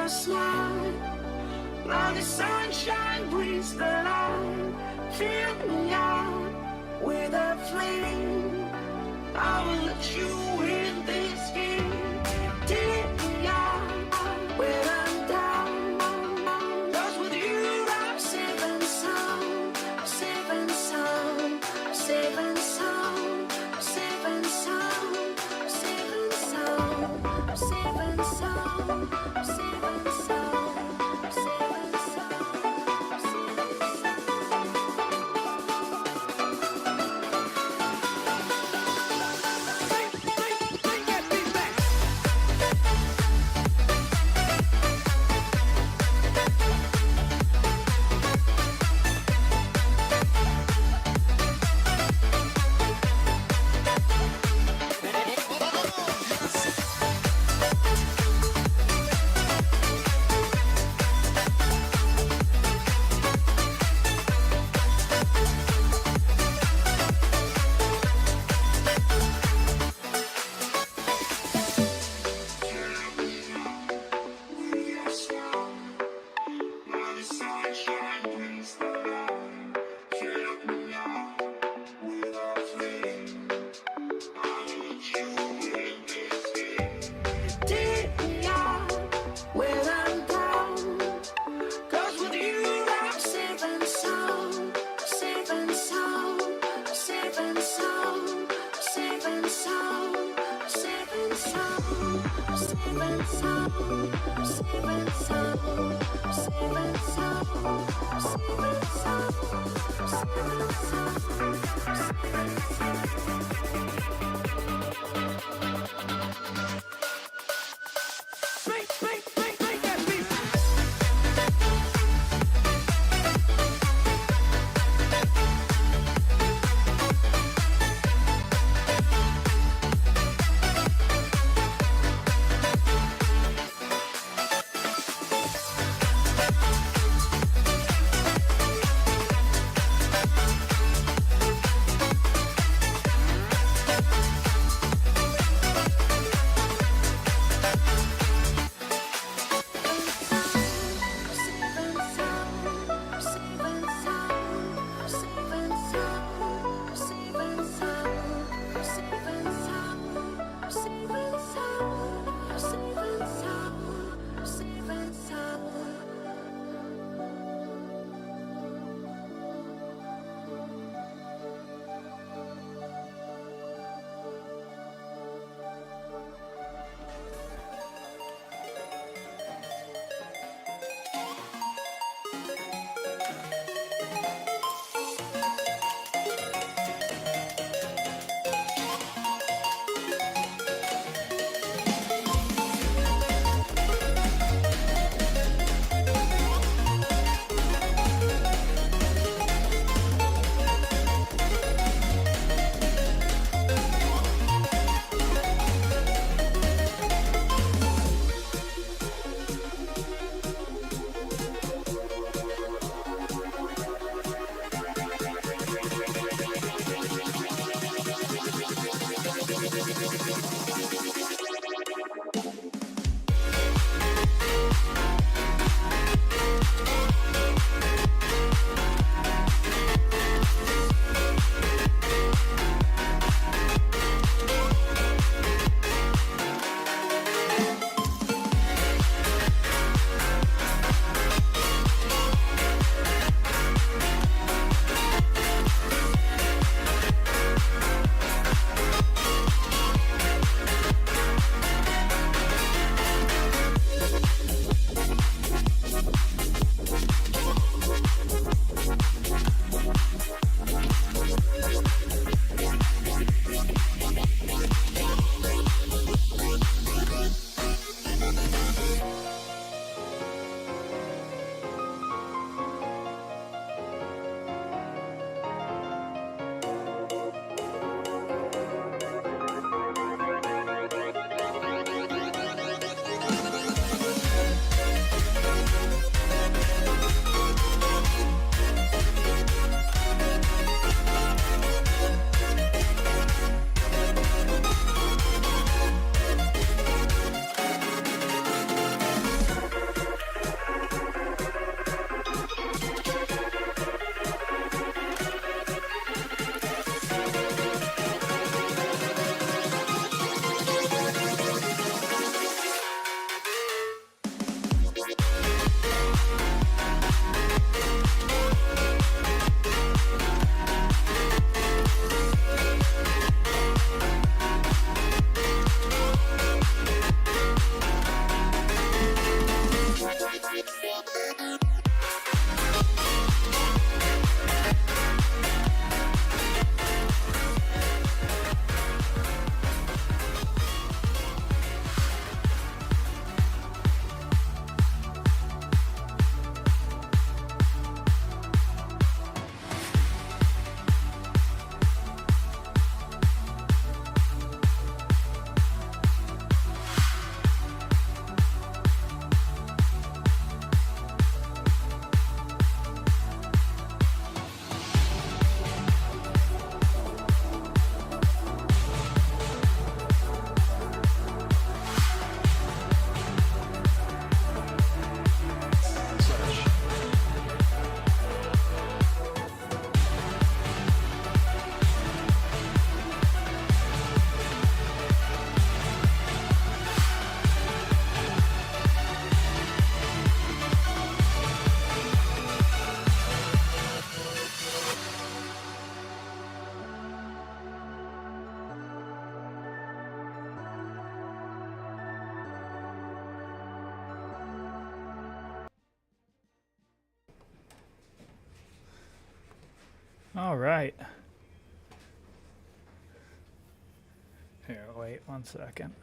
your smile, like the sunshine brings the light. Fill me out with a flame. I will let you in this game. Take me out when I'm down. 'Cause with you I'm safe and sound. I'm safe and sound. I'm safe and sound. I'm safe and sound. I'm safe and sound. I'm safe and sound. I'm safe and sound. I'm safe and sound. I'm safe and All right. Here, wait 1 second.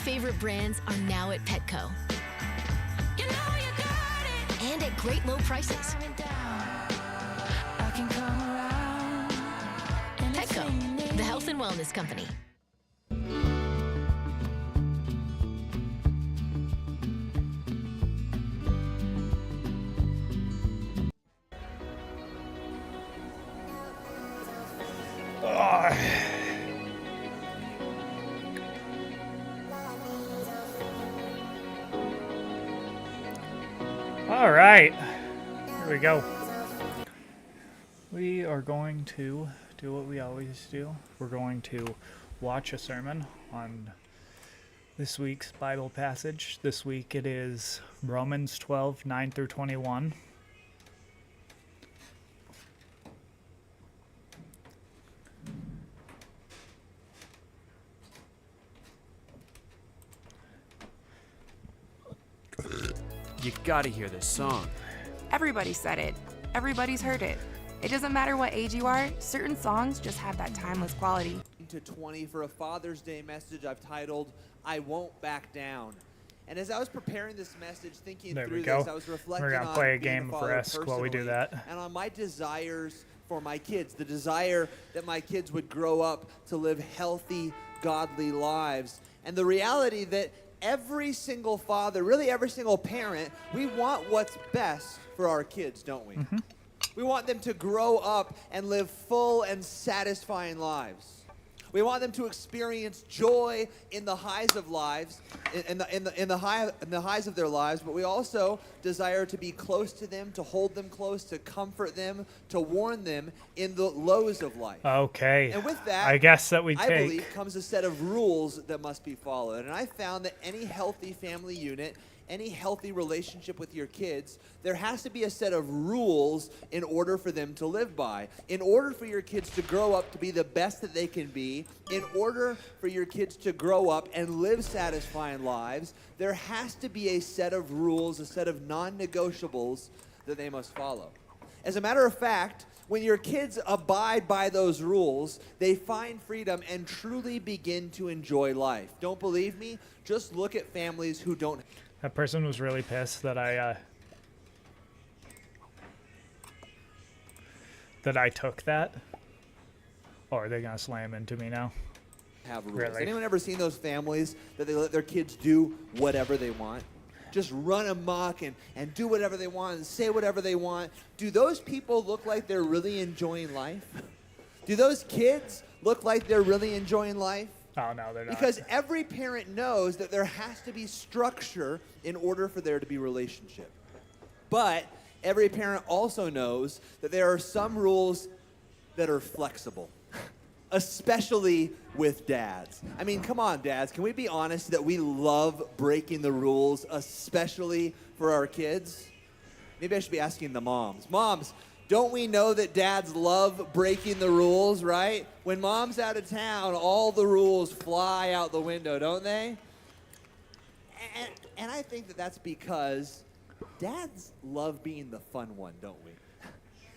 Favorite brands are now at Petco. You know you got it. And at great low prices. Petco, the health and wellness company. All right, here we go. We are going to do what we always do. We're going to watch a sermon on this week's Bible passage. This week it is Romans 12, 9 through 21. You gotta hear this song. Everybody said it. Everybody's heard it. It doesn't matter what age you are, certain songs just have that timeless quality. To 20 for a Father's Day message I've titled, I Won't Back Down. And as I was preparing this message, thinking through this, I was reflecting on We're gonna play a game of Risk while we do that. And on my desires for my kids, the desire that my kids would grow up to live healthy, godly lives. And the reality that every single father, really every single parent, we want what's best for our kids, don't we? Mm-hmm. We want them to grow up and live full and satisfying lives. We want them to experience joy in the highs of lives, in the highs of their lives, but we also desire to be close to them, to hold them close, to comfort them, to warn them in the lows of life. Okay. And with that, I guess that we I take. believe comes a set of rules that must be followed. And I found that any healthy family unit, any healthy relationship with your kids, there has to be a set of rules in order for them to live by. In order for your kids to grow up to be the best that they can be, in order for your kids to grow up and live satisfying lives, there has to be a set of rules, a set of non-negotiables that they must follow. As a matter of fact, when your kids abide by those rules, they find freedom and truly begin to enjoy life. Don't believe me? Just look at families who don't. That person was really pissed that I took that. Or are they gonna slam into me now? Have rules. Really? Anyone ever seen those families that they let their kids do whatever they want? Just run amok and do whatever they want and say whatever they want. Do those people look like they're really enjoying life? Do those kids look like they're really enjoying life? Oh no, they're not. Because every parent knows that there has to be structure in order for there to be relationship. But every parent also knows that there are some rules that are flexible, especially with dads. I mean, come on, dads. Can we be honest that we love breaking the rules, especially for our kids? Maybe I should be asking the moms. Moms, don't we know that dads love breaking the rules, right? When mom's out of town, all the rules fly out the window, don't they? And I think that that's because dads love being the fun one, don't we?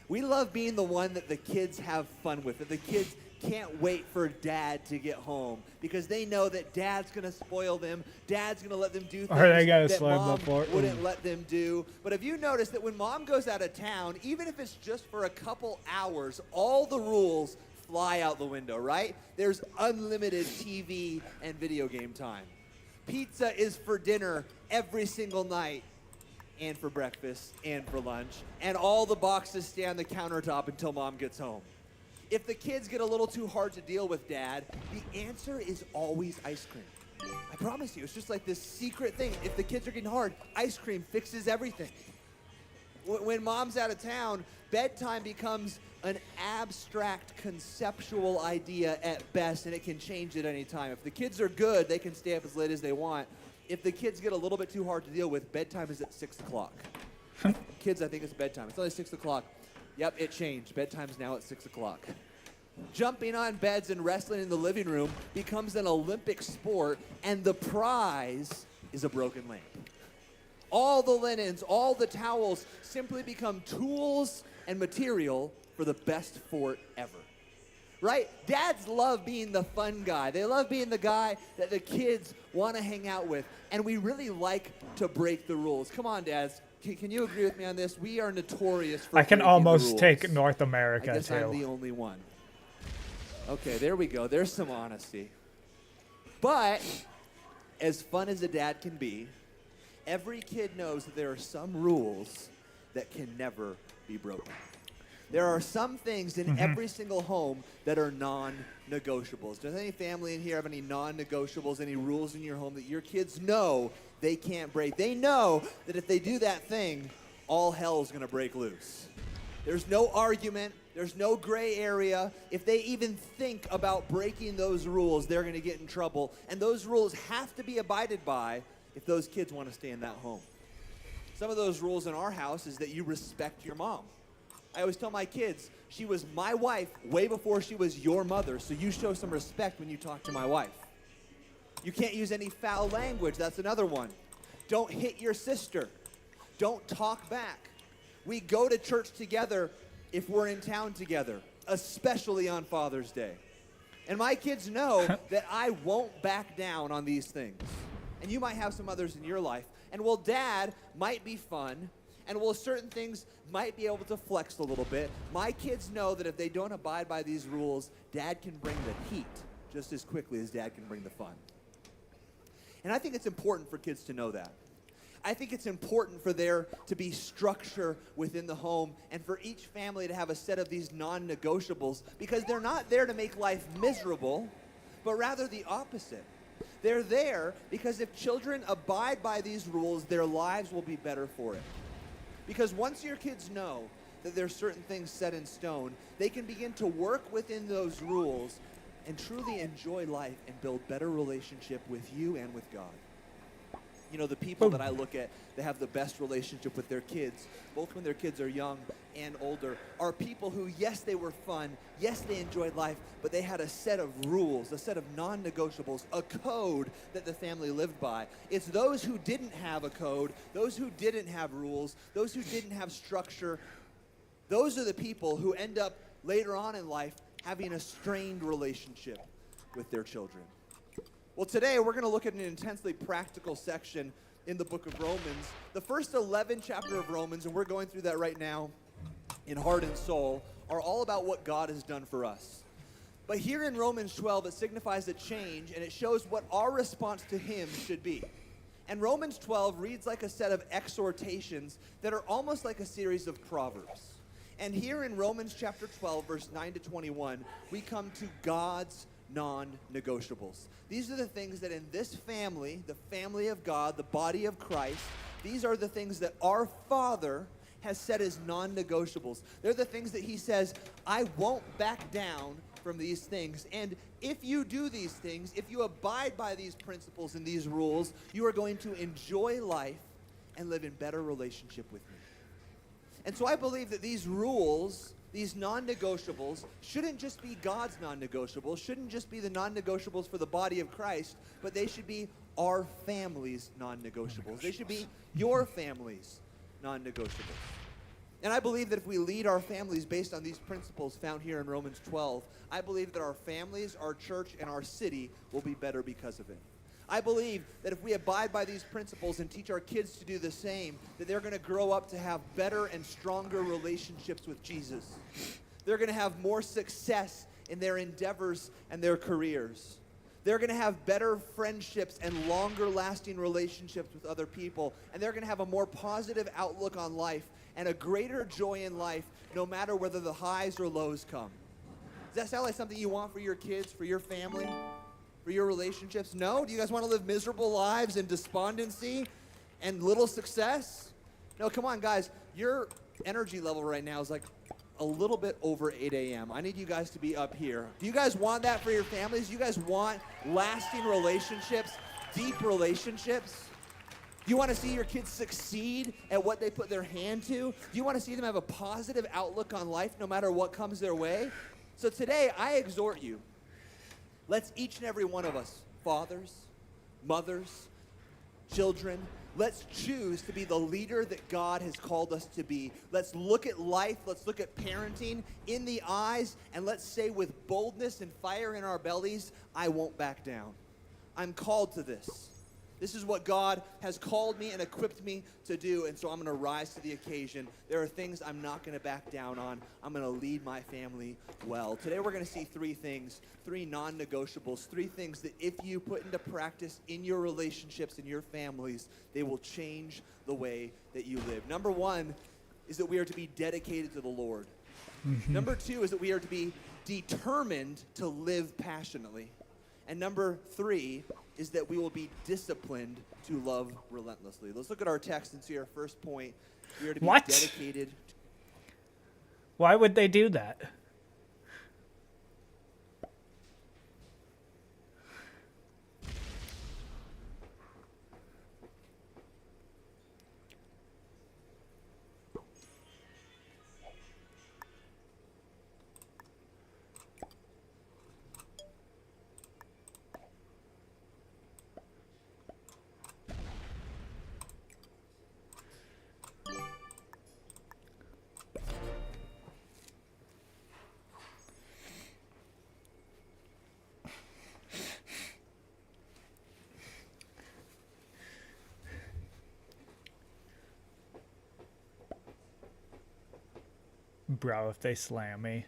We love being the one that the kids have fun with, that the kids can't wait for dad to get home because they know that dad's going to spoil them. Dad's going to let them do things that mom wouldn't let them do. But have you noticed that when mom goes out of town, even if it's just for a couple hours, all the rules fly out the window, right? There's unlimited TV and video game time. Pizza is for dinner every single night, and for breakfast, and for lunch. And all the boxes stay on the countertop until mom gets home. If the kids get a little too hard to deal with dad, the answer is always ice cream. I promise you, it's just like this secret thing. If the kids are getting hard, ice cream fixes everything. When mom's out of town, bedtime becomes an abstract, conceptual idea at best, and it can change at any time. If the kids are good, they can stay up as late as they want. If the kids get a little bit too hard to deal with, bedtime is at 6 o'clock. Kids, I think it's bedtime. It's only 6 o'clock. Yep, it changed. Bedtime's now at 6 o'clock. Jumping on beds and wrestling in the living room becomes an Olympic sport, and the prize is a broken lamp. All the linens, all the towels simply become tools and material for the best fort ever. Right? Dads love being the fun guy. They love being the guy that the kids want to hang out with, and we really like to break the rules. Come on, dads. Can you agree with me on this? We are notorious for I can breaking the almost rules. take North America, I guess too. I'm the only one. Okay, there we go. There's some honesty. But as fun as a dad can be, every kid knows that there are some rules that can never be broken. There are some things in every single home that are non-negotiables. Does any family in here have any non-negotiables, any rules in your home that your kids know they can't break? They know that if they do that thing, all hell's going to break loose. There's no argument. There's no gray area. If they even think about breaking those rules, they're going to get in trouble. And those rules have to be abided by if those kids want to stay in that home. Some of those rules in our house is that you respect your mom. I always tell my kids, she was my wife way before she was your mother, so you show some respect when you talk to my wife. You can't use any foul language. That's another one. Don't hit your sister. Don't talk back. We go to church together if we're in town together, especially on Father's Day. And my kids know that I won't back down on these things. And you might have some others in your life. And while dad might be fun, and while certain things might be able to flex a little bit, my kids know that if they don't abide by these rules, dad can bring the heat just as quickly as dad can bring the fun. And I think it's important for kids to know that. I think it's important for there to be structure within the home and for each family to have a set of these non-negotiables, because they're not there to make life miserable, but rather the opposite. They're there because if children abide by these rules, their lives will be better for it. Because once your kids know that there's certain things set in stone, they can begin to work within those rules and truly enjoy life and build better relationship with you and with God. You know, the people that I look at that have the best relationship with their kids, both when their kids are young and older, are people who, yes, they were fun, yes, they enjoyed life, but they had a set of rules, a set of non-negotiables, a code that the family lived by. It's those who didn't have a code, those who didn't have rules, those who didn't have structure, those are the people who end up later on in life having a strained relationship with their children. Well, today we're going to look at an intensely practical section in the book of Romans. The first 11 chapters of Romans, and we're going through that right now in heart and soul, are all about what God has done for us. But here in Romans 12, it signifies a change, and it shows what our response to him should be. And Romans 12 reads like a set of exhortations that are almost like a series of proverbs. And here in Romans chapter 12, verse 9 to 21, we come to God's non-negotiables. These are the things that in this family, the family of God, the body of Christ, these are the things that our Father has set as non-negotiables. They're the things that he says, I won't back down from these things. And if you do these things, if you abide by these principles and these rules, you are going to enjoy life and live in better relationship with me. And so I believe that these rules, these non-negotiables, shouldn't just be God's non-negotiables, shouldn't just be the non-negotiables for the body of Christ, but they should be our family's non-negotiables. They should be your family's non-negotiables. And I believe that if we lead our families based on these principles found here in Romans 12, I believe that our families, our church, and our city will be better because of it. I believe that if we abide by these principles and teach our kids to do the same, that they're going to grow up to have better and stronger relationships with Jesus. They're going to have more success in their endeavors and their careers. They're going to have better friendships and longer lasting relationships with other people. And they're going to have a more positive outlook on life and a greater joy in life, no matter whether the highs or lows come. Does that sound like something you want for your kids, for your family? For your relationships? No? Do you guys want to live miserable lives in despondency and little success? No, come on, guys. Your energy level right now is like a little bit over 8 a.m. I need you guys to be up here. Do you guys want that for your families? Do you guys want lasting relationships, deep relationships? Do you want to see your kids succeed at what they put their hand to? Do you want to see them have a positive outlook on life no matter what comes their way? So today, I exhort you. Let's each and every one of us, fathers, mothers, children, let's choose to be the leader that God has called us to be. Let's look at life, let's look at parenting in the eyes, and let's say with boldness and fire in our bellies, I won't back down. I'm called to this. This is what God has called me and equipped me to do, and so I'm going to rise to the occasion. There are things I'm not going to back down on. I'm going to lead my family well. Today we're going to see three things, three non-negotiables, three things that if you put into practice in your relationships, in your families, they will change the way that you live. Number one is that we are to be dedicated to the Lord. Number two is that we are to be determined to live passionately. And number three is that we will be disciplined to love relentlessly. Let's look at our text and see our first point. We are to be dedicated. Why would they do that? Bro, if they slam me.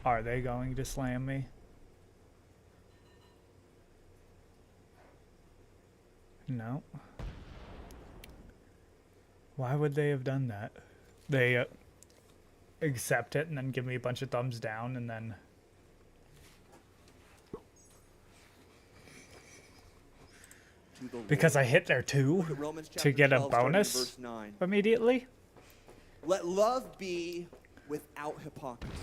Are they going to slam me? No. Why would they have done that? They accept it and then give me a bunch of thumbs down and then... To the Because Lord. I hit there too Look at Romans to chapter get a 12, starting in bonus verse 9. immediately? Let love be without hypocrisy.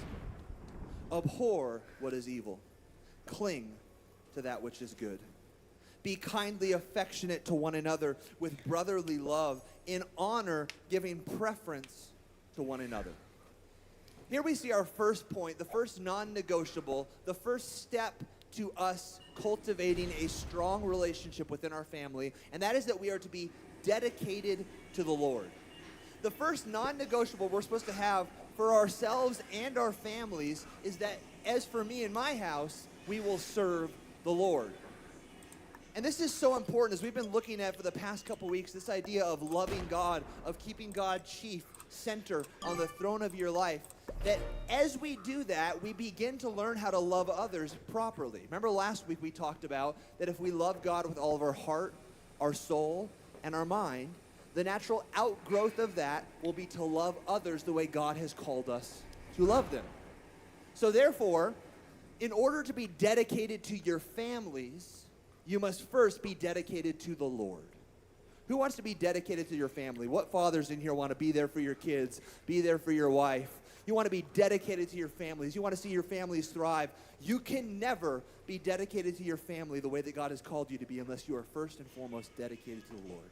Abhor what is evil. Cling to that which is good. Be kindly affectionate to one another with brotherly love, in honor giving preference to one another. Here we see our first point, the first non-negotiable, the first step to us cultivating a strong relationship within our family, and that is that we are to be dedicated to the Lord. The first non-negotiable we're supposed to have for ourselves and our families is that, as for me and my house, we will serve the Lord. And this is so important, as we've been looking at for the past couple weeks, this idea of loving God, of keeping God chief, center, on the throne of your life, that as we do that, we begin to learn how to love others properly. Remember last week we talked about that if we love God with all of our heart, our soul, and our mind, the natural outgrowth of that will be to love others the way God has called us to love them. So therefore, in order to be dedicated to your families, you must first be dedicated to the Lord. Who wants to be dedicated to your family? What fathers in here want to be there for your kids, be there for your wife? You want to be dedicated to your families. You want to see your families thrive. You can never be dedicated to your family the way that God has called you to be unless you are first and foremost dedicated to the Lord.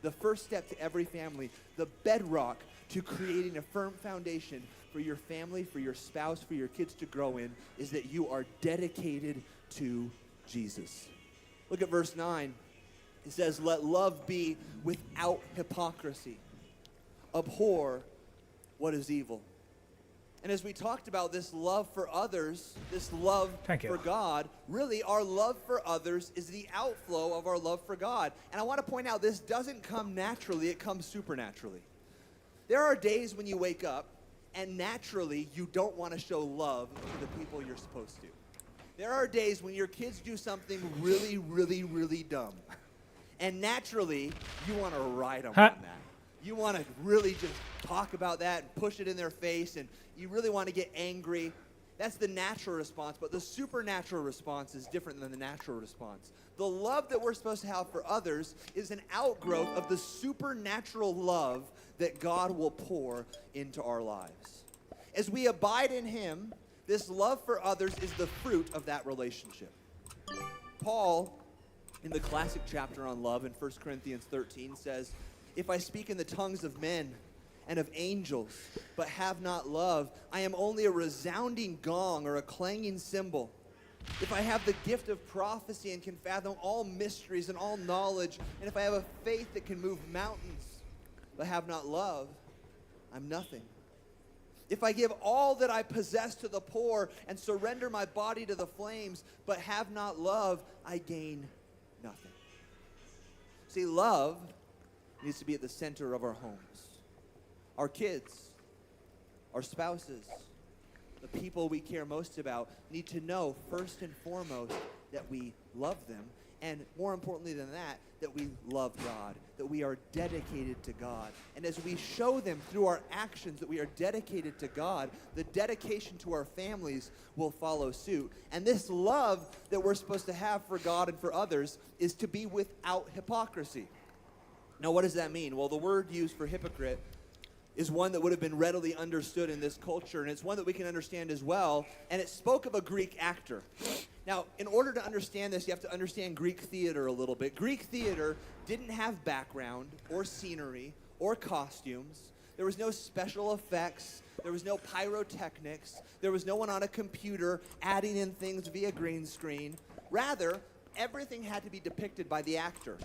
The first step to every family, the bedrock to creating a firm foundation for your family, for your spouse, for your kids to grow in, is that you are dedicated to Jesus. Look at verse 9. It says, let love be without hypocrisy. Abhor what is evil. And as we talked about this love for others, this love for God, really our love for others is the outflow of our love for God. And I want to point out, this doesn't come naturally, it comes supernaturally. There are days when you wake up and naturally you don't want to show love to the people you're supposed to. There are days when your kids do something really, really, really dumb. And naturally, you want to ride them on that. You want to really just talk about that and push it in their face, and you really want to get angry. That's the natural response, but the supernatural response is different than the natural response. The love that we're supposed to have for others is an outgrowth of the supernatural love that God will pour into our lives. As we abide in Him, this love for others is the fruit of that relationship. Paul, in the classic chapter on love in 1 Corinthians 13, says, if I speak in the tongues of men and of angels, but have not love, I am only a resounding gong or a clanging cymbal. If I have the gift of prophecy and can fathom all mysteries and all knowledge, and if I have a faith that can move mountains, but have not love, I'm nothing. If I give all that I possess to the poor and surrender my body to the flames, but have not love, I gain nothing. See, love needs to be at the center of our homes. Our kids, our spouses, the people we care most about need to know first and foremost that we love them, and more importantly than that, that we love God, that we are dedicated to God. And as we show them through our actions that we are dedicated to God, the dedication to our families will follow suit. And this love that we're supposed to have for God and for others is to be without hypocrisy. Now, what does that mean? Well, the word used for hypocrite is one that would have been readily understood in this culture, and it's one that we can understand as well, and it spoke of a Greek actor. Now, in order to understand this, you have to understand Greek theater a little bit. Greek theater didn't have background or scenery or costumes. There was no special effects. There was no pyrotechnics. There was no one on a computer adding in things via green screen. Rather, everything had to be depicted by the actor.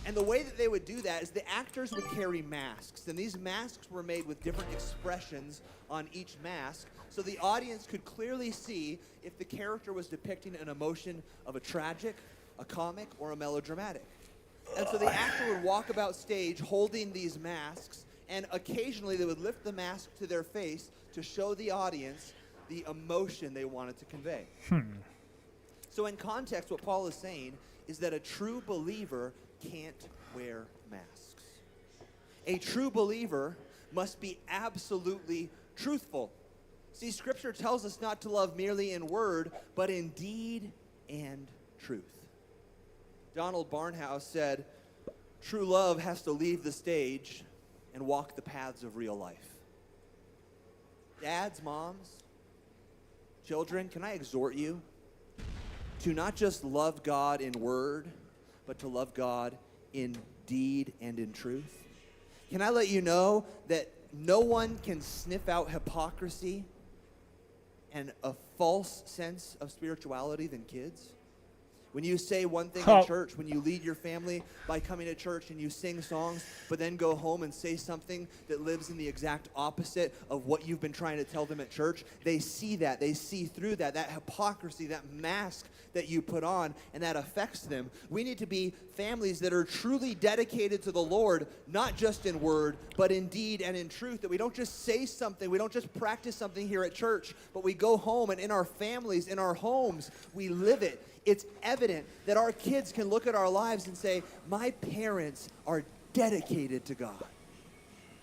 And the way that they would do that is the actors would carry masks, and these masks were made with different expressions on each mask, so the audience could clearly see if the character was depicting an emotion of a tragic, a comic, or a melodramatic. And so the actor would walk about stage holding these masks, and occasionally they would lift the mask to their face to show the audience the emotion they wanted to convey. So in context, what Paul is saying is that a true believer can't wear masks. A true believer must be absolutely truthful. See, Scripture tells us not to love merely in word, but in deed and truth. Donald Barnhouse said, "True love has to leave the stage and walk the paths of real life." Dads, moms, children, can I exhort you to not just love God in word, but to love God in deed and in truth? Can I let you know that no one can sniff out hypocrisy and a false sense of spirituality than kids? When you say one thing in church, when you lead your family by coming to church and you sing songs, but then go home and say something that lives in the exact opposite of what you've been trying to tell them at church, they see that. They see through that hypocrisy, that mask that you put on, and that affects them. We need to be families that are truly dedicated to the Lord, not just in word, but in deed and in truth, that we don't just say something, we don't just practice something here at church, but we go home and in our families, in our homes, we live it. It's evident that our kids can look at our lives and say, my parents are dedicated to God.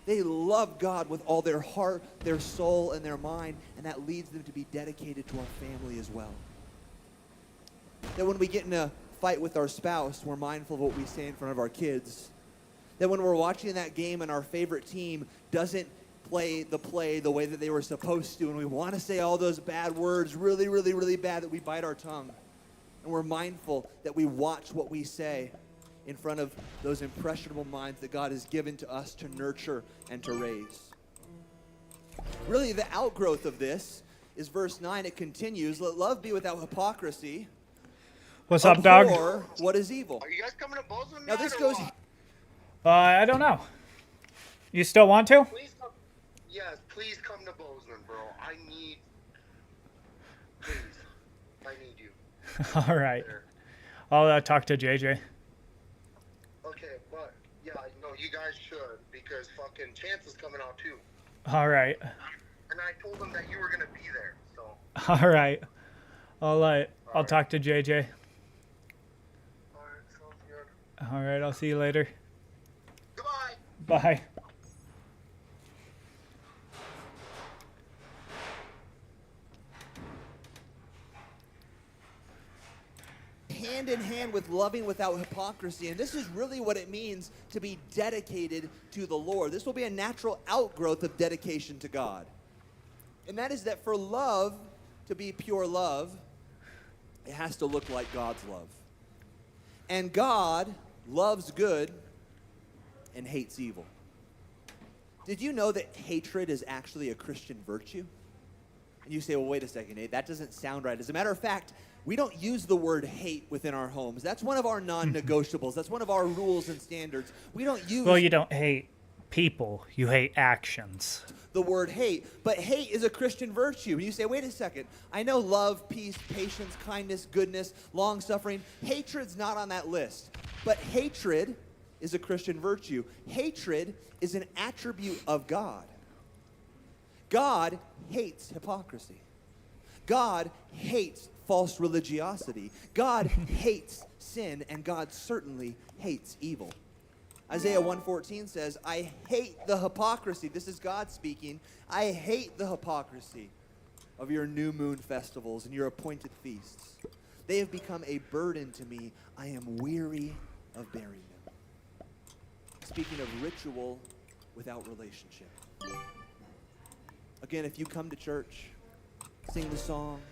They love God with all their heart, their soul, and their mind, and that leads them to be dedicated to our family as well. That when we get in a fight with our spouse, we're mindful of what we say in front of our kids. That when we're watching that game and our favorite team doesn't play the way that they were supposed to, and we want to say all those bad words really, really, really bad, that we bite our tongue. And we're mindful that we watch what we say in front of those impressionable minds that God has given to us to nurture and to raise. Really, the outgrowth of this is verse 9. It continues, let love be without hypocrisy. What's up, dog? Abhor what is evil. Are you guys coming to Bozeman? Now this or goes... what? I don't know. You still want to? Please come. Yes, please come to Bozeman, bro. Please. I need you. All right. There. I'll talk to JJ. Okay, but yeah, no, you guys should, because fucking Chance is coming out too. All right. And I told him that you were gonna be there, so. All right. I'll right. talk to JJ. Alright, sounds good. All right. I'll see you later. Goodbye. Bye. Hand in hand with loving without hypocrisy. And this is really what it means to be dedicated to the Lord. This will be a natural outgrowth of dedication to God. And that is that for love to be pure love, it has to look like God's love. And God loves good and hates evil. Did you know that hatred is actually a Christian virtue? And you say, well, wait a second, Nate, that doesn't sound right. As a matter of fact, we don't use the word hate within our homes. That's one of our non-negotiables. That's one of our rules and standards. We don't use Well, you don't hate people. You hate actions. the word hate. But hate is a Christian virtue. And you say, wait a second. I know love, peace, patience, kindness, goodness, long-suffering. Hatred's not on that list. But hatred is a Christian virtue. Hatred is an attribute of God. God hates hypocrisy. God hates false religiosity. God hates sin, and God certainly hates evil. Isaiah 1:14 says, I hate the hypocrisy. This is God speaking. I hate the hypocrisy of your new moon festivals and your appointed feasts. They have become a burden to me. I am weary of bearing them. Speaking of ritual without relationship. Again, if you come to church, sing the songs,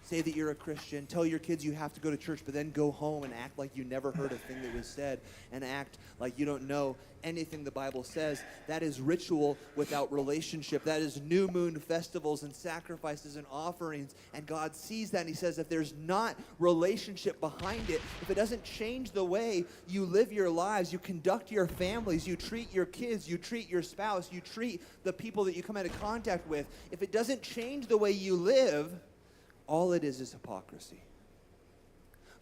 say that you're a Christian, tell your kids you have to go to church, but then go home and act like you never heard a thing that was said and act like you don't know anything the Bible says, that is ritual without relationship. That is new moon festivals and sacrifices and offerings. And God sees that and he says if there's not relationship behind it, if it doesn't change the way you live your lives, you conduct your families, you treat your kids, you treat your spouse, you treat the people that you come into contact with, if it doesn't change the way you live, all it is hypocrisy.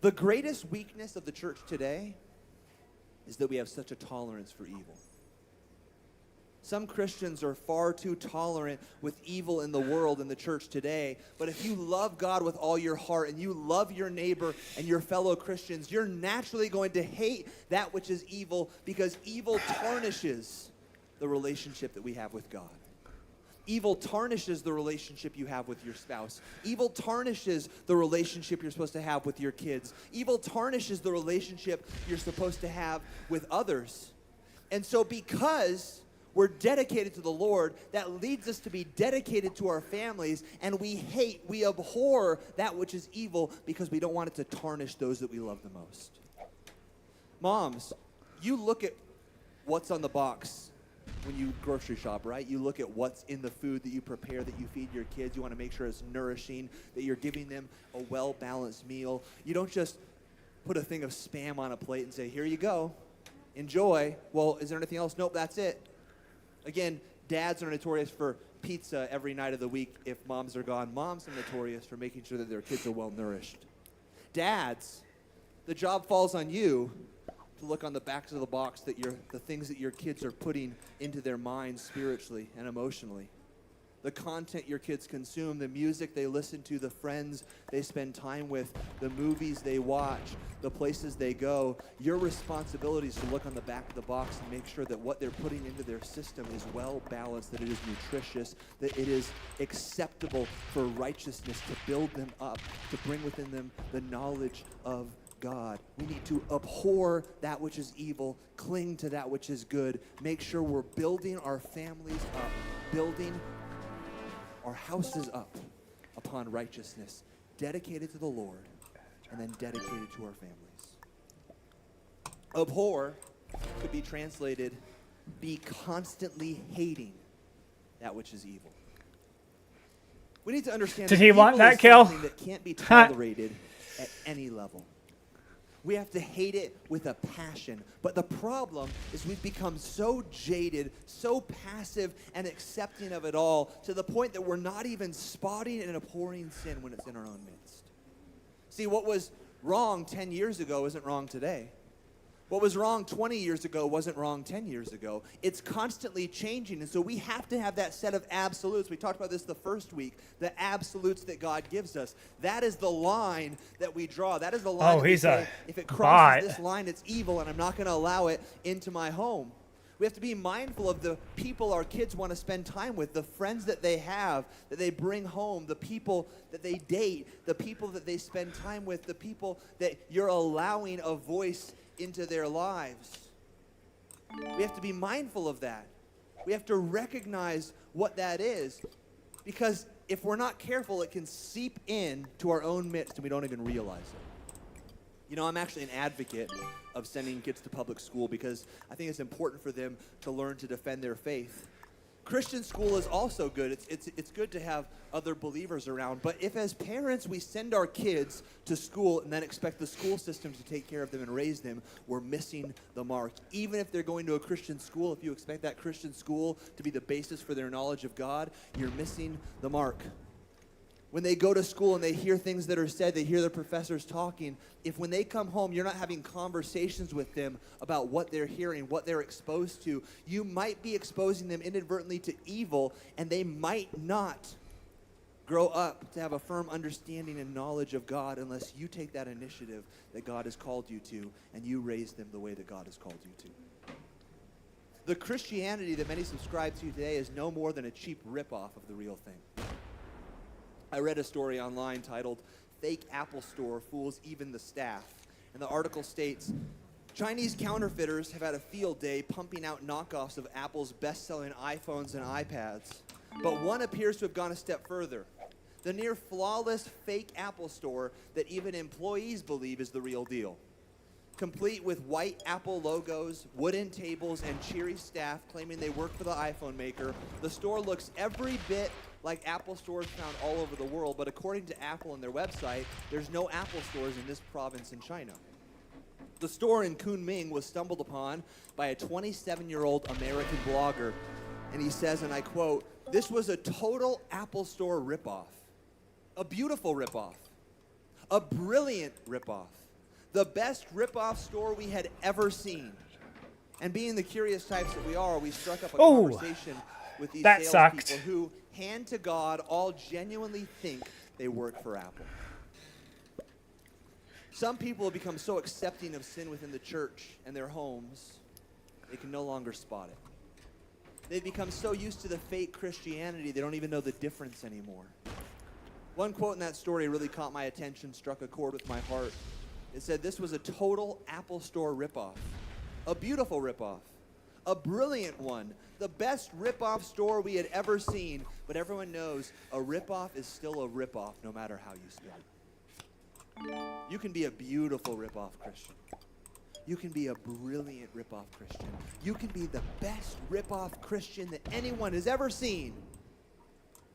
The greatest weakness of the church today is that we have such a tolerance for evil. Some Christians are far too tolerant with evil in the world and the church today. But if you love God with all your heart and you love your neighbor and your fellow Christians, you're naturally going to hate that which is evil, because evil tarnishes the relationship that we have with God. Evil tarnishes the relationship you have with your spouse. Evil tarnishes the relationship you're supposed to have with your kids. Evil tarnishes the relationship you're supposed to have with others. And so because we're dedicated to the Lord, that leads us to be dedicated to our families, and we abhor that which is evil because we don't want it to tarnish those that we love the most. Moms, you look at what's on the box when you grocery shop, right? You look at what's in the food that you prepare, that you feed your kids. You want to make sure it's nourishing, that you're giving them a well-balanced meal. You don't just put a thing of Spam on a plate and say, here you go, enjoy. Well, is there anything else? Nope, that's it. Again, dads are notorious for pizza every night of the week if moms are gone. Moms are notorious for making sure that their kids are well-nourished. Dads, the job falls on you to look on the backs of the box that the things that your kids are putting into their minds spiritually and emotionally. The content your kids consume, the music they listen to, the friends they spend time with, the movies they watch, the places they go. Your responsibility is to look on the back of the box and make sure that what they're putting into their system is well balanced, that it is nutritious, that it is acceptable for righteousness, to build them up, to bring within them the knowledge of God. We need to abhor that which is evil, cling to that which is good, make sure we're building our families up, building our houses up upon righteousness, dedicated to the Lord, and then dedicated to our families. Abhor could be translated, be constantly hating that which is evil. We need to understand Did that he want evil that is kill? something that can't be tolerated at any level. We have to hate it with a passion. But the problem is we've become so jaded, so passive and accepting of it all, to the point that we're not even spotting and abhorring sin when it's in our own midst. See, what was wrong 10 years ago isn't wrong today. What was wrong 20 years ago wasn't wrong 10 years ago. It's constantly changing, and so we have to have that set of absolutes. We talked about this the first week, the absolutes that God gives us. That is the line that we draw. That is the line that we say, if it crosses this line, it's evil, and I'm not going to allow it into my home. We have to be mindful of the people our kids want to spend time with, the friends that they have, that they bring home, the people that they date, the people that they spend time with, the people that you're allowing a voice into their lives. We have to be mindful of that. We have to recognize what that is, because if we're not careful, it can seep in to our own midst and we don't even realize it. You know, I'm actually an advocate of sending kids to public school because I think it's important for them to learn to defend their faith. Christian school is also good. It's good to have other believers around. But if as parents we send our kids to school and then expect the school system to take care of them and raise them, we're missing the mark. Even if they're going to a Christian school, if you expect that Christian school to be the basis for their knowledge of God, you're missing the mark. When they go to school and they hear things that are said, they hear the professors talking, if when they come home you're not having conversations with them about what they're hearing, what they're exposed to, you might be exposing them inadvertently to evil, and they might not grow up to have a firm understanding and knowledge of God unless you take that initiative that God has called you to and you raise them the way that God has called you to. The Christianity that many subscribe to today is no more than a cheap ripoff of the real thing. I read a story online titled, "Fake Apple Store Fools Even the Staff." And the article states, Chinese counterfeiters have had a field day pumping out knockoffs of Apple's best-selling iPhones and iPads. But one appears to have gone a step further. The near-flawless fake Apple Store that even employees believe is the real deal. Complete with white Apple logos, wooden tables, and cheery staff claiming they work for the iPhone maker, the store looks every bit like Apple stores found all over the world, but according to Apple and their website, there's no Apple stores in this province in China. The store in Kunming was stumbled upon by a 27-year-old American blogger, and he says, and I quote, "This was a total Apple Store ripoff. A beautiful ripoff. A brilliant ripoff. The best ripoff store we had ever seen. And being the curious types that we are, we struck up a Oh, conversation with these that salespeople sucked. who, hand to God, all genuinely think they work for Apple. Some people have become so accepting of sin within the church and their homes, they can no longer spot it. They've become so used to the fake Christianity, they don't even know the difference anymore. One quote in that story really caught my attention, struck a chord with my heart. It said this was a total Apple Store ripoff. A beautiful ripoff. A brilliant one. The best ripoff store we had ever seen. But everyone knows a ripoff is still a ripoff no matter how you spell it. You can be a beautiful ripoff Christian. You can be a brilliant ripoff Christian. You can be the best ripoff Christian that anyone has ever seen.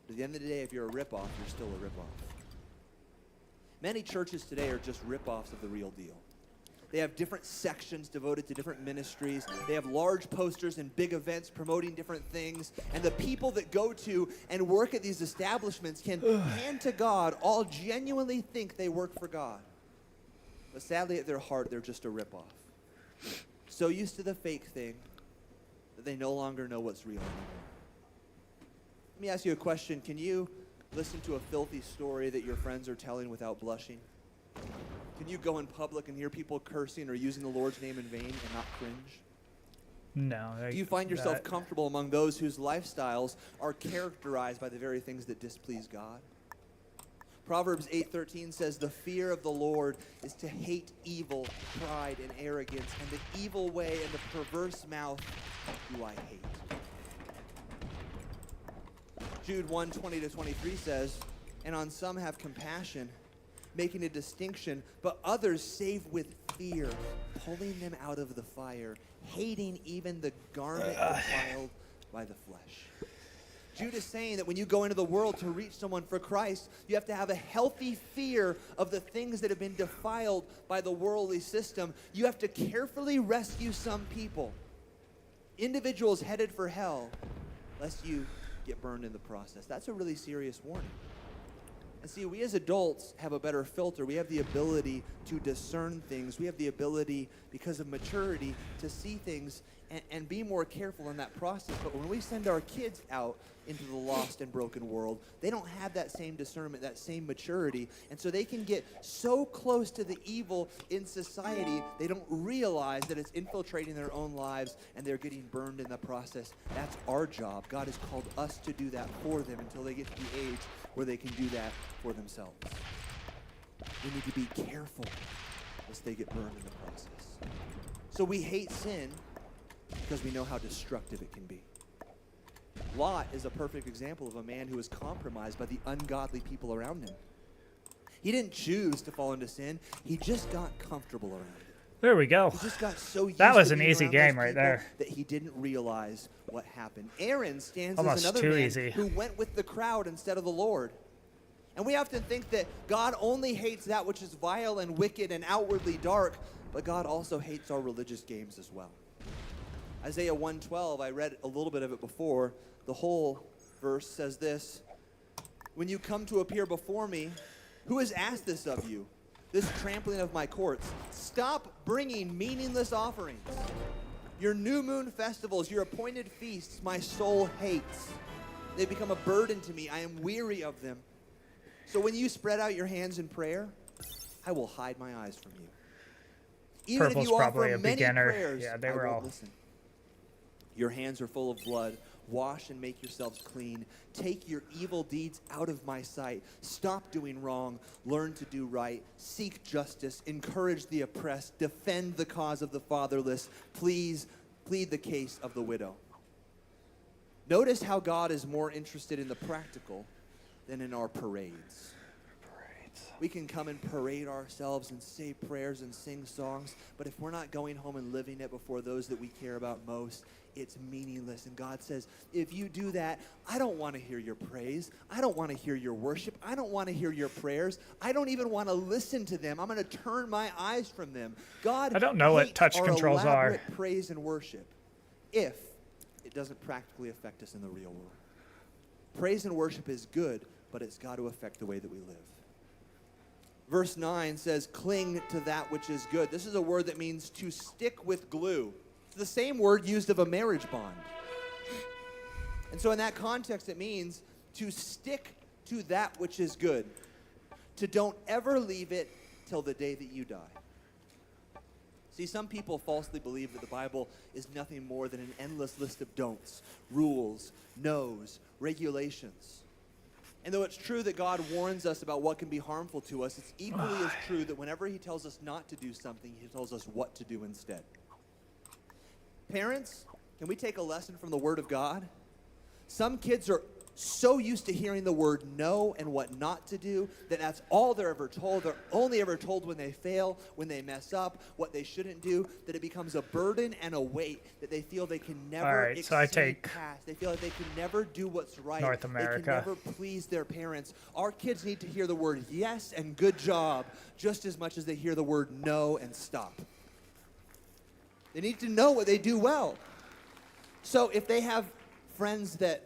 But at the end of the day, if you're a ripoff, you're still a ripoff. Many churches today are just ripoffs of the real deal. They have different sections devoted to different ministries. They have large posters and big events promoting different things. And the people that go to and work at these establishments can, hand to God, all genuinely think they work for God. But sadly, at their heart, they're just a ripoff. So used to the fake thing that they no longer know what's real anymore. Let me ask you a question. Can you listen to a filthy story that your friends are telling without blushing? Can you go in public and hear people cursing or using the Lord's name in vain and not cringe? No. Do you find yourself comfortable among those whose lifestyles are characterized by the very things that displease God? Proverbs 8:13 says, "The fear of the Lord is to hate evil, pride, and arrogance, and the evil way and the perverse mouth do I hate." Jude 1:20-23 says, "And on some have compassion, making a distinction, but others save with fear, pulling them out of the fire, hating even the garment defiled by the flesh." Jude is saying that when you go into the world to reach someone for Christ, you have to have a healthy fear of the things that have been defiled by the worldly system. You have to carefully rescue some people, individuals headed for hell, lest you get burned in the process. That's a really serious warning. And see, we as adults have a better filter. We have the ability to discern things. We have the ability, because of maturity, to see things and be more careful in that process. But when we send our kids out into the lost and broken world, they don't have that same discernment, that same maturity. And so they can get so close to the evil in society, they don't realize that it's infiltrating their own lives and they're getting burned in the process. That's our job. God has called us to do that for them until they get to the age where they can do that for themselves. We need to be careful lest they get burned in the process. So we hate sin because we know how destructive it can be. Lot is a perfect example of a man who was compromised by the ungodly people around him. He didn't choose to fall into sin. He just got comfortable around it. There we go. He just got so used That was to an being easy around game those right people there. that he didn't realize what happened. Aaron stands Almost as another too man easy. who went with the crowd instead of the Lord. And we often think that God only hates that which is vile and wicked and outwardly dark, but God also hates our religious games as well. Isaiah 1:12, I read a little bit of it before. The whole verse says this: "When you come to appear before me, who has asked this of you? This trampling of my courts. Stop bringing meaningless offerings. Your new moon festivals, your appointed feasts, my soul hates. They become a burden to me. I am weary of them. So when you spread out your hands in prayer, I will hide my eyes from you. Even Purple's if you probably offer a many beginner. prayers, Yeah, they I were won't all- listen. Your hands are full of blood. Wash and make yourselves clean. Take your evil deeds out of my sight. Stop doing wrong. Learn to do right. Seek justice. Encourage the oppressed. Defend the cause of the fatherless. Please plead the case of the widow." Notice how God is more interested in the practical than in our parades. We can come and parade ourselves and say prayers and sing songs, but if we're not going home and living it before those that we care about most, it's meaningless. And God says, if you do that, I don't want to hear your praise. I don't want to hear your worship. I don't want to hear your prayers. I don't even want to listen to them. I'm going to turn my eyes from them. God I don't know what hates touch our controls are. elaborate praise and worship if it doesn't practically affect us in the real world. Praise and worship is good, but it's got to affect the way that we live. Verse 9 says, cling to that which is good. This is a word that means to stick with glue. It's the same word used of a marriage bond. And so in that context, it means to stick to that which is good, to don't ever leave it till the day that you die. See, some people falsely believe that the Bible is nothing more than an endless list of don'ts, rules, no's, regulations. And though it's true that God warns us about what can be harmful to us, it's equally as true that whenever he tells us not to do something, he tells us what to do instead. Parents, can we take a lesson from the Word of God? Some kids are so used to hearing the word no and what not to do that that's all they're ever told. They're only ever told when they fail, when they mess up, what they shouldn't do, that it becomes a burden and a weight that they feel they can never exceed past. They feel like they can never do what's right. North America. They can never please their parents. Our kids need to hear the word yes and good job just as much as they hear the word no and stop. They need to know what they do well. So if they have friends that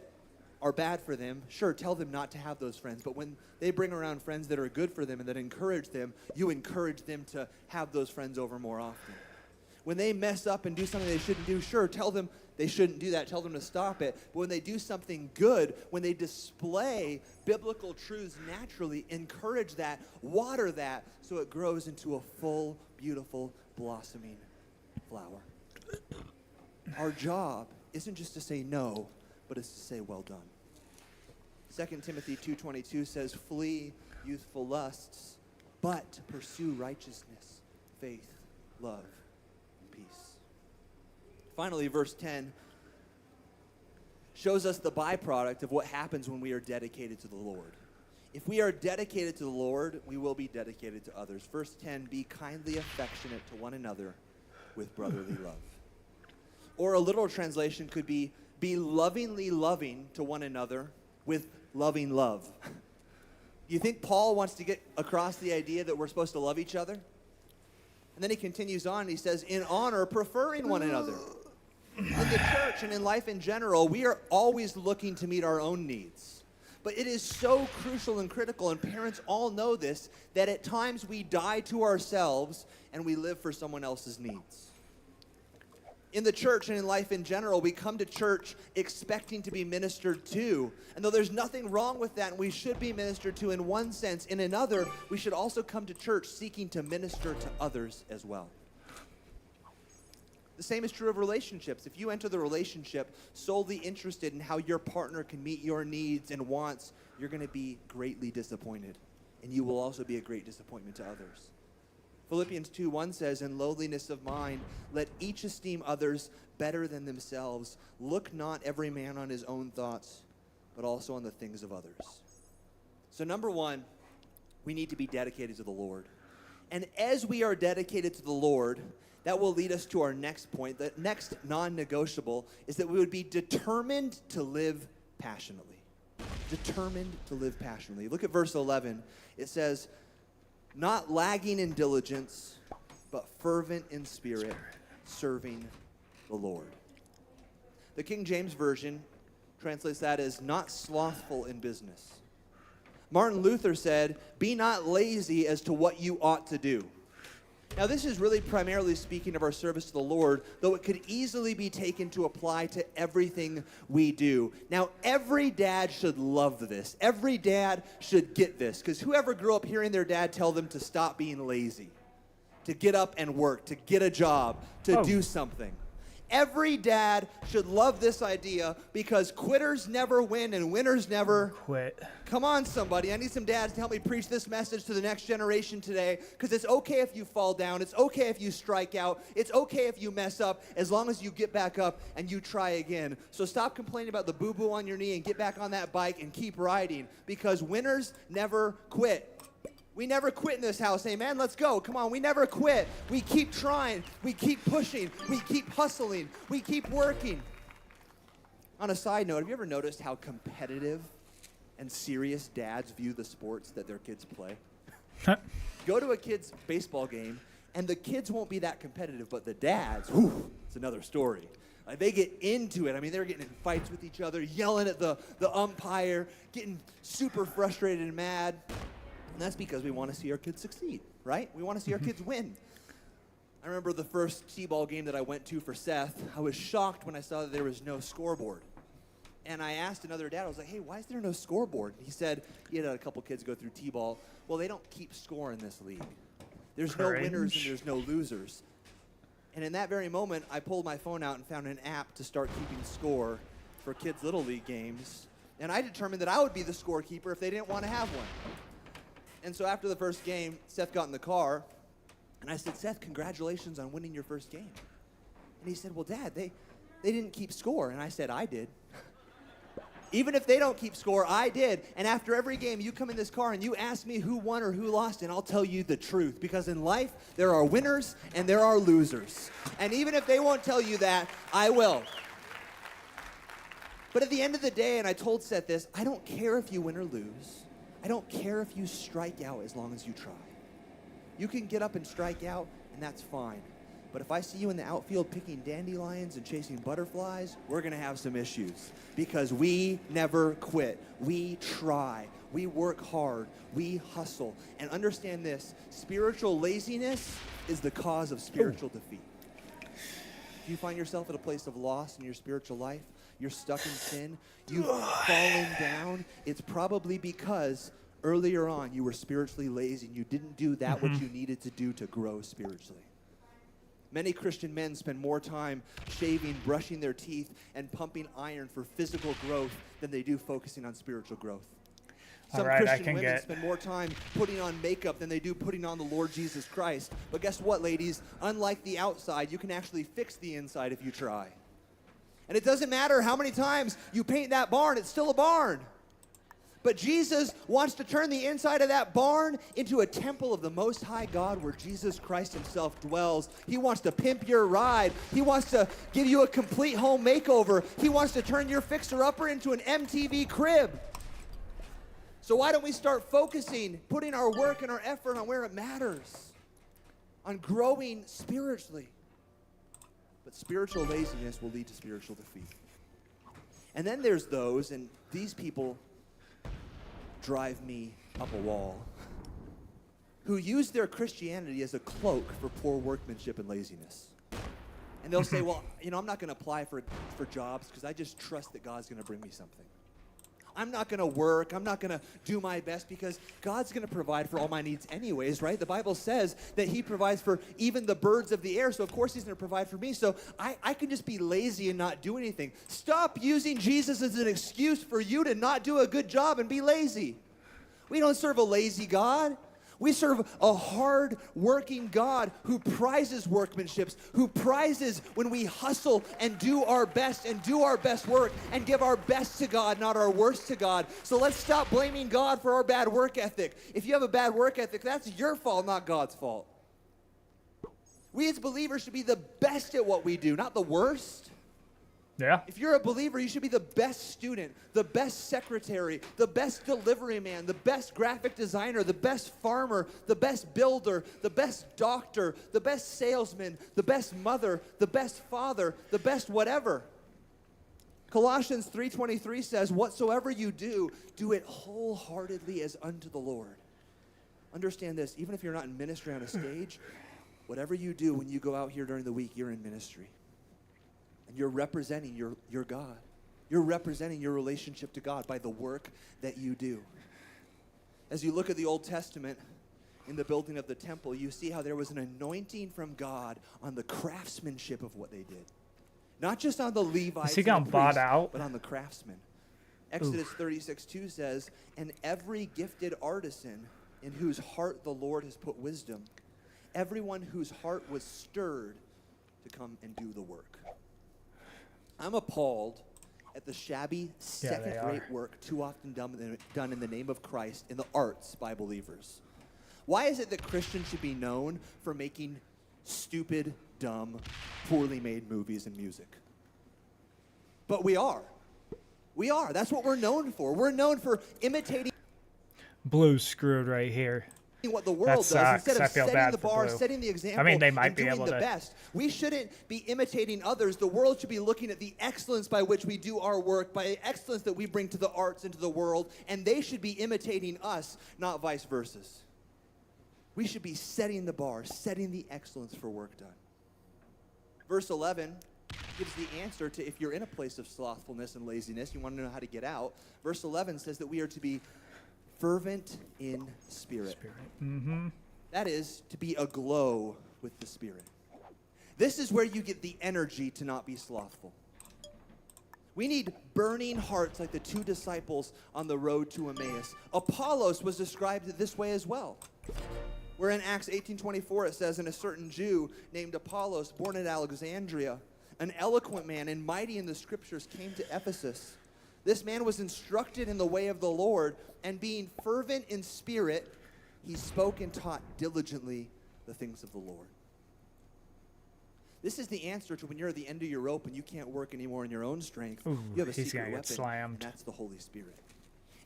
are bad for them, sure, tell them not to have those friends. But when they bring around friends that are good for them and that encourage them, you encourage them to have those friends over more often. When they mess up and do something they shouldn't do, sure, tell them they shouldn't do that. Tell them to stop it. But when they do something good, when they display biblical truths naturally, encourage that, water that, so it grows into a full, beautiful, blossoming flower. Our job isn't just to say no, but it's to say well done. 2 Timothy 2:22 says, flee youthful lusts, but pursue righteousness, faith, love, and peace. Finally, verse 10 shows us the byproduct of what happens when we are dedicated to the Lord. If we are dedicated to the Lord, we will be dedicated to others. Verse 10, be kindly affectionate to one another with brotherly love. Or a literal translation could be lovingly loving to one another with loving love. You think Paul wants to get across the idea that we're supposed to love each other? And then he continues on and he says, in honor, preferring one another. In the church and in life in general, we are always looking to meet our own needs. But it is so crucial and critical, and parents all know this, that at times we die to ourselves and we live for someone else's needs. In the church and in life in general, we come to church expecting to be ministered to. And though there's nothing wrong with that, and we should be ministered to in one sense, in another, we should also come to church seeking to minister to others as well. The same is true of relationships. If you enter the relationship solely interested in how your partner can meet your needs and wants, you're going to be greatly disappointed. And you will also be a great disappointment to others. Philippians 2:1 says, in lowliness of mind, let each esteem others better than themselves. Look not every man on his own thoughts, but also on the things of others. So number one, we need to be dedicated to the Lord. And as we are dedicated to the Lord, that will lead us to our next point. The next non-negotiable is that we would be determined to live passionately. Determined to live passionately. Look at verse 11. It says, not lagging in diligence, but fervent in spirit, serving the Lord. The King James Version translates that as not slothful in business. Martin Luther said, be not lazy as to what you ought to do. Now, this is really primarily speaking of our service to the Lord, though it could easily be taken to apply to everything we do. Now, every dad should love this. Every dad should get this, because whoever grew up hearing their dad tell them to stop being lazy, to get up and work, to get a job, to do something. Every dad should love this idea because quitters never win and winners never quit. Come on, somebody. I need some dads to help me preach this message to the next generation today, because it's okay if you fall down. It's okay if you strike out. It's okay if you mess up, as long as you get back up and you try again. So stop complaining about the boo-boo on your knee and get back on that bike and keep riding, because winners never quit. We never quit in this house, amen? Let's go. Come on, we never quit. We keep trying. We keep pushing. We keep hustling. We keep working. On a side note, have you ever noticed how competitive and serious dads view the sports that their kids play? Go to a kid's baseball game, and the kids won't be that competitive, but the dads, whew, it's another story. Like, they get into it. I mean, they're getting in fights with each other, yelling at the umpire, getting super frustrated and mad. And that's because we want to see our kids succeed, right? We want to see our kids win. I remember the first t-ball game that I went to for Seth. I was shocked when I saw that there was no scoreboard. And I asked another dad, I was like, hey, why is there no scoreboard? And he said, he had a couple kids go through t-ball. Well, they don't keep score in this league. There's no winners and there's no losers. And in that very moment, I pulled my phone out and found an app to start keeping score for kids' Little League games. And I determined that I would be the scorekeeper if they didn't want to have one. And so after the first game, Seth got in the car, and I said, Seth, congratulations on winning your first game. And he said, well, Dad, they didn't keep score. And I said, I did. Even if they don't keep score, I did. And after every game, you come in this car and you ask me who won or who lost, and I'll tell you the truth. Because in life, there are winners and there are losers. And even if they won't tell you that, I will. But at the end of the day, and I told Seth this, I don't care if you win or lose. I don't care if you strike out as long as you try. You can get up and strike out, and that's fine. But if I see you in the outfield picking dandelions and chasing butterflies, we're going to have some issues. Because we never quit. We try. We work hard. We hustle. And understand this, spiritual laziness is the cause of spiritual defeat. If you find yourself at a place of loss in your spiritual life, you're stuck in sin, you've fallen down, it's probably because earlier on you were spiritually lazy and you didn't do that what you needed to do to grow spiritually. Many Christian men spend more time shaving, brushing their teeth, and pumping iron for physical growth than they do focusing on spiritual growth. Some Christian women spend more time putting on makeup than they do putting on the Lord Jesus Christ. But guess what, ladies? Unlike the outside, you can actually fix the inside if you try. And it doesn't matter how many times you paint that barn, it's still a barn. But Jesus wants to turn the inside of that barn into a temple of the Most High God where Jesus Christ himself dwells. He wants to pimp your ride. He wants to give you a complete home makeover. He wants to turn your fixer-upper into an MTV crib. So why don't we start focusing, putting our work and our effort on where it matters, on growing spiritually. But spiritual laziness will lead to spiritual defeat. And then there's those, and these people drive me up a wall, who use their Christianity as a cloak for poor workmanship and laziness. And they'll say, well, I'm not going to apply for jobs because I just trust that God's going to bring me something. I'm not going to work. I'm not going to do my best because God's going to provide for all my needs anyways, right? The Bible says that he provides for even the birds of the air, so of course he's going to provide for me. So I can just be lazy and not do anything. Stop using Jesus as an excuse for you to not do a good job and be lazy. We don't serve a lazy God. We serve a hard-working God who prizes workmanship, who prizes when we hustle and do our best work and give our best to God, not our worst to God. So let's stop blaming God for our bad work ethic. If you have a bad work ethic, that's your fault, not God's fault. We as believers should be the best at what we do, not the worst. Yeah. If you're a believer, you should be the best student, the best secretary, the best delivery man, the best graphic designer, the best farmer, the best builder, the best doctor, the best salesman, the best mother, the best father, the best whatever. Colossians 3:23 says, whatsoever you do, do it wholeheartedly as unto the Lord. Understand this, even if you're not in ministry on a stage, whatever you do when you go out here during the week, you're in ministry. And you're representing your God. You're representing your relationship to God by the work that you do. As you look at the Old Testament, in the building of the temple, you see how there was an anointing from God on the craftsmanship of what they did. Not just on the Levites and the priests, but on the craftsmen. Exodus 36:2 says, and every gifted artisan in whose heart the Lord has put wisdom, everyone whose heart was stirred to come and do the work. I'm appalled at the shabby, second-rate work too often done in the name of Christ in the arts by believers. Why is it that Christians should be known for making stupid, dumb, poorly made movies and music? But we are. We are. That's what we're known for. We're known for imitating Blue's screwed right here. What the world does instead of setting the bar, Blue. setting the example, I mean, they might and be doing able the to. best. We shouldn't be imitating others. The world should be looking at the excellence by which we do our work, by the excellence that we bring to the arts and to the world, and they should be imitating us, not vice versa. We should be setting the bar, setting the excellence for work done. Verse 11 gives the answer to if you're in a place of slothfulness and laziness, you want to know how to get out. Verse 11 says that we are to be fervent in spirit. That is, to be aglow with the Spirit. This is where you get the energy to not be slothful. We need burning hearts like the two disciples on the road to Emmaus. Apollos was described this way as well. Where in Acts 18:24 it says, and a certain Jew named Apollos, born at Alexandria, an eloquent man and mighty in the scriptures, came to Ephesus. This man was instructed in the way of the Lord, and being fervent in spirit, he spoke and taught diligently the things of the Lord. This is the answer to when you're at the end of your rope and you can't work anymore in your own strength. Ooh, you have a he's secret gonna get weapon, slammed. and that's the Holy Spirit.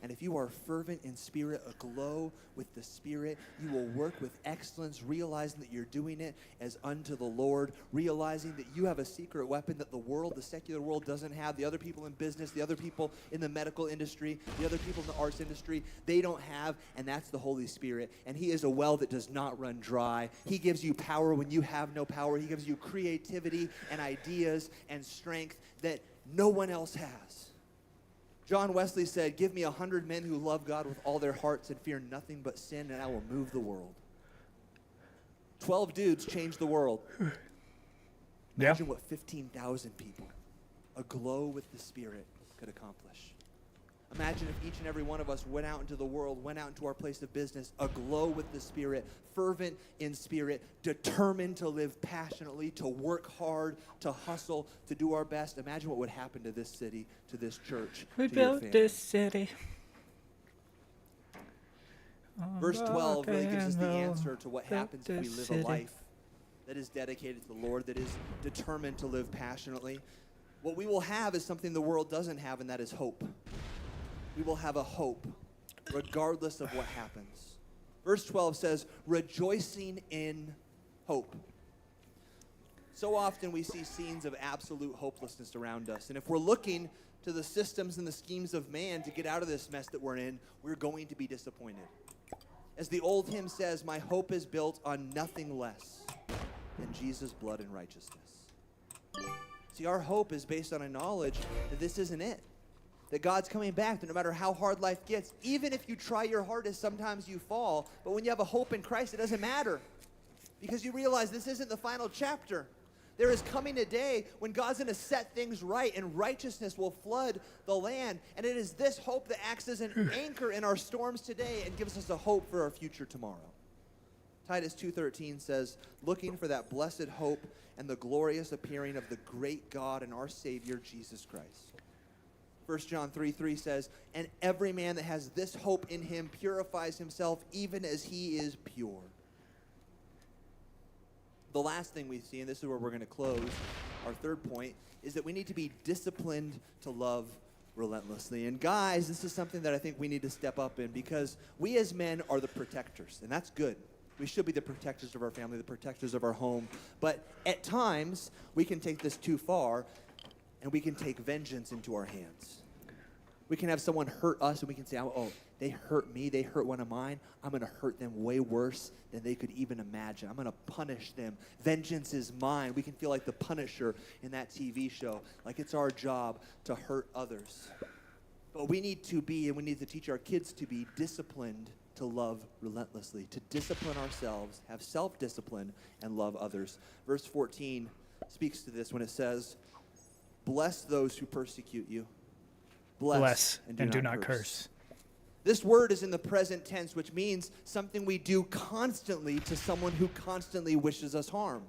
And if you are fervent in spirit, aglow with the Spirit, you will work with excellence, realizing that you're doing it as unto the Lord, realizing that you have a secret weapon that the world, the secular world, doesn't have. The other people in business, the other people in the medical industry, the other people in the arts industry, they don't have, and that's the Holy Spirit. And He is a well that does not run dry. He gives you power when you have no power. He gives you creativity and ideas and strength that no one else has. John Wesley said, give me 100 men who love God with all their hearts and fear nothing but sin, and I will move the world. 12 dudes changed the world. Imagine what 15,000 people aglow with the Spirit could accomplish. Imagine if each and every one of us went out into the world, went out into our place of business, aglow with the Spirit, fervent in spirit, determined to live passionately, to work hard, to hustle, to do our best. Imagine what would happen to this city, to this church, We to your built family. this city. Verse 12 really gives us the Volcano, answer to what happens if we this live city. a life that is dedicated to the Lord, that is determined to live passionately. What we will have is something the world doesn't have, and that is hope. We will have a hope, regardless of what happens. Verse 12 says, rejoicing in hope. So often we see scenes of absolute hopelessness around us. And if we're looking to the systems and the schemes of man to get out of this mess that we're in, we're going to be disappointed. As the old hymn says, my hope is built on nothing less than Jesus' blood and righteousness. See, our hope is based on a knowledge that this isn't it. That God's coming back, that no matter how hard life gets, even if you try your hardest, sometimes you fall. But when you have a hope in Christ, it doesn't matter. Because you realize this isn't the final chapter. There is coming a day when God's going to set things right and righteousness will flood the land. And it is this hope that acts as an anchor in our storms today and gives us a hope for our future tomorrow. Titus 2:13 says, looking for that blessed hope and the glorious appearing of the great God and our Savior, Jesus Christ. 1 John 3:3 says, and every man that has this hope in him purifies himself even as he is pure. The last thing we see, and this is where we're going to close, our third point, is that we need to be disciplined to love relentlessly. And guys, this is something that I think we need to step up in, because we as men are the protectors, and that's good. We should be the protectors of our family, the protectors of our home. But at times, we can take this too far, and we can take vengeance into our hands. We can have someone hurt us, and we can say, oh, they hurt me, they hurt one of mine. I'm going to hurt them way worse than they could even imagine. I'm going to punish them. Vengeance is mine. We can feel like the Punisher in that TV show, like it's our job to hurt others. But we need to be, and we need to teach our kids to be disciplined to love relentlessly, to discipline ourselves, have self-discipline, and love others. Verse 14 speaks to this when it says, bless those who persecute you. Bless and do not curse. This word is in the present tense, which means something we do constantly to someone who constantly wishes us harm.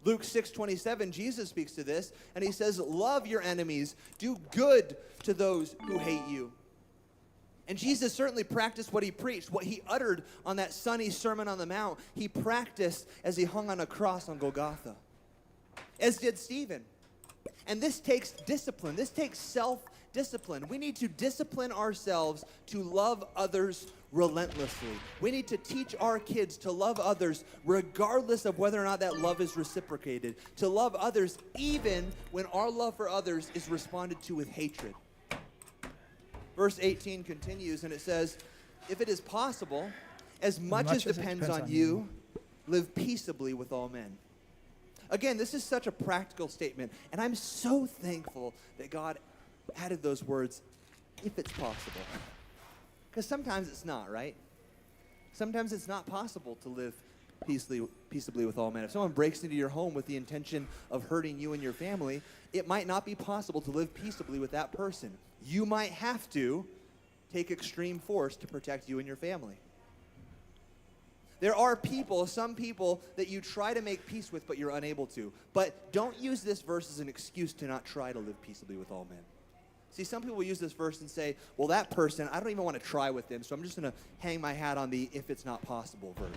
Luke 6:27, Jesus speaks to this, and he says, love your enemies, do good to those who hate you. And Jesus certainly practiced what he preached, what he uttered on that sunny Sermon on the Mount. He practiced as he hung on a cross on Golgotha, as did Stephen. And this takes discipline. This takes self-discipline. We need to discipline ourselves to love others relentlessly. We need to teach our kids to love others regardless of whether or not that love is reciprocated. To love others even when our love for others is responded to with hatred. Verse 18 continues, and it says, if it is possible, As much as depends on you, live peaceably with all men. Again, this is such a practical statement, and I'm so thankful that God added those words, if it's possible. Because sometimes it's not, right? Sometimes it's not possible to live peaceably with all men. If someone breaks into your home with the intention of hurting you and your family, it might not be possible to live peaceably with that person. You might have to take extreme force to protect you and your family. There are people, some people, that you try to make peace with, but you're unable to. But don't use this verse as an excuse to not try to live peaceably with all men. See, some people use this verse and say, well, that person, I don't even want to try with them, so I'm just going to hang my hat on the if it's not possible verse.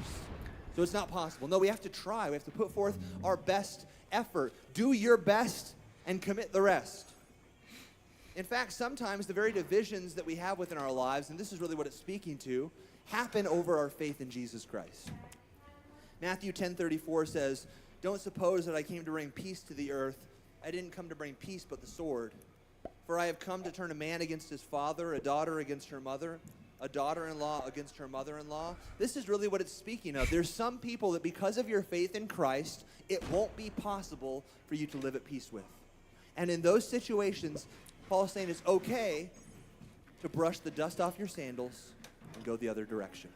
So it's not possible. No, we have to try. We have to put forth our best effort. Do your best and commit the rest. In fact, sometimes the very divisions that we have within our lives, and this is really what it's speaking to, happen over our faith in Jesus Christ. Matthew 10:34 says, don't suppose that I came to bring peace to the earth. I didn't come to bring peace but the sword. For I have come to turn a man against his father, a daughter against her mother, a daughter-in-law against her mother-in-law. This is really what it's speaking of. There's some people that because of your faith in Christ, it won't be possible for you to live at peace with. And in those situations, Paul's saying it's okay to brush the dust off your sandals and go the other direction.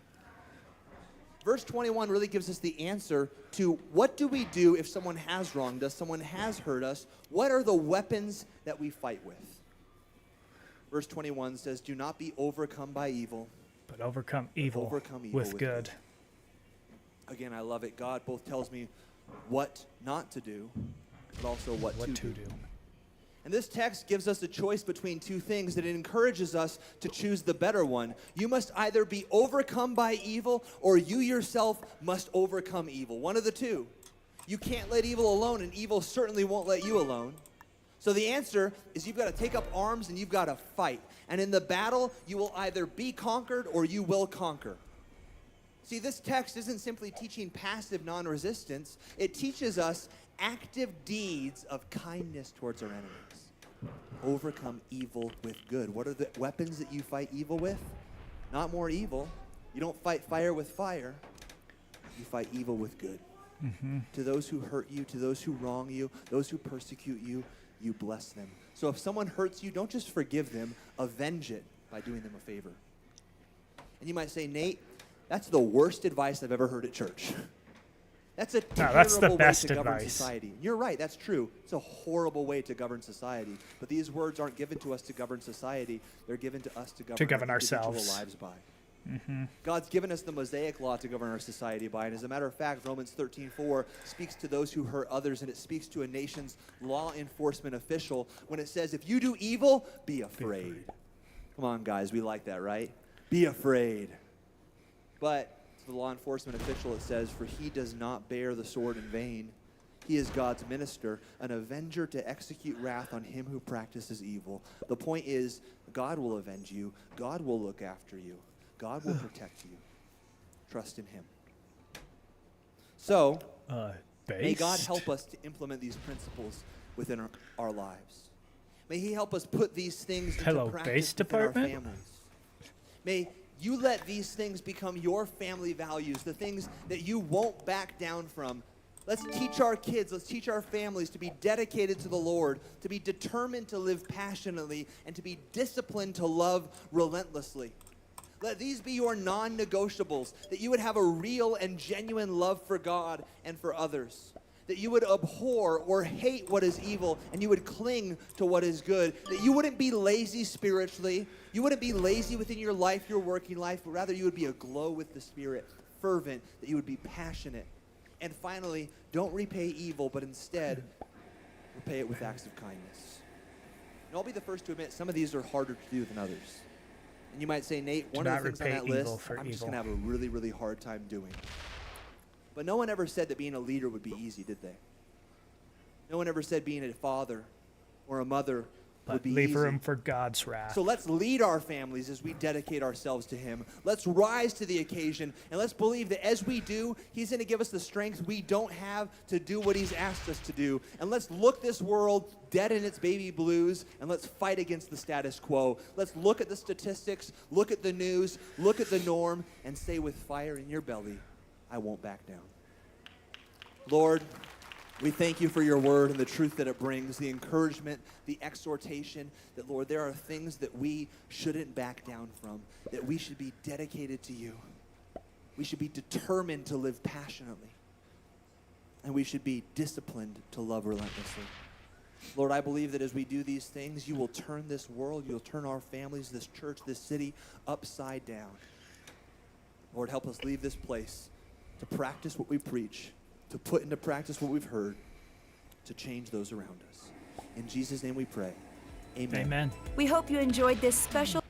Verse 21 really gives us the answer to what do we do if someone has wronged us, someone has hurt us? What are the weapons that we fight with? Verse 21 says, do not be overcome by evil. But overcome evil, with good. Again, I love it. God both tells me what not to do, but also what to do. And this text gives us a choice between two things that it encourages us to choose the better one. You must either be overcome by evil or you yourself must overcome evil. One of the two. You can't let evil alone, and evil certainly won't let you alone. So the answer is you've got to take up arms and you've got to fight. And in the battle, you will either be conquered or you will conquer. See, this text isn't simply teaching passive non-resistance. It teaches us active deeds of kindness towards our enemies. Overcome evil with good. What are the weapons that you fight evil with? Not more evil. You don't fight fire with fire. You fight evil with good. Mm-hmm. To those who hurt you, to those who wrong you, those who persecute you, you bless them. So if someone hurts you, don't just forgive them, avenge it by doing them a favor. And you might say, Nate, that's the worst advice I've ever heard at church. That's a terrible way to govern society. You're right, that's true. It's a horrible way to govern society. But these words aren't given to us to govern society. They're given to us to govern ourselves. Lives by. Mm-hmm. God's given us the Mosaic law to govern our society by. And as a matter of fact, Romans 13:4 speaks to those who hurt others, and it speaks to a nation's law enforcement official when it says, if you do evil, be afraid. Come on, guys, we like that, right? Be afraid. But to the law enforcement official, it says, for he does not bear the sword in vain. He is God's minister, an avenger to execute wrath on him who practices evil. The point is, God will avenge you. God will look after you. God will protect you. Trust in him. So, may God help us to implement these principles within our lives. May he help us put these things into practice within our families. May you let these things become your family values, the things that you won't back down from. Let's teach our kids, let's teach our families to be dedicated to the Lord, to be determined to live passionately, and to be disciplined to love relentlessly. Let these be your non-negotiables, that you would have a real and genuine love for God and for others, that you would abhor or hate what is evil and you would cling to what is good, that you wouldn't be lazy spiritually, you wouldn't be lazy within your life, your working life, but rather you would be aglow with the Spirit, fervent, that you would be passionate. And finally, don't repay evil, but instead repay it with acts of kindness. And I'll be the first to admit some of these are harder to do than others. And you might say, Nate, one of the things on that list, I'm just going to have a really, really hard time doing. But no one ever said that being a leader would be easy, did they? No one ever said being a father or a mother but be leave easy. room for God's wrath. So let's lead our families as we dedicate ourselves to him. Let's rise to the occasion, and let's believe that as we do, he's going to give us the strength we don't have to do what he's asked us to do. And let's look this world dead in its baby blues, and let's fight against the status quo. Let's look at the statistics, look at the news, look at the norm, and say with fire in your belly, I won't back down. Lord, we thank you for your word and the truth that it brings, the encouragement, the exhortation, that, Lord, there are things that we shouldn't back down from, that we should be dedicated to you. We should be determined to live passionately, and we should be disciplined to love relentlessly. Lord, I believe that as we do these things, you will turn this world, you'll turn our families, this church, this city upside down. Lord, help us leave this place to practice what we preach, to put into practice what we've heard, to change those around us. In Jesus' name we pray. Amen. Amen. We hope you enjoyed this special.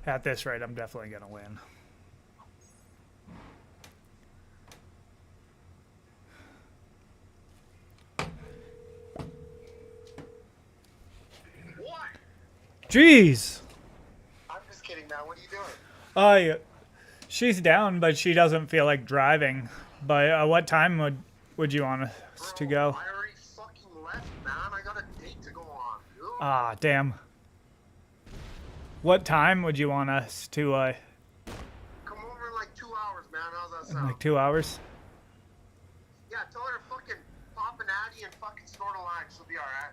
At this rate, I'm definitely going to win. What? Jeez! I'm just kidding, man. What are you doing? She's down, but she doesn't feel like driving. But what time would you want us to go? I already fucking left, man. I got a date to go on. Dude. Ah, damn. What time would you want us to, Come over in like 2 hours, man. How's that in sound? like 2 hours? Yeah, tell her to fucking pop an Addy and fucking snort a line. She'll be alright.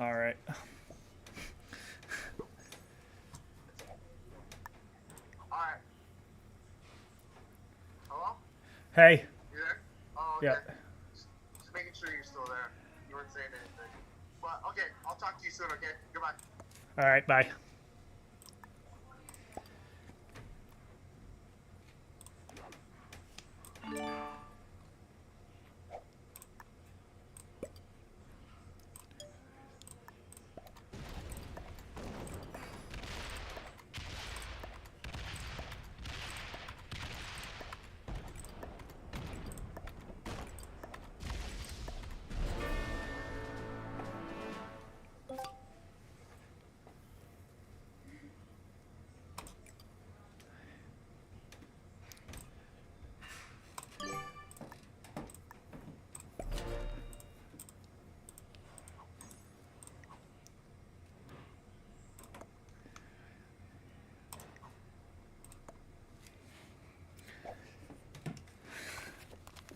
Alright. Alright. Hello? Hey. You there? Oh, okay. Yeah. Just making sure you're still there. You weren't saying anything. But, okay, I'll talk to you soon, okay? Goodbye. Alright, bye.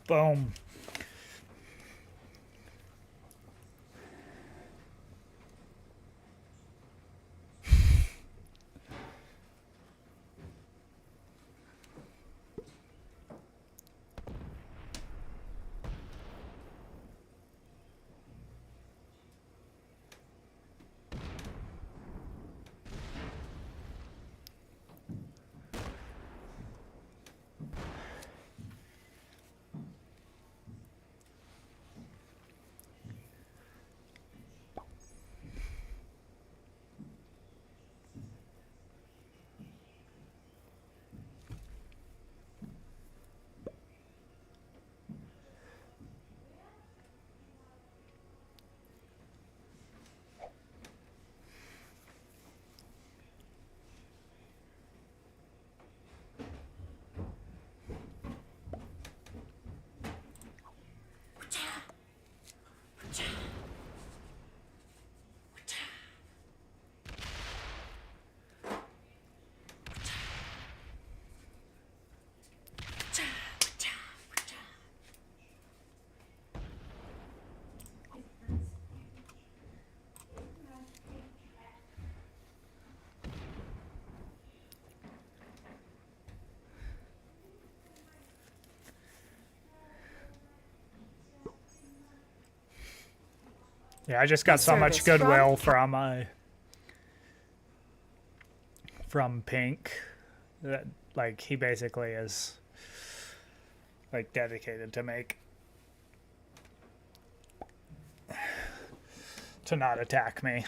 Boom. Yeah, I just got This so much service goodwill from Pink that like he basically is like dedicated to not attack me.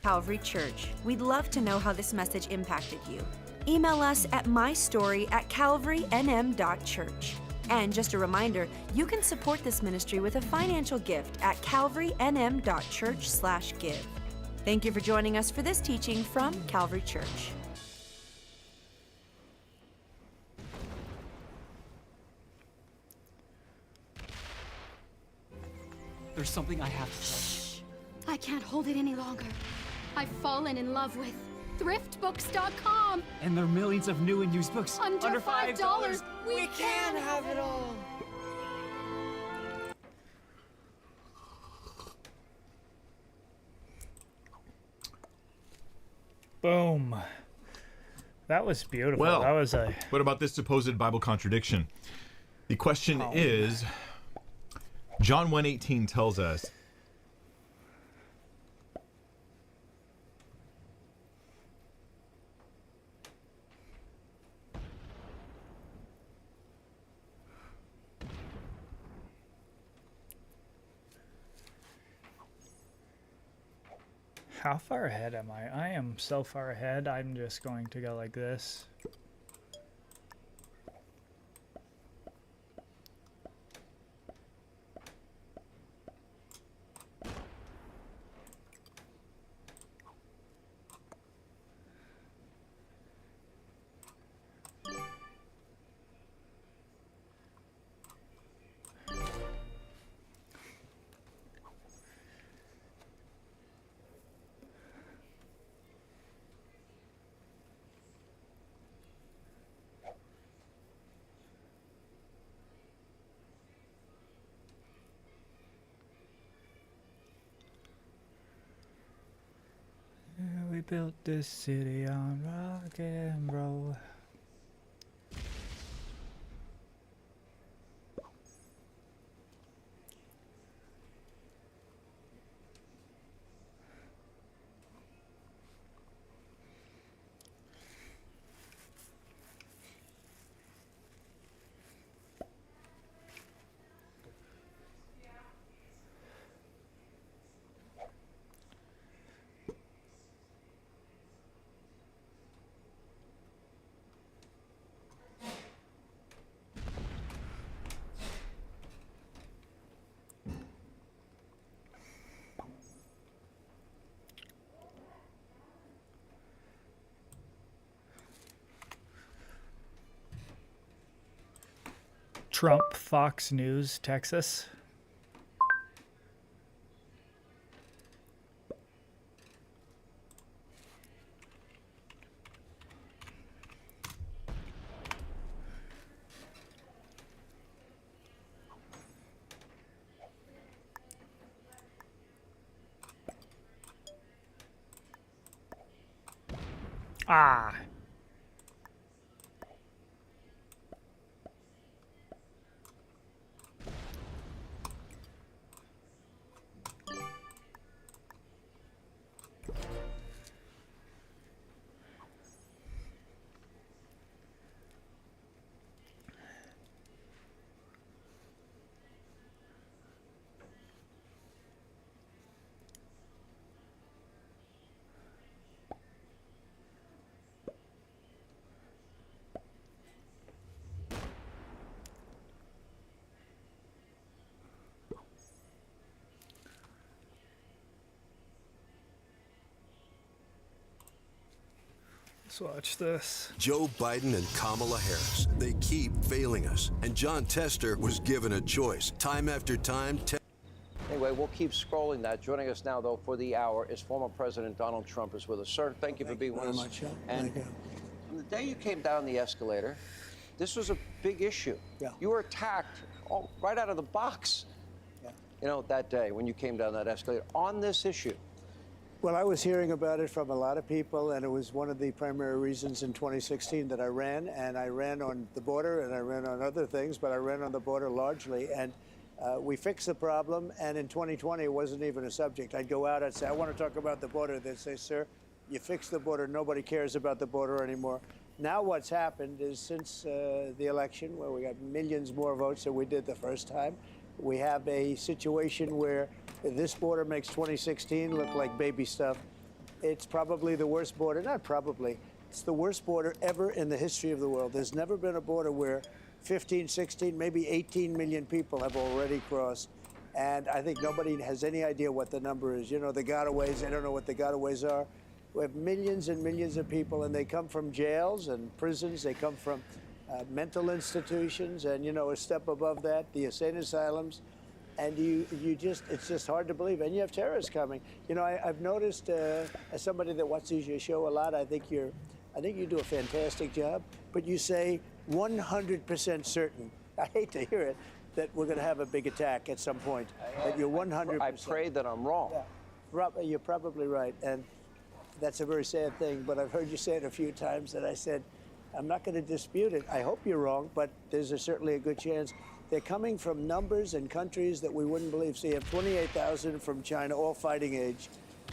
Calvary Church. We'd love to know how this message impacted you. Email us at mystory@calvarynm.church. And just a reminder, you can support this ministry with a financial gift at calvarynm.church/give. Thank you for joining us for this teaching from Calvary Church. There's something I have to tell you. I can't hold it any longer. I've fallen in love with thriftbooks.com. And there are millions of new and used books Under $5. We can have it all. Boom. That was beautiful. Well, that was a what about this supposed Bible contradiction? The question is, John 1:18 tells us, how far ahead am I? I am so far ahead. I'm just going to go like this. We built this city on rock and roll. Trump, Fox News, Texas. Ah. Let's watch this. Joe Biden and Kamala Harris. They keep failing us. And John Tester was given a choice. Time after time. Anyway, we'll keep scrolling that. Joining us now, though, for the hour is former President Donald Trump is with us. Sir, thank you for being with us. And from the day you came down the escalator, this was a big issue. Yeah. You were attacked right out of the box, you know, that day when you came down that escalator on this issue. Well, I was hearing about it from a lot of people, and it was one of the primary reasons in 2016 that I ran. And I ran on the border, and I ran on other things, but I ran on the border largely. And we fixed the problem, and in 2020, it wasn't even a subject. I'd go out, I'd say, I want to talk about the border. They'd say, sir, you fixed the border. Nobody cares about the border anymore. Now what's happened is since the election, where we got millions more votes than we did the first time, we have a situation where this border makes 2016 look like baby stuff. It's probably the worst border, not probably, it's the worst border ever in the history of the world. There's never been a border where 15, 16, maybe 18 million people have already crossed. And I think nobody has any idea what the number is. You know, the gotaways, they don't know what the gotaways are. We have millions and millions of people, and they come from jails and prisons. They come from mental institutions, and, you know, a step above that, the insane asylums. And it's just hard to believe. And you have terrorists coming. You know, I've noticed, as somebody that watches your show a lot, I think you do a fantastic job, but you say 100% certain. I hate to hear it, that we're going to have a big attack at some point. That you're 100%. I pray that I'm wrong. Yeah, you're probably right. And that's a very sad thing, but I've heard you say it a few times, and I said, I'm not going to dispute it. I hope you're wrong, but there's certainly a good chance. They're coming from numbers and countries that we wouldn't believe. So you have 28,000 from China, all fighting age.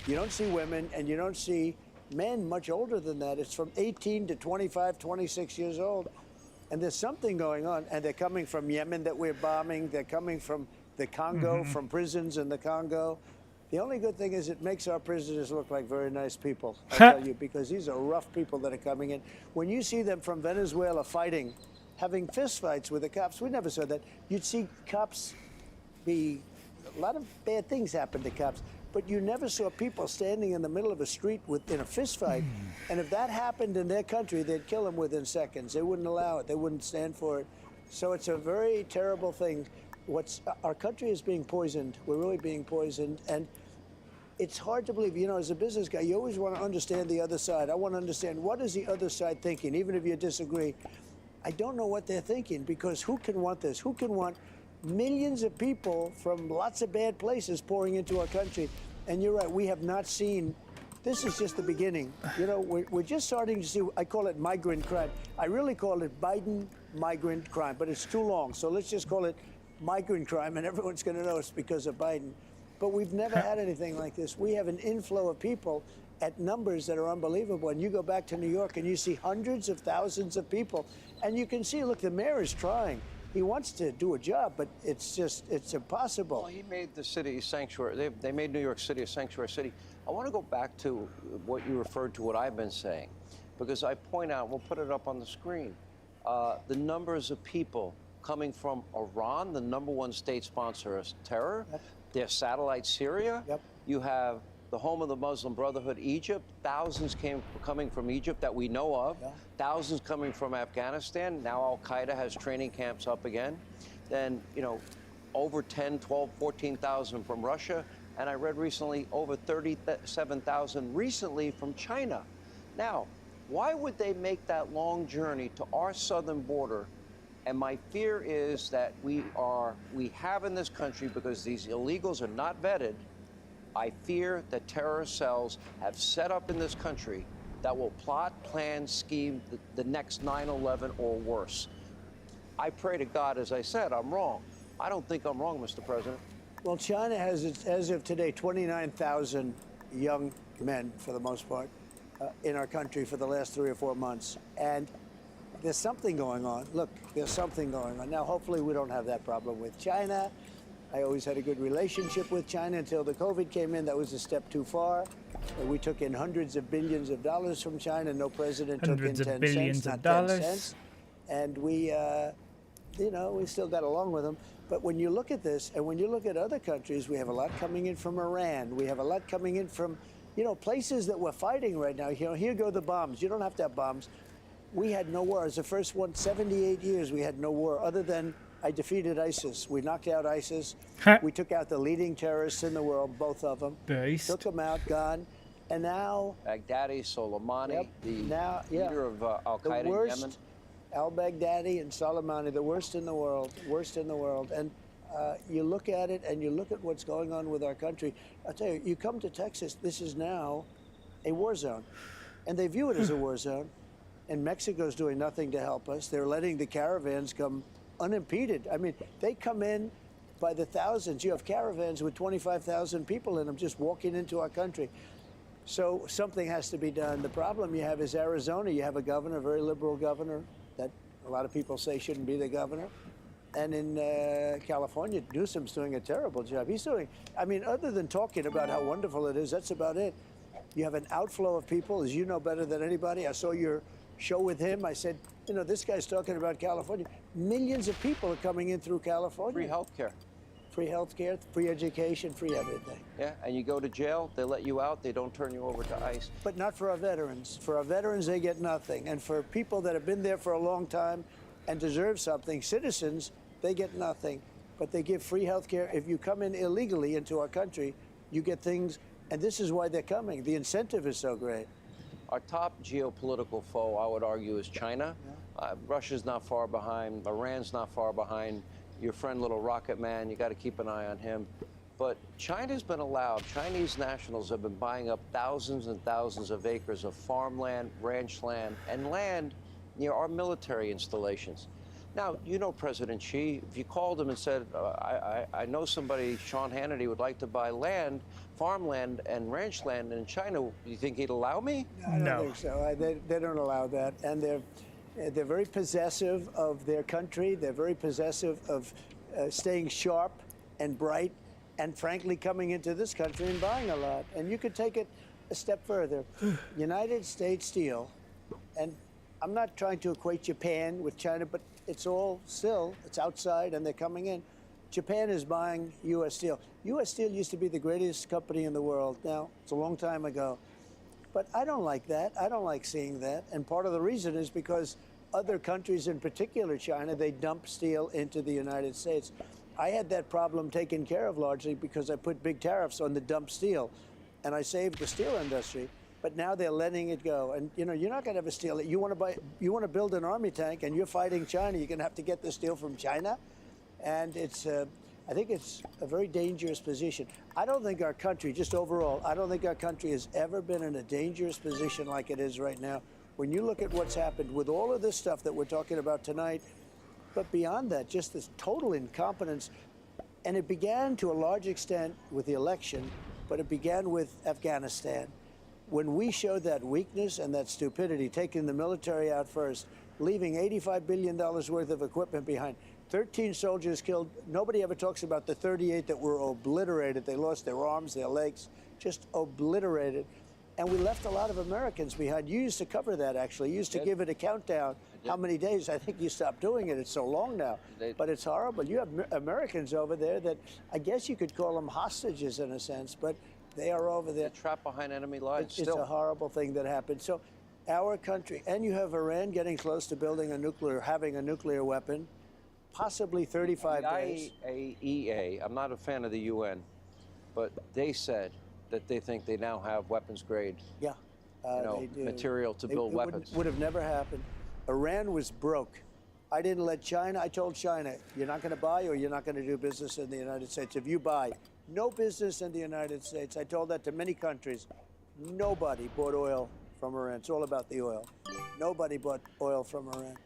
You don't see women, and you don't see men much older than that. It's from 18 to 25, 26 years old. And there's something going on. And they're coming from Yemen that we're bombing. They're coming from the Congo, from prisons in the Congo. The only good thing is it makes our prisoners look like very nice people, I'll tell you, because these are rough people that are coming in. When you see them from Venezuela fighting, having fistfights with the cops, we never saw that. You'd see cops a lot of bad things happen to cops, but you never saw people standing in the middle of a street in a fistfight. And if that happened in their country, they'd kill them within seconds. They wouldn't allow it. They wouldn't stand for it. So it's a very terrible thing. Our country is being poisoned. We're really being poisoned. And it's hard to believe, you know, as a business guy, you always want to understand the other side. I want to understand, what is the other side thinking, even if you disagree. I don't know what they're thinking, because who can want this? Who can want millions of people from lots of bad places pouring into our country? And you're right, we have not seen, this is just the beginning. You know, we're just starting to see, I call it migrant crime. I really call it Biden migrant crime, but it's too long. So let's just call it migrant crime, and everyone's going to know it's because of Biden. But we've never had anything like this. We have an inflow of people at numbers that are unbelievable. And you go back to New York and you see hundreds of thousands of people. And you can see, look, the mayor is trying. He wants to do a job, but it's impossible. Well, he made the city a sanctuary. They made New York City a sanctuary city. I want to go back to what you referred to, what I've been saying, because I point out, we'll put it up on the screen, the numbers of people coming from Iran, the #1 state sponsor of terror. Yep. Their satellite Syria. Yep. You have the home of the Muslim Brotherhood, Egypt. Thousands coming from Egypt that we know of. Yeah. Thousands coming from Afghanistan. Now Al-Qaeda has training camps up again. Then, you know, over 10, 12, 14,000 from Russia. And I read recently over 37,000 recently from China. Now, why would they make that long journey to our southern border? And my fear is that we have in this country, because these illegals are not vetted, I fear that terrorist cells have set up in this country that will plot, plan, scheme the next 9/11 or worse. I pray to God, as I said, I'm wrong. I don't think I'm wrong, Mr. President. Well, China has, as of today, 29,000 young men, for the most part, in our country for the last 3 or 4 months. And there's something going on. Look, there's something going on. Now, hopefully we don't have that problem with China. I always had a good relationship with China until the COVID came in. That was a step too far. We took in hundreds of billions of dollars from China. No president took in 10 cents, not 10 cents. And we, you know, we still got along with them. But when you look at this, and when you look at other countries, we have a lot coming in from Iran. We have a lot coming in from You know, places that we're fighting right now, you know, here go the bombs. You don't have to have bombs. We had no war. It was the first one, 78 years we had no war, other than I defeated ISIS. We knocked out ISIS. We took out the leading terrorists in the world, both of them. Took them out, gone. And now... Baghdadi, Soleimani, leader of Al-Qaeda in Yemen. Al-Baghdadi and Soleimani, the worst in the world, And you look at it and you look at what's going on with our country. I'll tell you, you come to Texas, this is now a war zone. And they view it as a war zone. And Mexico's doing nothing to help us. They're letting the caravans come unimpeded. I mean, they come in by the thousands. You have caravans with 25,000 people in them just walking into our country. So something has to be done. The problem you have is Arizona. You have a governor, a very liberal governor, that a lot of people say shouldn't be the governor. And in California, Newsom's doing a terrible job. He's doing, I mean, other than talking about how wonderful it is, that's about it. You have an outflow of people, as you know better than anybody. I saw your show with him. I said, you know, this guy's talking about California. Millions of people are coming in through California. Free health care. Free health care, free education, free everything. Yeah, and you go to jail, they let you out, they don't turn you over to ICE. But not for our veterans. For our veterans, they get nothing. And for people that have been there for a long time and deserve something, citizens, they get nothing. But they give free health care. If you come in illegally into our country, you get things, and this is why they're coming. The incentive is so great. Our top geopolitical foe, I would argue, is China. Russia's not far behind. Iran's not far behind. Your friend, little rocket man, you got to keep an eye on him. But China's been allowed, Chinese nationals have been buying up thousands and thousands of acres of farmland, ranch land, and land near our military installations. Now, you know President Xi, if you called him and said, I know somebody, Sean Hannity, would like to buy land, farmland and ranch land in China, do you think he'd allow me? I don't think so. They don't allow that. And they're very possessive of their country. They're very possessive of staying sharp and bright and, frankly, coming into this country and buying a lot. And you could take it a step further. United States Steel, and I'm not trying to equate Japan with China, but it's all still, it's outside and they're coming in. Japan is buying U.S. Steel. U.S. Steel used to be the greatest company in the world. Now, it's a long time ago. But I don't like that. I don't like seeing that. And part of the reason is because other countries, in particular China, they dump steel into the United States. I had that problem taken care of largely because I put big tariffs on the dump steel, and I saved the steel industry. But now they're letting it go. And, you know, you're not going to have a steel. You want to build an army tank, and you're fighting China. You're going to have to get the steel from China. And it's, I think it's a very dangerous position. I don't think our country, just overall, I don't think our country has ever been in a dangerous position like it is right now. When you look at what's happened with all of this stuff that we're talking about tonight, but beyond that, just this total incompetence. And it began to a large extent with the election, but it began with Afghanistan. When we showed that weakness and that stupidity, taking the military out first, leaving $85 billion worth of equipment behind, 13 soldiers killed. Nobody ever talks about the 38 that were obliterated. They lost their arms, their legs, just obliterated. And we left a lot of Americans behind. You used to cover that, actually. You used to give it a countdown. How many days? I think you stopped doing it. It's so long now. But it's horrible. You have Americans over there that I guess you could call them hostages in a sense, but they are over there. They're trapped behind enemy lines. It's a horrible thing that happened. So our country, and you have Iran getting close to having a nuclear weapon, possibly 35 days. The IAEA, I'm not a fan of the UN, but they said that they think they now have weapons grade they do. Material to build weapons. Would have never happened. Iran was broke. I didn't let China, I told China, you're not going to buy or you're not going to do business in the United States. If you buy, no business in the United States. I told that to many countries. Nobody bought oil from Iran. It's all about the oil. Nobody bought oil from Iran.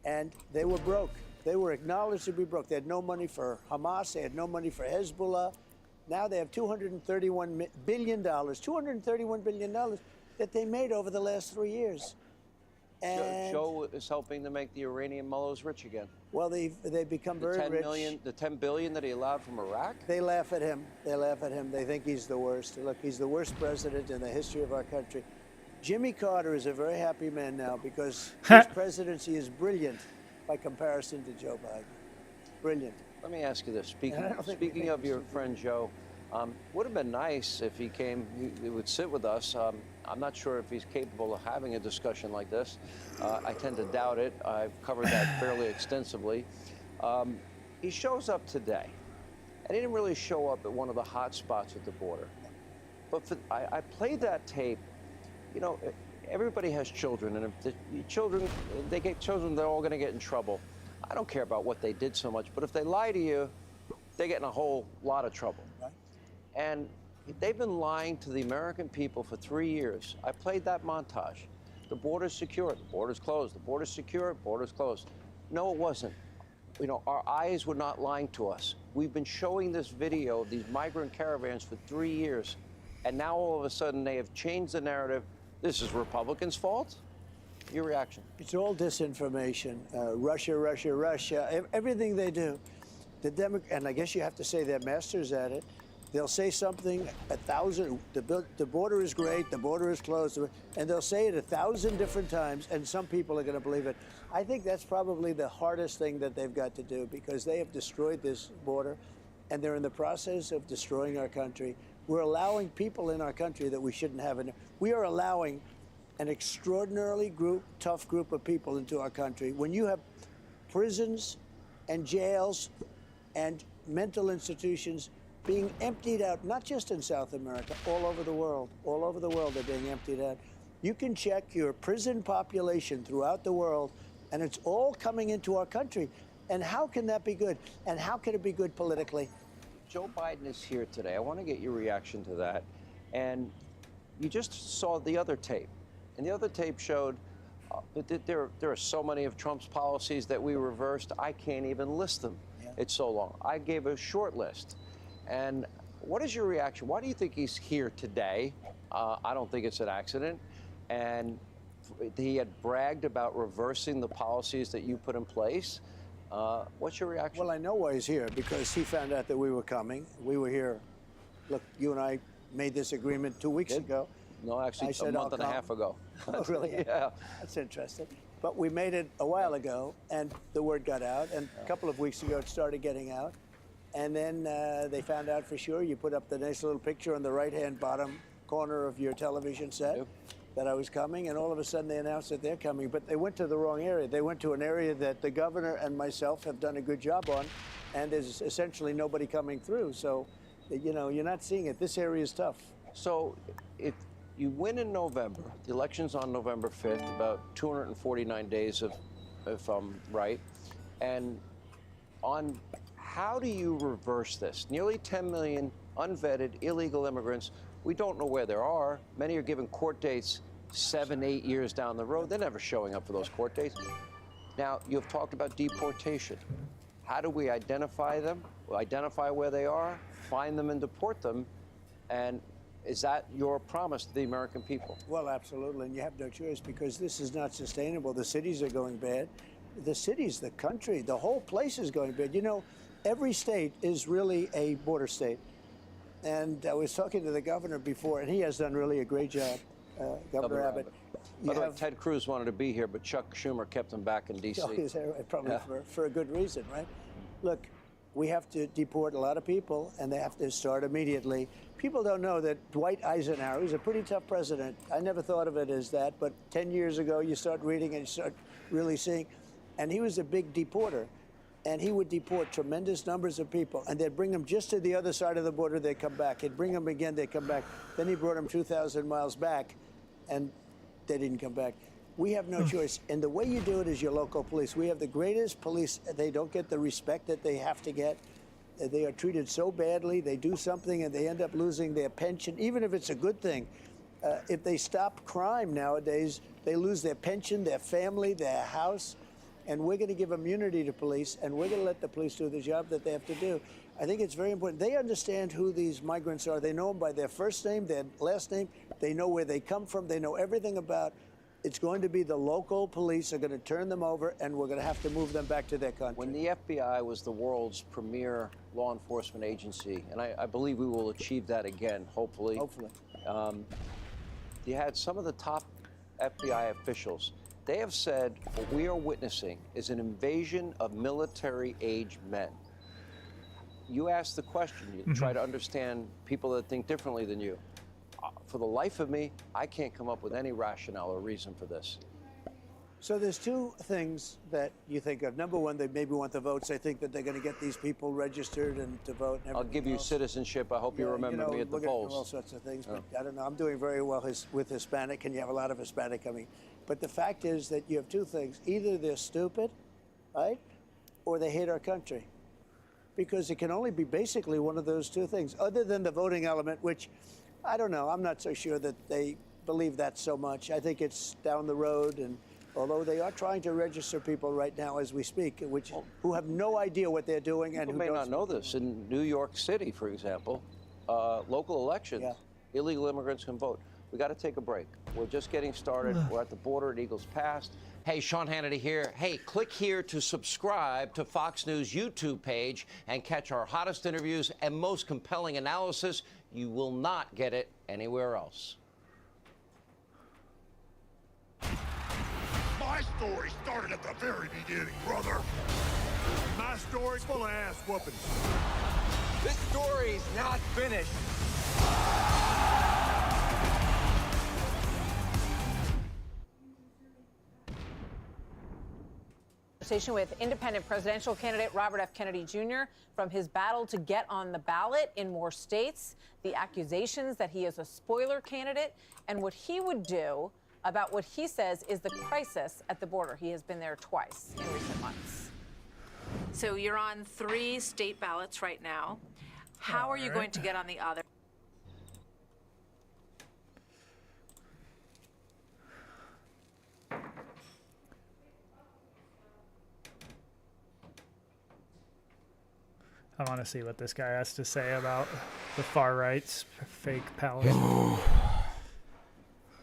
And they were broke. They were acknowledged to be broke. They had no money for Hamas. They had no money for Hezbollah. Now they have $231 billion that they made over the last 3 years. And Joe is helping to make the Iranian mullahs rich again. Well, they've become very rich. The $10 billion that he allowed from Iraq? They laugh at him. They laugh at him. They think he's the worst. Look, he's the worst president in the history of our country. Jimmy Carter is a very happy man now because his presidency is brilliant by comparison to Joe Biden. Brilliant. Let me ask you this. Speaking of your friend Joe, Would have been nice if he came, he would sit with us. I'm not sure if he's capable of having a discussion like this. I tend to doubt it. I've covered that fairly extensively. He shows up today, and he didn't really show up at one of the hot spots at the border. But I played that tape. You know, everybody has children, and if they get children, they're all going to get in trouble. I don't care about what they did so much, but if they lie to you, they get in a whole lot of trouble. Right. And they've been lying to the American people for 3 years. I played that montage. The border's secure, the border's closed, the border's secure, the border's closed. No, it wasn't. You know, our eyes were not lying to us. We've been showing this video of these migrant caravans for 3 years, and now all of a sudden they have changed the narrative. This is Republicans' fault? Your reaction? It's all disinformation. Russia, Russia, Russia. Everything they do. And I guess you have to say they're masters at it. They'll say something 1,000. The border is great. The border is closed, and they'll say it 1,000 different times, and some people are going to believe it. I think that's probably the hardest thing that they've got to do, because they have destroyed this border, and they're in the process of destroying our country. We're allowing people in our country that we shouldn't have in. We are allowing an extraordinarily tough group of people into our country. When you have prisons and jails and mental institutions being emptied out, not just in South America, all over the world. All over the world they're being emptied out. You can check your prison population throughout the world, and it's all coming into our country. And how can that be good? And how can it be good politically? Joe Biden is here today. I want to get your reaction to that. And you just saw the other tape. And the other tape showed that there are so many of Trump's policies that we reversed, I can't even list them. Yeah. It's so long. I gave a short list. And what is your reaction? Why do you think he's here today? I don't think it's an accident. And he had bragged about reversing the policies that you put in place. What's your reaction? Well, I know why he's here, because he found out that we were coming. We were here. Look, you and I made this agreement 2 weeks ago. No, actually, a month and a half ago. Oh, really? Yeah. That's interesting. But we made it a while ago, and the word got out. And a couple of weeks ago, it started getting out. And then they found out for sure. You put up the nice little picture on the right-hand bottom corner of your television set that I was coming, and all of a sudden they announced that they're coming. But they went to the wrong area. They went to an area that the governor and myself have done a good job on, and there's essentially nobody coming through. So, you know, you're not seeing it. This area is tough. So if you win in November, the election's on November 5th, about 249 days, if I'm right, and on how do you reverse this? Nearly 10 million unvetted illegal immigrants. We don't know where they are. Many are given court dates 7, 8 years down the road. They're never showing up for those court dates. Now, you've talked about deportation. How do we identify them? We'll identify where they are, find them and deport them. And is that your promise to the American people? Well, absolutely. And you have no choice, because this is not sustainable. The cities are going bad. The cities, the country, the whole place is going bad. You know, every state is really a border state. And I was talking to the governor before, and he has done really a great job, Governor Abbott. By the way, Ted Cruz wanted to be here, but Chuck Schumer kept him back in D.C. Oh, is that right? Probably for a good reason, right? Look, we have to deport a lot of people, and they have to start immediately. People don't know that Dwight Eisenhower, who's a pretty tough president. I never thought of it as that, but 10 years ago, you start reading and you start really seeing. And he was a big deporter. And he would deport tremendous numbers of people, and they'd bring them just to the other side of the border, they'd come back. He'd bring them again, they'd come back. Then he brought them 2,000 miles back, and they didn't come back. We have no choice. And the way you do it is your local police. We have the greatest police. They don't get the respect that they have to get. They are treated so badly. They do something, and they end up losing their pension, even if it's a good thing. If they stop crime nowadays, they lose their pension, their family, their house. And we're going to give immunity to police, and we're going to let the police do the job that they have to do. I think it's very important. They understand who these migrants are. They know them by their first name, their last name. They know where they come from. They know everything about. It's going to be the local police are going to turn them over, and we're going to have to move them back to their country. When the FBI was the world's premier law enforcement agency, and I believe we will achieve that again, hopefully. Hopefully. You had some of the top FBI officials. They have said what we are witnessing is an invasion of military-age men. you ask the question, you try to understand people that think differently than you. For the life of me, I can't come up with any rationale or reason for this. So there's two things that you think of. Number one, they maybe want the votes. They think that they're going to get these people registered and to vote. And I'll give you citizenship. I hope you remember me at the look polls. all sorts of things, but I don't know. I'm doing very well with Hispanic, and you have a lot of Hispanic coming. But the fact is that you have two things. Either they're stupid, right, or they hate our country. Because it can only be basically one of those two things, other than the voting element, which, I don't know. I'm not so sure that they believe that so much. I think it's down the road, and although they are trying to register people right now as we speak, who have no idea what they're doing. And People who may not know this. In New York City, for example, local elections, illegal immigrants can vote. We got to take a break. We're just getting started. We're at the border at Eagles Pass. Hey, Sean Hannity here. Hey, click here to subscribe to Fox News YouTube page and catch our hottest interviews and most compelling analysis. You will not get it anywhere else. My story started at the very beginning, brother. My story's full of ass whoopings. This story's not finished. Conversation with independent presidential candidate Robert F. Kennedy Jr. from his battle to get on the ballot in more states, the accusations that he is a spoiler candidate, and what he would do about what he says is the crisis at the border. He has been there twice in recent months. So you're on 3 state ballots right now. How are you going to get on the other? I want to see what this guy has to say about the far right's fake Palestine.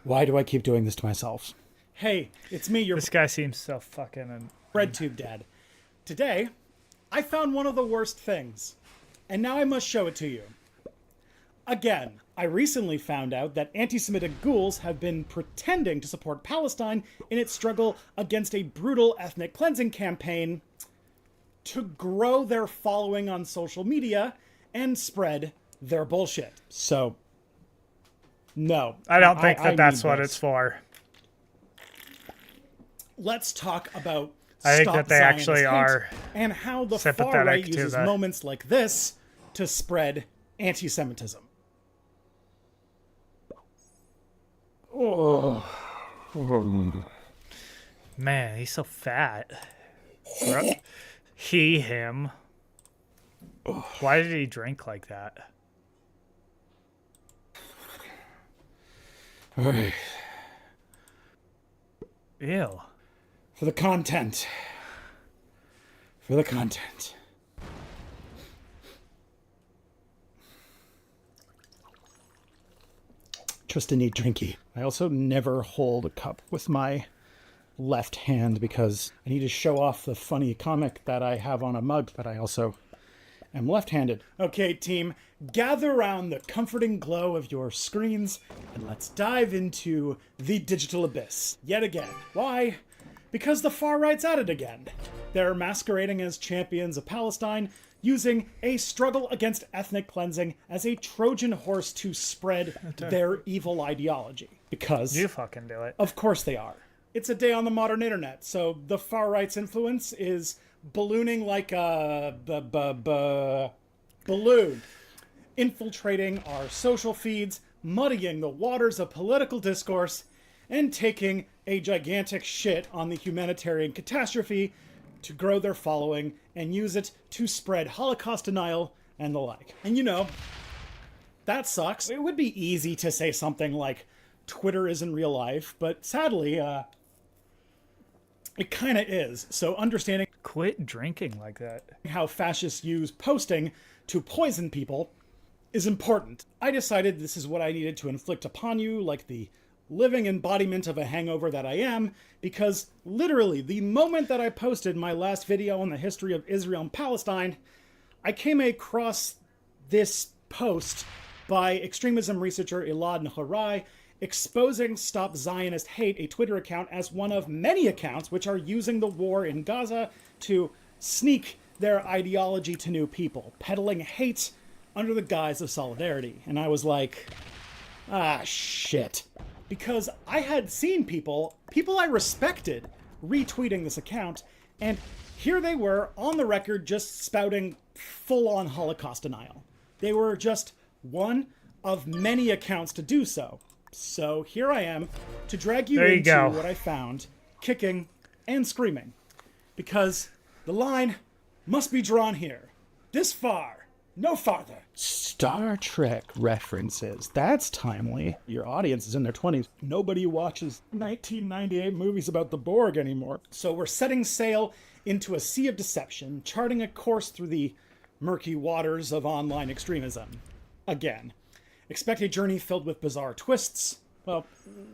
Why do I keep doing this to myself? Hey, it's me, your This guy seems so fucking BreadTube dad. Today, I found one of the worst things, and now I must show it to you. Again, I recently found out that anti-Semitic ghouls have been pretending to support Palestine in its struggle against a brutal ethnic cleansing campaign to grow their following on social media and spread their bullshit. So, no. I don't think that's need what this. it's for. Let's talk about I think Stop that they Zionist actually Hate are and how the far sympathetic right to uses the- moments like this to spread anti-Semitism. Oh. Man, he's so fat. Him. Why did he drink like that? All right. Ew. For the content. For the content. Just a neat drinky. I also never hold a cup with my left hand because I need to show off the funny comic that I have on a mug, but I also am left-handed. Okay, team, gather around the comforting glow of your screens and let's dive into the digital abyss yet again. Why? Because the far right's at it again. They're masquerading as champions of Palestine, using a struggle against ethnic cleansing as a Trojan horse to spread their evil ideology. Because You fucking do it. of course they are. It's a day on the modern internet, so the far right's influence is ballooning like a balloon, infiltrating our social feeds, muddying the waters of political discourse, and taking a gigantic shit on the humanitarian catastrophe to grow their following and use it to spread Holocaust denial and the like. And you know, that sucks. It would be easy to say something like, Twitter isn't real life, but sadly, it kind of is. So understanding Quit drinking like that. how fascists use posting to poison people is important. I decided this is what I needed to inflict upon you, like the living embodiment of a hangover that I am, because literally the moment that I posted my last video on the history of Israel and Palestine, I came across this post by extremism researcher Elad Naharai exposing Stop Zionist Hate, a Twitter account, as one of many accounts which are using the war in Gaza to sneak their ideology to new people, peddling hate under the guise of solidarity. And I was like, ah, shit. Because I had seen people I respected, retweeting this account, and here they were on the record just spouting full-on Holocaust denial. They were just one of many accounts to do so. So here I am to drag you into what I found, kicking and screaming. Because the line must be drawn here. This far, no farther. Star Trek references. That's timely. Your audience is in their 20s. Nobody watches 1998 movies about the Borg anymore. So we're setting sail into a sea of deception, charting a course through the murky waters of online extremism. Again. Expect a journey filled with bizarre twists. Well,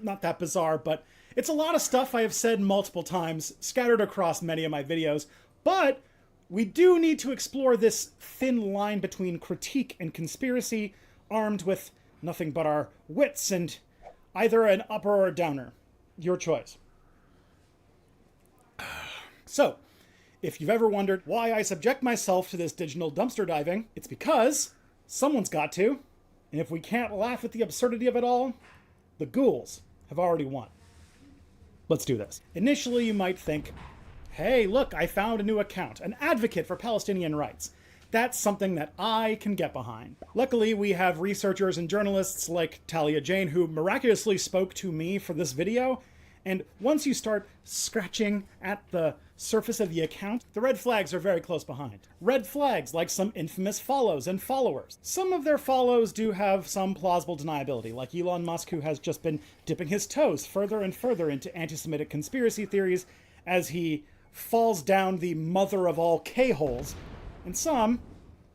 not that bizarre, but it's a lot of stuff I have said multiple times, scattered across many of my videos, but we do need to explore this thin line between critique and conspiracy, armed with nothing but our wits and either an upper or a downer. Your choice. So, if you've ever wondered why I subject myself to this digital dumpster diving, it's because someone's got to. And if we can't laugh at the absurdity of it all, the ghouls have already won. Let's do this. Initially, you might think, hey, look, I found a new account, an advocate for Palestinian rights. That's something that I can get behind. Luckily, we have researchers and journalists like Talia Jane who miraculously spoke to me for this video. And once you start scratching at the surface of the account, the red flags are very close behind. Red flags like some infamous follows and followers. Some of their follows do have some plausible deniability, like Elon Musk, who has just been dipping his toes further and further into anti-Semitic conspiracy theories as he falls down the mother of all K-holes, and some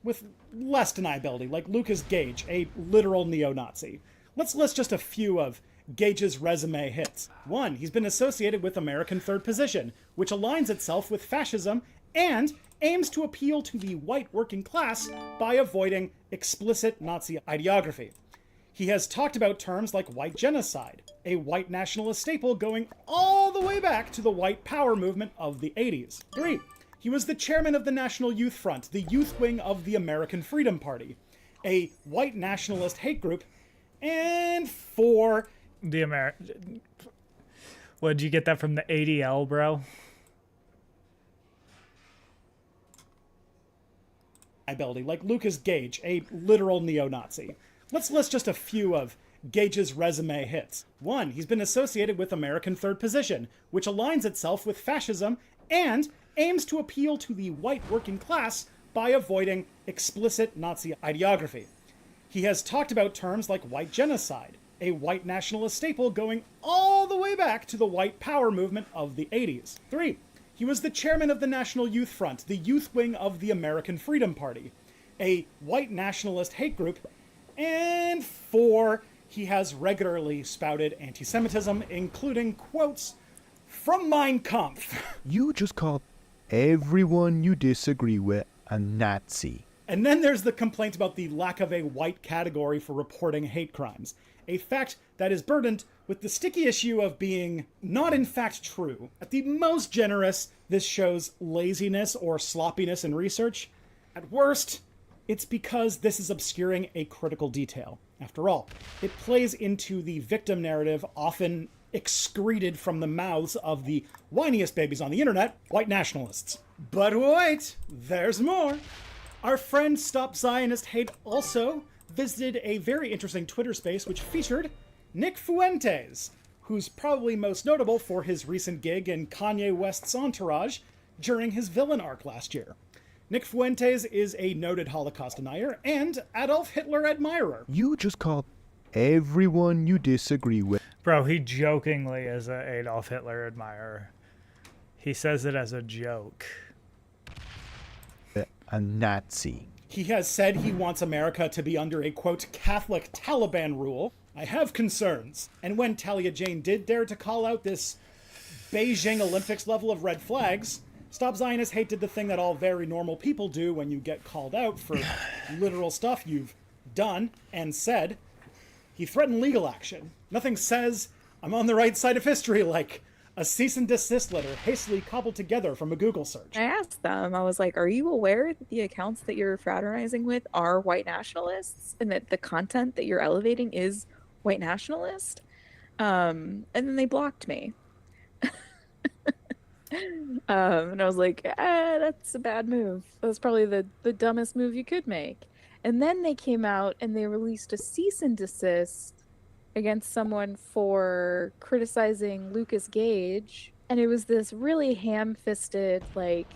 with less deniability, like Lucas Gage, a literal neo-Nazi. Let's list just a few of Gage's resume hits. 1. He's been associated with American Third Position, which aligns itself with fascism and aims to appeal to the white working class by avoiding explicit Nazi ideography. He has talked about terms like white genocide, a white nationalist staple going all the way back to the white power movement of the 80s. 3. He was the chairman of the National Youth Front, the youth wing of the American Freedom Party, a white nationalist hate group. And 4. What, did you get that from the ADL, bro? Ability, like Lucas Gage, a literal neo-Nazi. Let's list just a few of Gage's resume hits. 1. He's been associated with American Third Position, which aligns itself with fascism and aims to appeal to the white working class by avoiding explicit Nazi ideography. He has talked about terms like white genocide, a white nationalist staple going all the way back to the white power movement of the 80s. 3. He was the chairman of the National Youth Front, the youth wing of the American Freedom Party, a white nationalist hate group. And 4. He has regularly spouted anti-Semitism, including quotes from Mein Kampf. You just called everyone you disagree with a Nazi. And then there's the complaint about the lack of a white category for reporting hate crimes, a fact that is burdened with the sticky issue of being not in fact true. At the most generous, this shows laziness or sloppiness in research. At worst, it's because this is obscuring a critical detail. After all, it plays into the victim narrative often excreted from the mouths of the whiniest babies on the internet, white nationalists. But wait, there's more. Our friend Stop Zionist Hate also visited a very interesting Twitter space which featured Nick Fuentes, who's probably most notable for his recent gig in Kanye West's entourage during his villain arc last year. Nick Fuentes is a noted Holocaust denier and Adolf Hitler admirer. You just called everyone you disagree with. Bro, he jokingly is an Adolf Hitler admirer. He says it as a joke. A Nazi. He has said he wants America to be under a, quote, Catholic Taliban rule. I have concerns. And when Talia Jane did dare to call out this Beijing Olympics level of red flags, Stop Zionist Hate did the thing that all very normal people do when you get called out for literal stuff you've done and said. He threatened legal action. Nothing says I'm on the right side of history like A cease and desist letter hastily cobbled together from a Google search. I asked them, I was like, are you aware that the accounts that you're fraternizing with are white nationalists and that the content that you're elevating is white nationalist? And then they blocked me. And I was like, that's a bad move. That's probably the dumbest move you could make. And then they came out and they released a cease and desist against someone for criticizing Lucas Gage. And it was this really ham-fisted, like,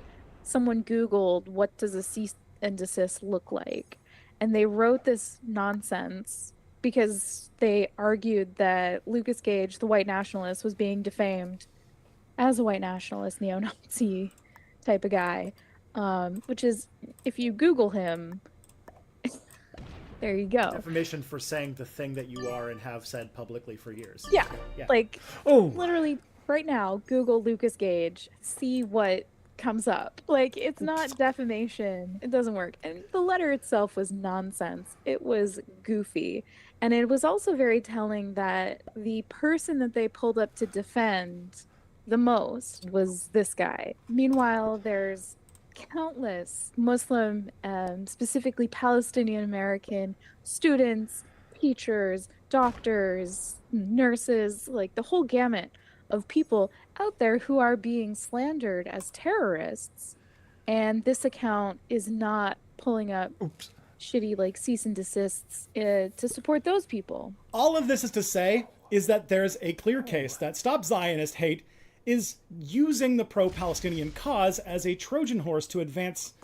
someone Googled, what does a cease and desist look like? And they wrote this nonsense because they argued that Lucas Gage, the white nationalist, was being defamed as a white nationalist, neo-Nazi type of guy. Which is, if you Google him, there you go. Defamation for saying the thing that you are and have said publicly for years. Yeah. Like, oh, literally right now, Google Lucas Gage, see what comes up. Like, it's not defamation. It doesn't work. And the letter itself was nonsense. It was goofy. And it was also very telling that the person that they pulled up to defend the most was this guy. Meanwhile, there's countless Muslim, specifically Palestinian American students, teachers, doctors, nurses, like the whole gamut of people out there who are being slandered as terrorists. And this account is not pulling up shitty like cease and desists to support those people. All of this is to say is that there's a clear case that Stop Zionist Hate is using the pro-Palestinian cause as a Trojan horse to advance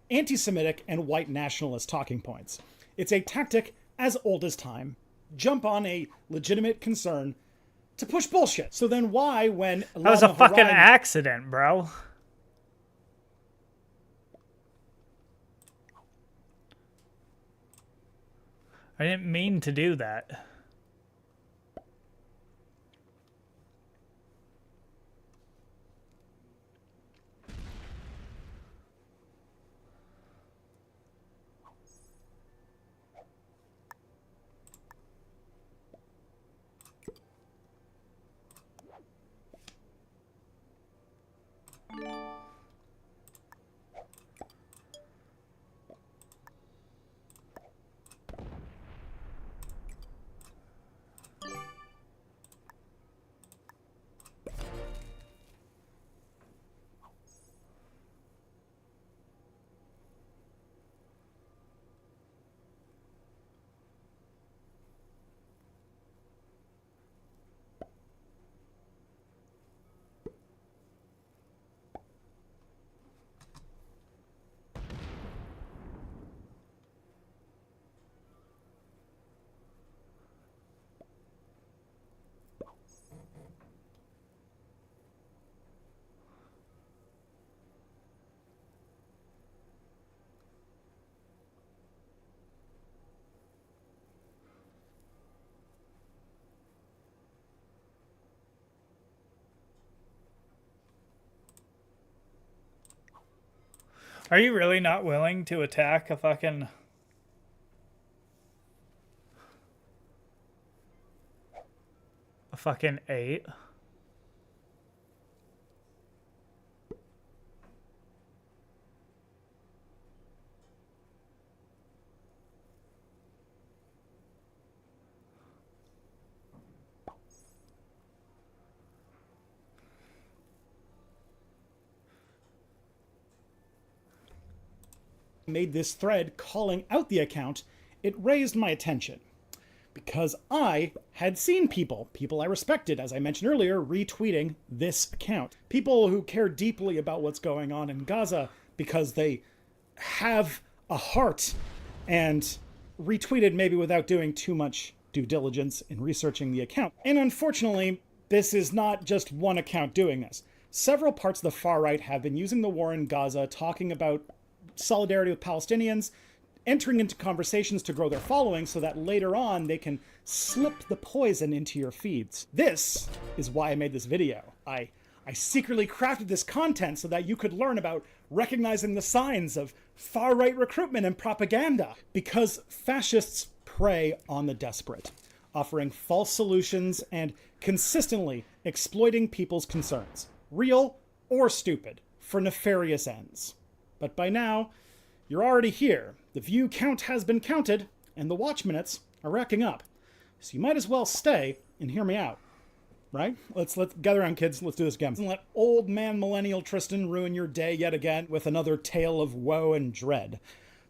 anti-Semitic and white nationalist talking points. It's a tactic as old as time. Jump on a legitimate concern to push bullshit. So then why, when that was a fucking accident, bro. I didn't mean to do that. Are you really not willing to attack a fucking... a fucking 8? Made this thread calling out the account, it raised my attention. Because I had seen people I respected, as I mentioned earlier, retweeting this account. People who care deeply about what's going on in Gaza because they have a heart, and retweeted maybe without doing too much due diligence in researching the account. And unfortunately, this is not just one account doing this. Several parts of the far right have been using the war in Gaza, talking about solidarity with Palestinians, entering into conversations to grow their following so that later on they can slip the poison into your feeds. This is why I made this video. I secretly crafted this content so that you could learn about recognizing the signs of far-right recruitment and propaganda, because fascists prey on the desperate. offering false solutions and consistently exploiting people's concerns, real or stupid, for nefarious ends. But by now, you're already here. The view count has been counted, and the watch minutes are racking up. So you might as well stay and hear me out. Right? Let's gather around, kids. Let's do this again. Don't let old man millennial Tristan ruin your day yet again with another tale of woe and dread.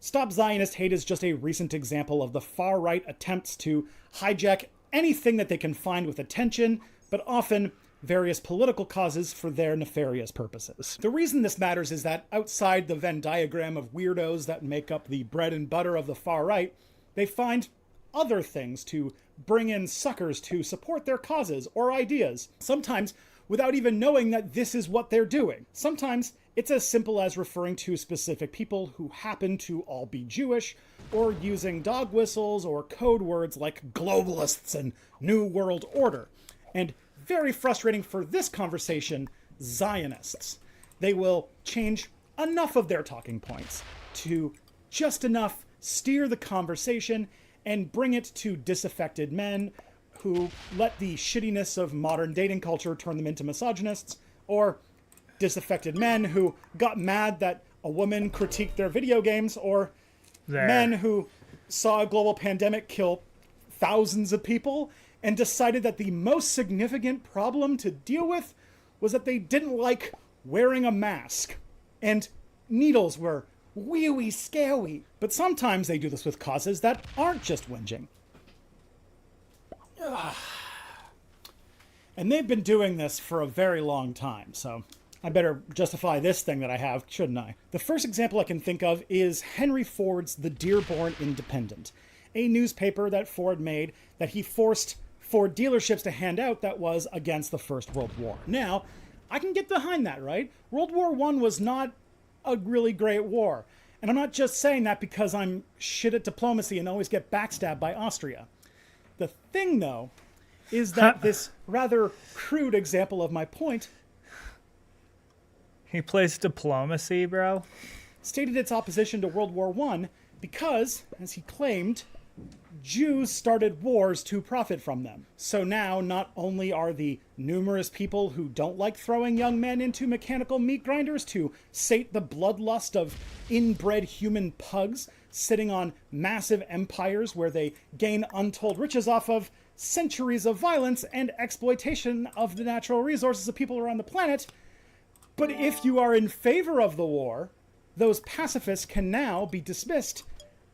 Stop Zionist Hate is just a recent example of the far-right attempts to hijack anything that they can find with attention, but often various political causes for their nefarious purposes. The reason this matters is that outside the Venn diagram of weirdos that make up the bread and butter of the far-right, they find other things to bring in suckers to support their causes or ideas, sometimes without even knowing that this is what they're doing. Sometimes it's as simple as referring to specific people who happen to all be Jewish, or using dog whistles or code words like globalists and New World Order. And very frustrating for this conversation, Zionists. They will change enough of their talking points to just enough steer the conversation and bring it to disaffected men who let the shittiness of modern dating culture turn them into misogynists, or disaffected men who got mad that a woman critiqued their video games, or men who saw a global pandemic kill thousands of people and decided that the most significant problem to deal with was that they didn't like wearing a mask and needles were wee scary. But sometimes they do this with causes that aren't just whinging. And they've been doing this for a very long time, so I better justify this thing that I have, shouldn't I? The first example I can think of is Henry Ford's The Dearborn Independent, a newspaper that Ford made that he forced Ford dealerships to hand out that was against the First World War. Now, I can get behind that, right? World War I was not a really great war. And I'm not just saying that because I'm shit at diplomacy and always get backstabbed by Austria. The thing, though, is that this rather crude example of my point... He plays diplomacy, bro? ...stated its opposition to World War I because, as he claimed, Jews started wars to profit from them. So now, not only are the numerous people who don't like throwing young men into mechanical meat grinders to sate the bloodlust of inbred human pugs sitting on massive empires where they gain untold riches off of centuries of violence and exploitation of the natural resources of people around the planet, but if you are in favor of the war, those pacifists can now be dismissed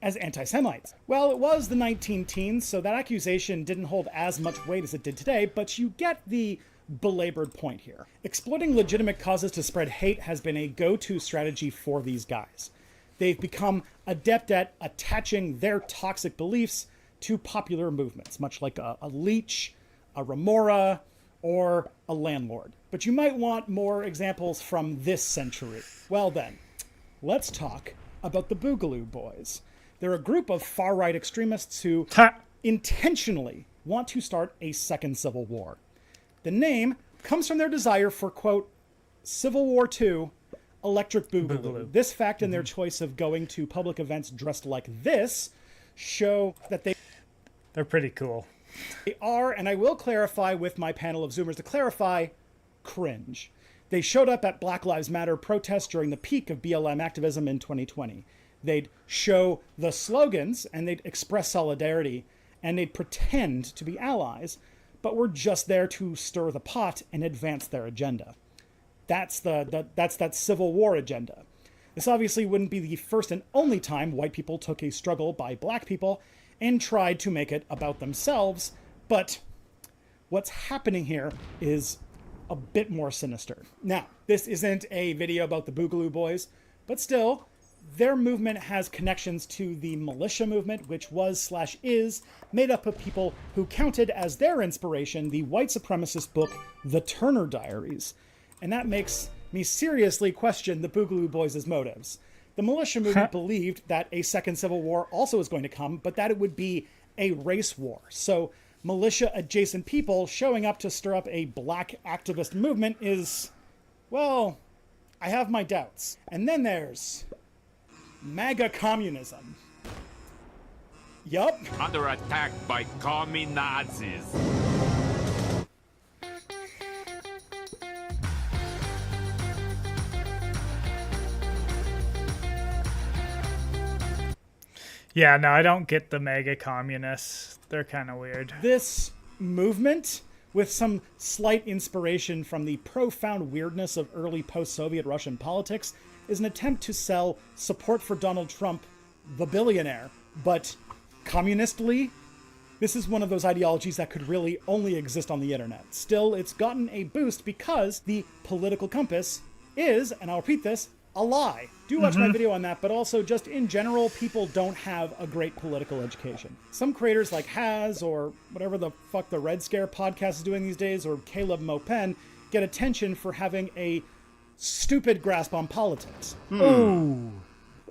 as anti-Semites. Well, it was the 19-teens, so that accusation didn't hold as much weight as it did today, but you get the belabored point here. Exploiting legitimate causes to spread hate has been a go-to strategy for these guys. They've become adept at attaching their toxic beliefs to popular movements, much like a leech, a remora, or a landlord. But you might want more examples from this century. Well then, let's talk about the Boogaloo Boys. They're a group of far-right extremists who intentionally want to start a second civil war. The name comes from their desire for, quote, Civil War II electric boogaloo. This fact and their choice of going to public events dressed like this show that they're pretty cool. They are, and I will clarify with my panel of Zoomers to clarify, cringe. They showed up at Black Lives Matter protests during the peak of BLM activism in 2020. They'd show the slogans and they'd express solidarity and they'd pretend to be allies, but were just there to stir the pot and advance their agenda. That's that Civil War agenda. This obviously wouldn't be the first and only time white people took a struggle by black people and tried to make it about themselves, but what's happening here is a bit more sinister. Now, this isn't a video about the Boogaloo Boys, but still, their movement has connections to the militia movement, which was/is made up of people who counted as their inspiration the white supremacist book, The Turner Diaries. And that makes me seriously question the Boogaloo Boys' motives. The militia movement believed that a second civil war also was going to come, but that it would be a race war. So militia-adjacent people showing up to stir up a black activist movement is, well, I have my doubts. And then there's MAGA communism. Yup. Under attack by commie Nazis. Yeah, no, I don't get the mega communists. They're kind of weird. This movement, with some slight inspiration from the profound weirdness of early post-Soviet Russian politics, is an attempt to sell support for Donald Trump, the billionaire. But communistly, this is one of those ideologies that could really only exist on the internet. Still, it's gotten a boost because the political compass is, and I'll repeat this, a lie. Do watch my video on that, but also just in general, people don't have a great political education. Some creators like Haz, or whatever the fuck the Red Scare podcast is doing these days, or Caleb Mopen, get attention for having a stupid grasp on politics. Ooh.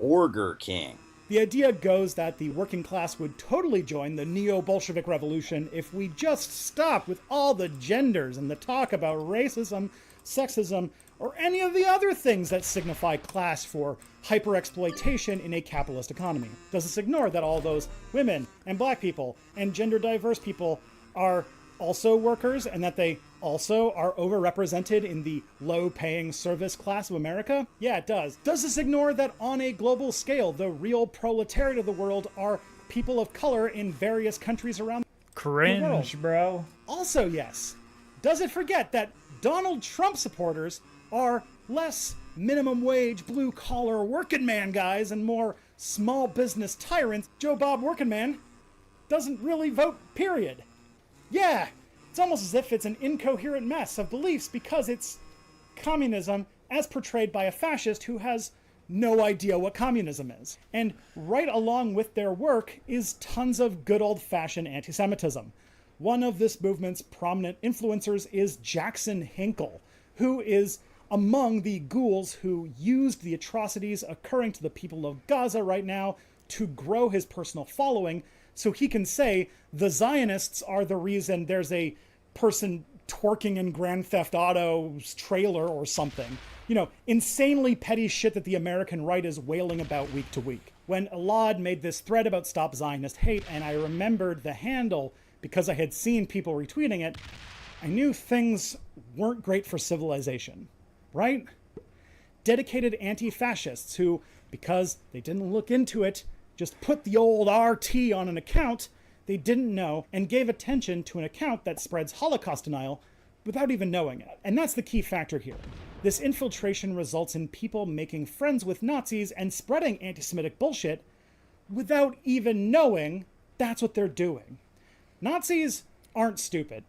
Burger King. The idea goes that the working class would totally join the neo-Bolshevik revolution if we just stopped with all the genders and the talk about racism, sexism, or any of the other things that signify class for hyper-exploitation in a capitalist economy. Does this ignore that all those women and black people and gender-diverse people are also workers and that they also are overrepresented in the low-paying service class of America? Yeah, it does. Does this ignore that on a global scale, the real proletariat of the world are people of color in various countries around the world? Cringe, bro. Also, yes. Does it forget that Donald Trump supporters are less minimum wage, blue-collar working man guys and more small business tyrants? Joe Bob working man doesn't really vote, period. Yeah, it's almost as if it's an incoherent mess of beliefs because it's communism as portrayed by a fascist who has no idea what communism is. And right along with their work is tons of good old-fashioned anti-Semitism. One of this movement's prominent influencers is Jackson Hinkle, who is among the ghouls who used the atrocities occurring to the people of Gaza right now to grow his personal following so he can say the Zionists are the reason there's a person twerking in Grand Theft Auto's trailer or something. You know, insanely petty shit that the American right is wailing about week to week. When Elad made this thread about Stop Zionist Hate and I remembered the handle because I had seen people retweeting it, I knew things weren't great for civilization. Right? Dedicated anti-fascists who, because they didn't look into it, just put the old RT on an account they didn't know and gave attention to an account that spreads Holocaust denial without even knowing it. And that's the key factor here. This infiltration results in people making friends with Nazis and spreading anti-Semitic bullshit without even knowing that's what they're doing. Nazis aren't stupid.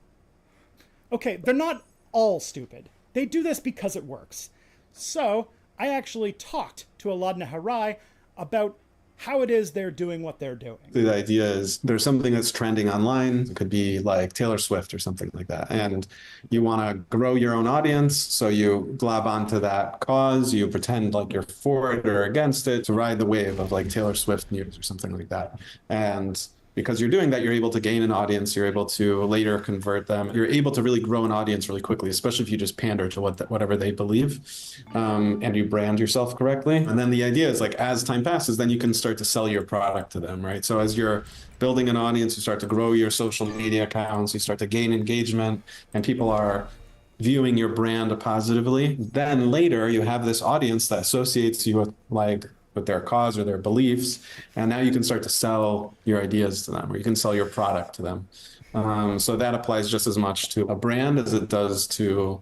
Okay, they're not all stupid. They do this because it works. So, I actually talked to Elad Neharai about how it is they're doing what they're doing. The idea is there's something that's trending online. It could be like Taylor Swift or something like that. And you want to grow your own audience. So you glob onto that cause. You pretend like you're for it or against it to ride the wave of like Taylor Swift news or something like that. And because you're doing that, you're able to gain an audience. You're able to later convert them. You're able to really grow an audience really quickly, especially if you just pander to whatever they believe, and you brand yourself correctly. And then the idea is like, as time passes, then you can start to sell your product to them, right? So as you're building an audience, you start to grow your social media accounts, you start to gain engagement, and people are viewing your brand positively. Then later you have this audience that associates you with their cause or their beliefs, and now you can start to sell your ideas to them, or you can sell your product to them. So that applies just as much to a brand as it does to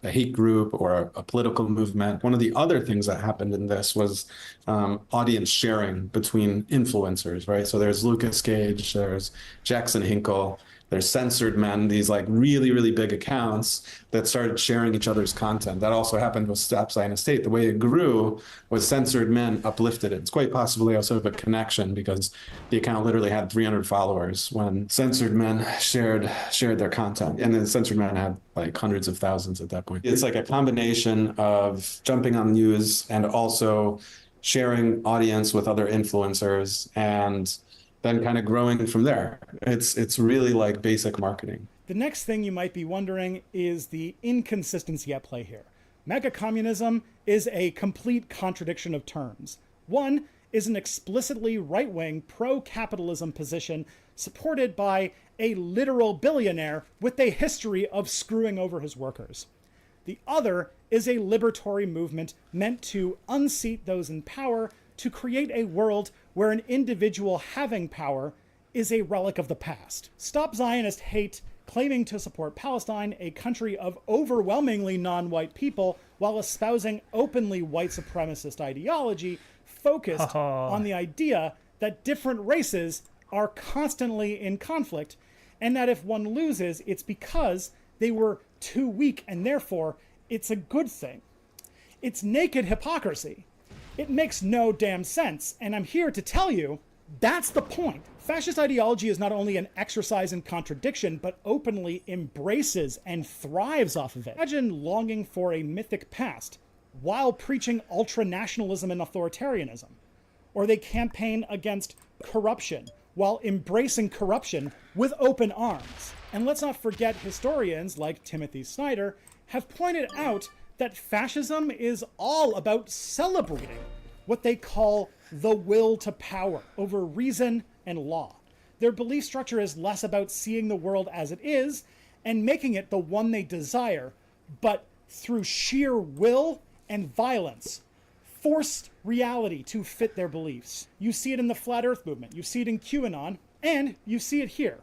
a hate group or a political movement. One of the other things that happened in this was audience sharing between influencers, right? So there's Lucas Gage, there's Jackson Hinkle, there's Censored Men, these like really, really big accounts that started sharing each other's content. That also happened with Stop Zionist Hate. The way it grew was Censored Men uplifted it. It's quite possibly also a connection because the account literally had 300 followers when Censored Men shared their content. And then Censored Men had like hundreds of thousands at that point. It's like a combination of jumping on news and also sharing audience with other influencers and then kind of growing from there. It's really like basic marketing. The next thing you might be wondering is the inconsistency at play here. Mega communism is a complete contradiction of terms. One, is an explicitly right-wing, pro-capitalism position supported by a literal billionaire with a history of screwing over his workers. The other is a liberatory movement meant to unseat those in power to create a world where an individual having power is a relic of the past. Stop Zionist Hate, claiming to support Palestine, a country of overwhelmingly non-white people, while espousing openly white supremacist ideology, focused on the idea that different races are constantly in conflict, and that if one loses, it's because they were too weak, and therefore it's a good thing. It's naked hypocrisy. It makes no damn sense, and I'm here to tell you that's the point. Fascist ideology is not only an exercise in contradiction, but openly embraces and thrives off of it. Imagine longing for a mythic past while preaching ultra-nationalism and authoritarianism. Or they campaign against corruption while embracing corruption with open arms. And let's not forget historians like Timothy Snyder have pointed out that fascism is all about celebrating what they call the will to power over reason and law. Their belief structure is less about seeing the world as it is and making it the one they desire, but through sheer will and violence, forced reality to fit their beliefs. You see it in the Flat Earth movement, you see it in QAnon, and you see it here.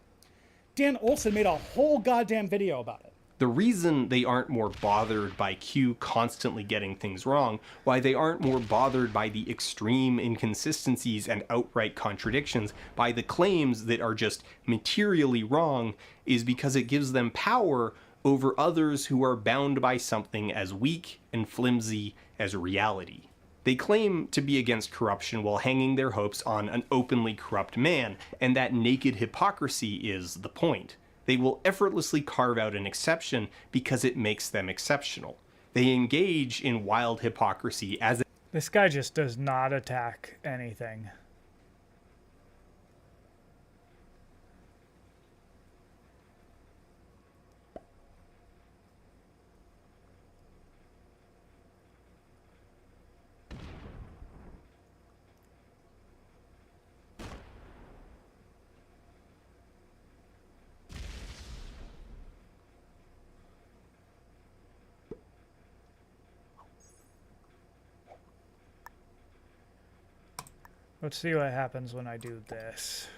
Dan Olson made a whole goddamn video about it. The reason they aren't more bothered by Q constantly getting things wrong, why they aren't more bothered by the extreme inconsistencies and outright contradictions, by the claims that are just materially wrong, is because it gives them power over others who are bound by something as weak and flimsy as reality. They claim to be against corruption while hanging their hopes on an openly corrupt man, and that naked hypocrisy is the point. They will effortlessly carve out an exception because it makes them exceptional. They engage in wild hypocrisy as This guy just does not attack anything. Let's see what happens when I do this.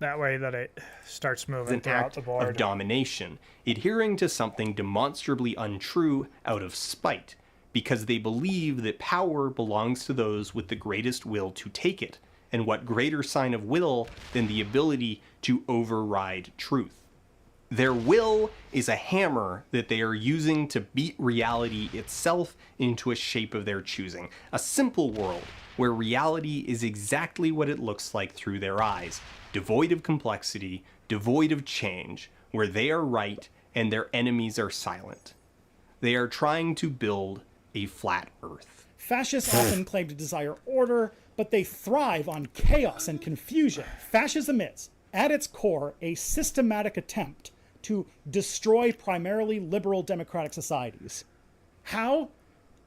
That way that it starts moving an throughout act the board. of domination, adhering to something demonstrably untrue out of spite, because they believe that power belongs to those with the greatest will to take it, and what greater sign of will than the ability to override truth. Their will is a hammer that they are using to beat reality itself into a shape of their choosing. A simple world where reality is exactly what it looks like through their eyes, devoid of complexity, devoid of change, where they are right and their enemies are silent. They are trying to build a flat earth. Fascists often claim to desire order, but they thrive on chaos and confusion. Fascism is, at its core, a systematic attempt to destroy primarily liberal democratic societies. How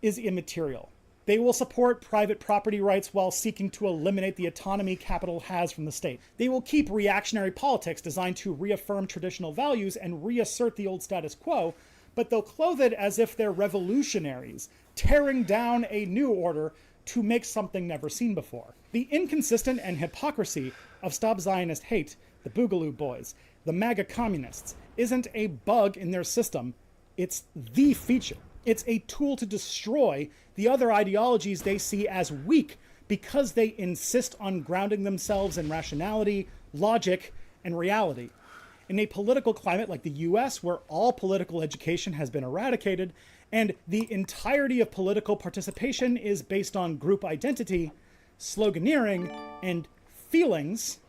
is immaterial. They will support private property rights while seeking to eliminate the autonomy capital has from the state. They will keep reactionary politics designed to reaffirm traditional values and reassert the old status quo, but they'll clothe it as if they're revolutionaries, tearing down a new order to make something never seen before. The inconsistent and hypocrisy of Stop Zionist Hate, the Boogaloo Boys, the MAGA communists, isn't a bug in their system, it's the feature. It's a tool to destroy the other ideologies they see as weak because they insist on grounding themselves in rationality, logic, and reality. In a political climate like the US, where all political education has been eradicated and the entirety of political participation is based on group identity, sloganeering, and feelings,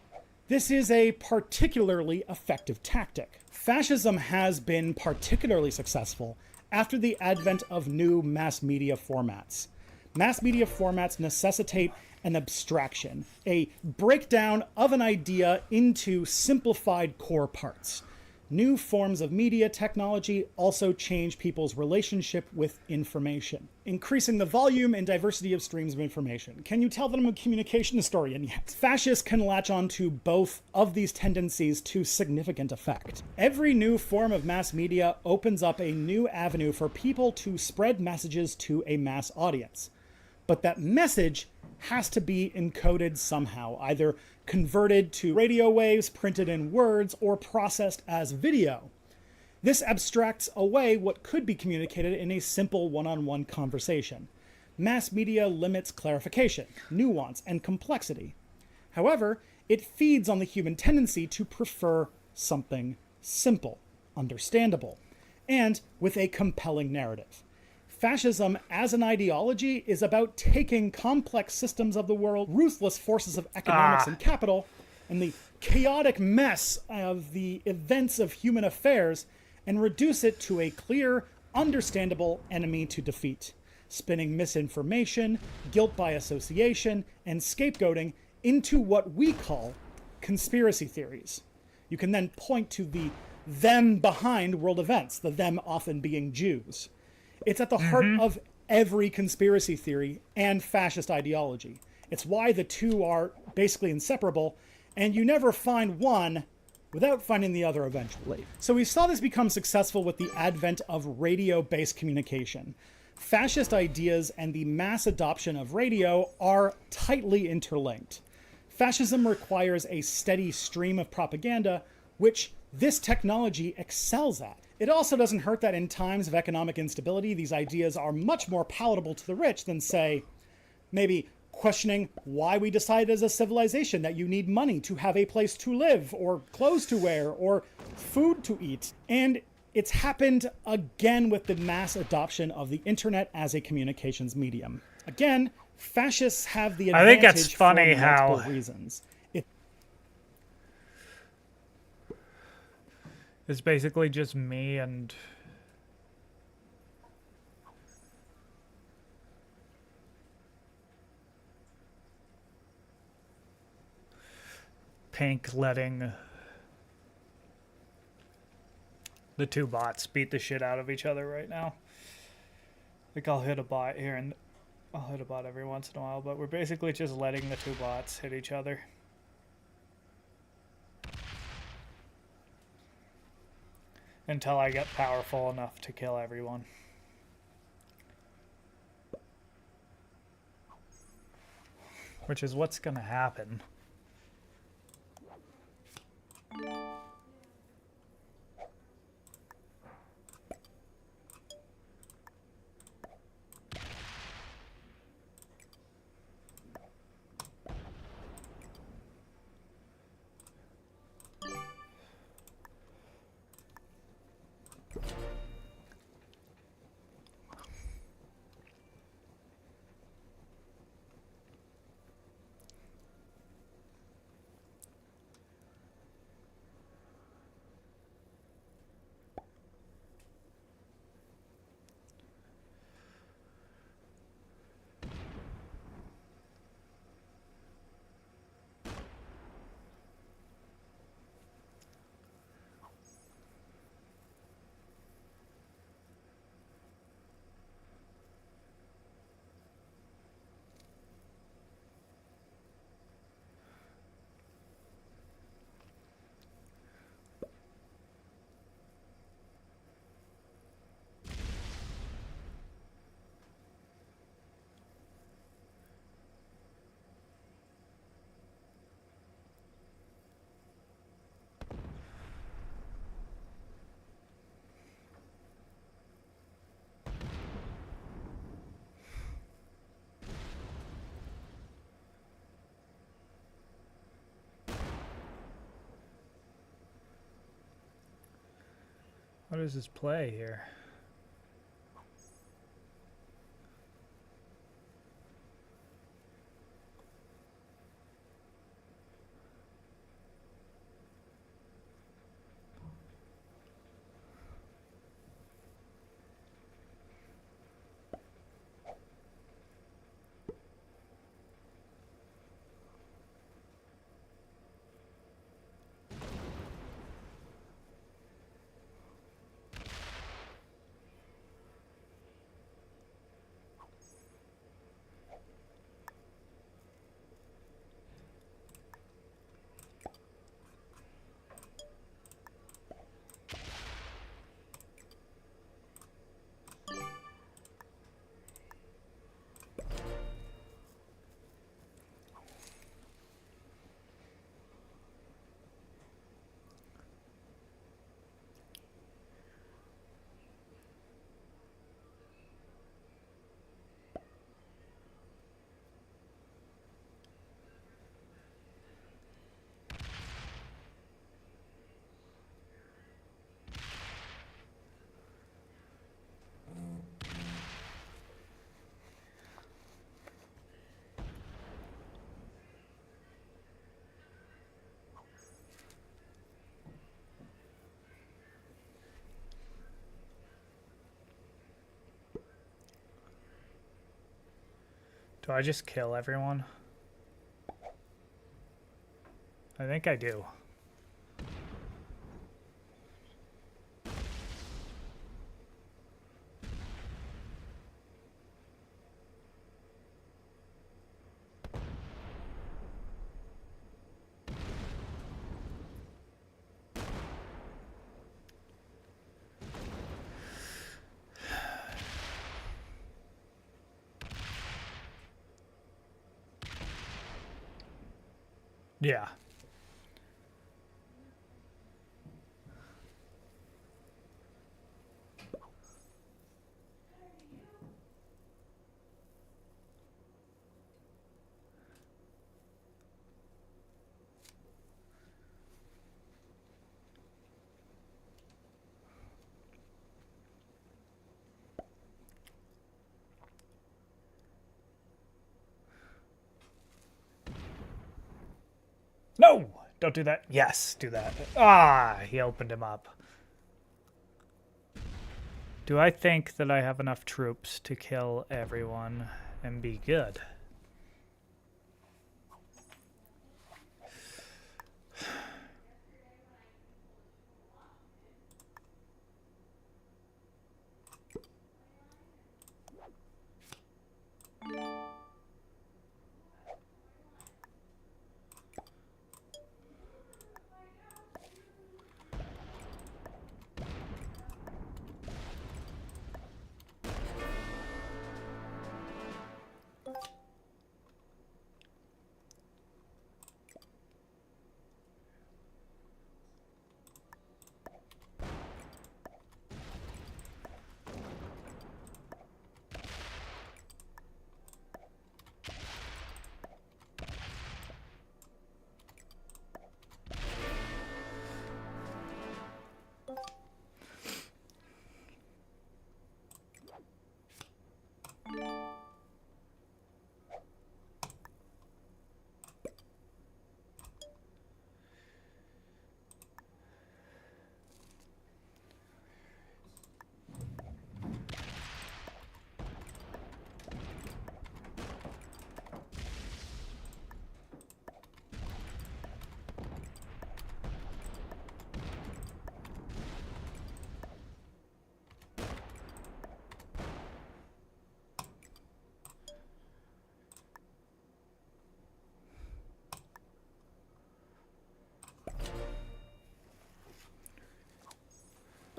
this is a particularly effective tactic. Fascism has been particularly successful after the advent of new mass media formats. Mass media formats necessitate an abstraction, a breakdown of an idea into simplified core parts. New forms of media technology also change people's relationship with information, increasing the volume and diversity of streams of information. Can you tell that I'm a communication historian? Yes. Fascists can latch on to both of these tendencies to significant effect. Every new form of mass media opens up a new avenue for people to spread messages to a mass audience. But that message has to be encoded somehow, either converted to radio waves, printed in words, or processed as video. This abstracts away what could be communicated in a simple one-on-one conversation. Mass media limits clarification, nuance, and complexity. However, it feeds on the human tendency to prefer something simple, understandable, and with a compelling narrative. Fascism as an ideology is about taking complex systems of the world, ruthless forces of economics and capital, and the chaotic mess of the events of human affairs, and reduce it to a clear, understandable enemy to defeat, spinning misinformation, guilt by association, and scapegoating into what we call conspiracy theories. You can then point to the them behind world events, the them often being Jews. It's at the heart of every conspiracy theory and fascist ideology. It's why the two are basically inseparable, and you never find one without finding the other eventually. So we saw this become successful with the advent of radio-based communication. Fascist ideas and the mass adoption of radio are tightly interlinked. Fascism requires a steady stream of propaganda, which this technology excels at. It also doesn't hurt that in times of economic instability, these ideas are much more palatable to the rich than, say, maybe questioning why we decided as a civilization that you need money to have a place to live, or clothes to wear, or food to eat. And it's happened again with the mass adoption of the internet as a communications medium. Again, fascists have the advantage I think that's funny for how multiple reasons. It's basically just me and Pink letting the two bots beat the shit out of each other right now. Like, I'll hit a bot here and I'll hit a bot every once in a while, but we're basically just letting the two bots hit each other. Until I get powerful enough to kill everyone. Which is what's gonna happen. What does this play here? Do I just kill everyone? I think I do. Yeah. No! Don't do that. Yes, do that. Ah, he opened him up. Do I think that I have enough troops to kill everyone and be good?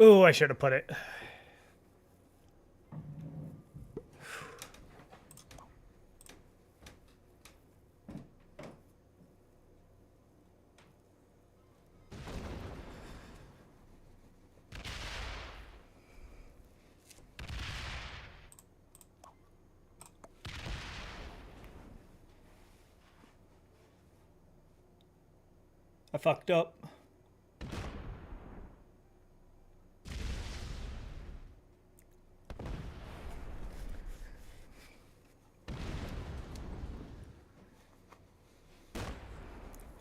Oh, I should have put it. I fucked up.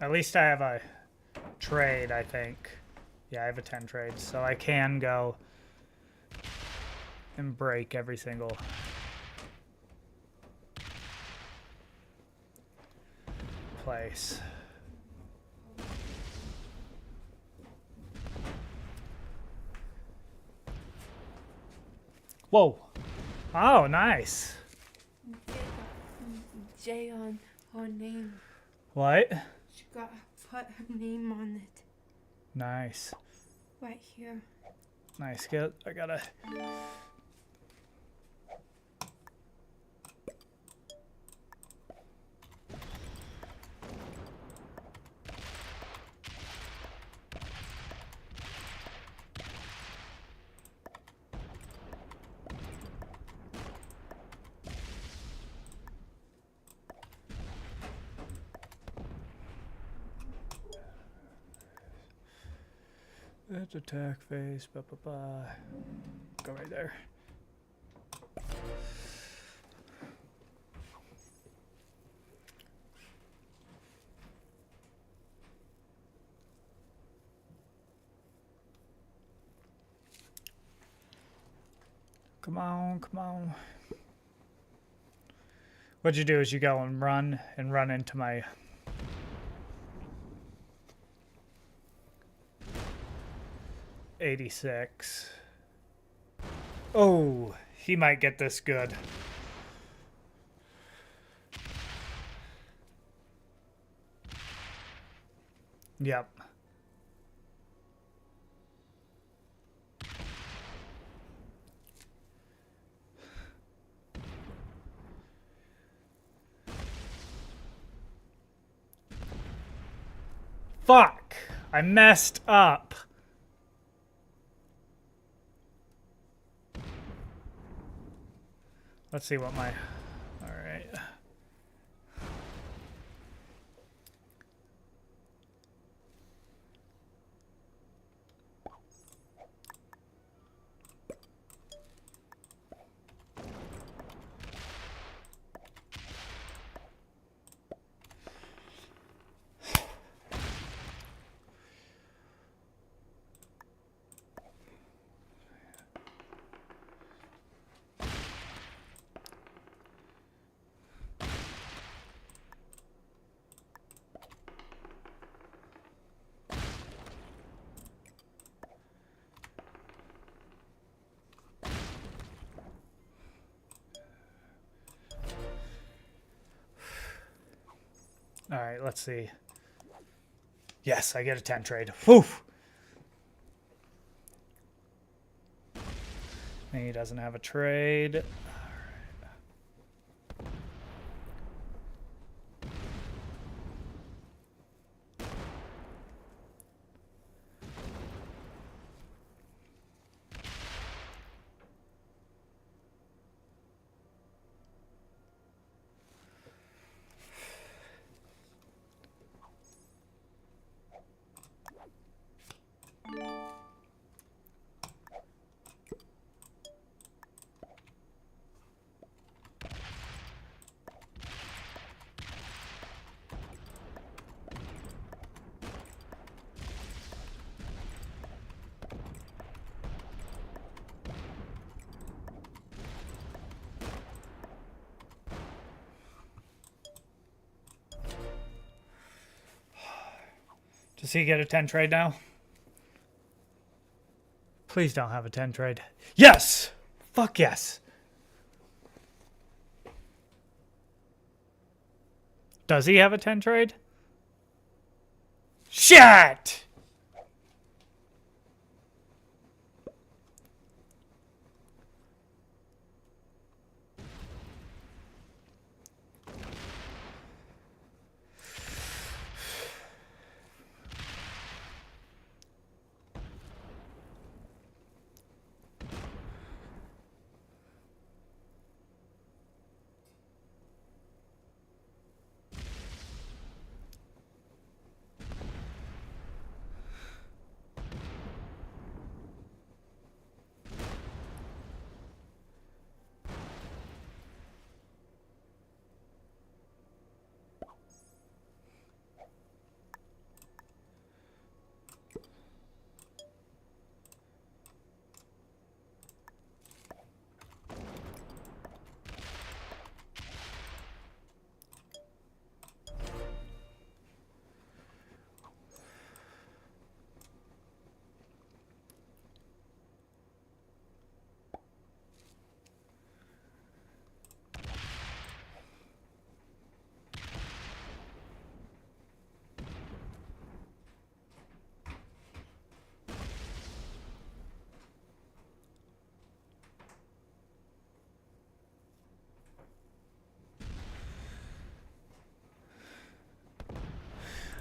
At least I have a trade, I think. Yeah, I have a 10 trades, so I can go and break every single place. Whoa. Oh, nice. J on her name. What? She got put her name on it. Nice. Right here. Nice. Good. I gotta... Let's attack phase. Blah, blah, blah. Go right there. Come on, come on. What you do is you go and run into my... $86. Oh, he might get this good. Yep. Fuck! I messed up. Let's see what my... Alright. Alright, let's see. Yes, I get a 10 trade. Whew! And he doesn't have a trade. Does he get a 10 trade now? Please don't have a 10 trade. Yes! Fuck yes! Does he have a 10 trade? Shit!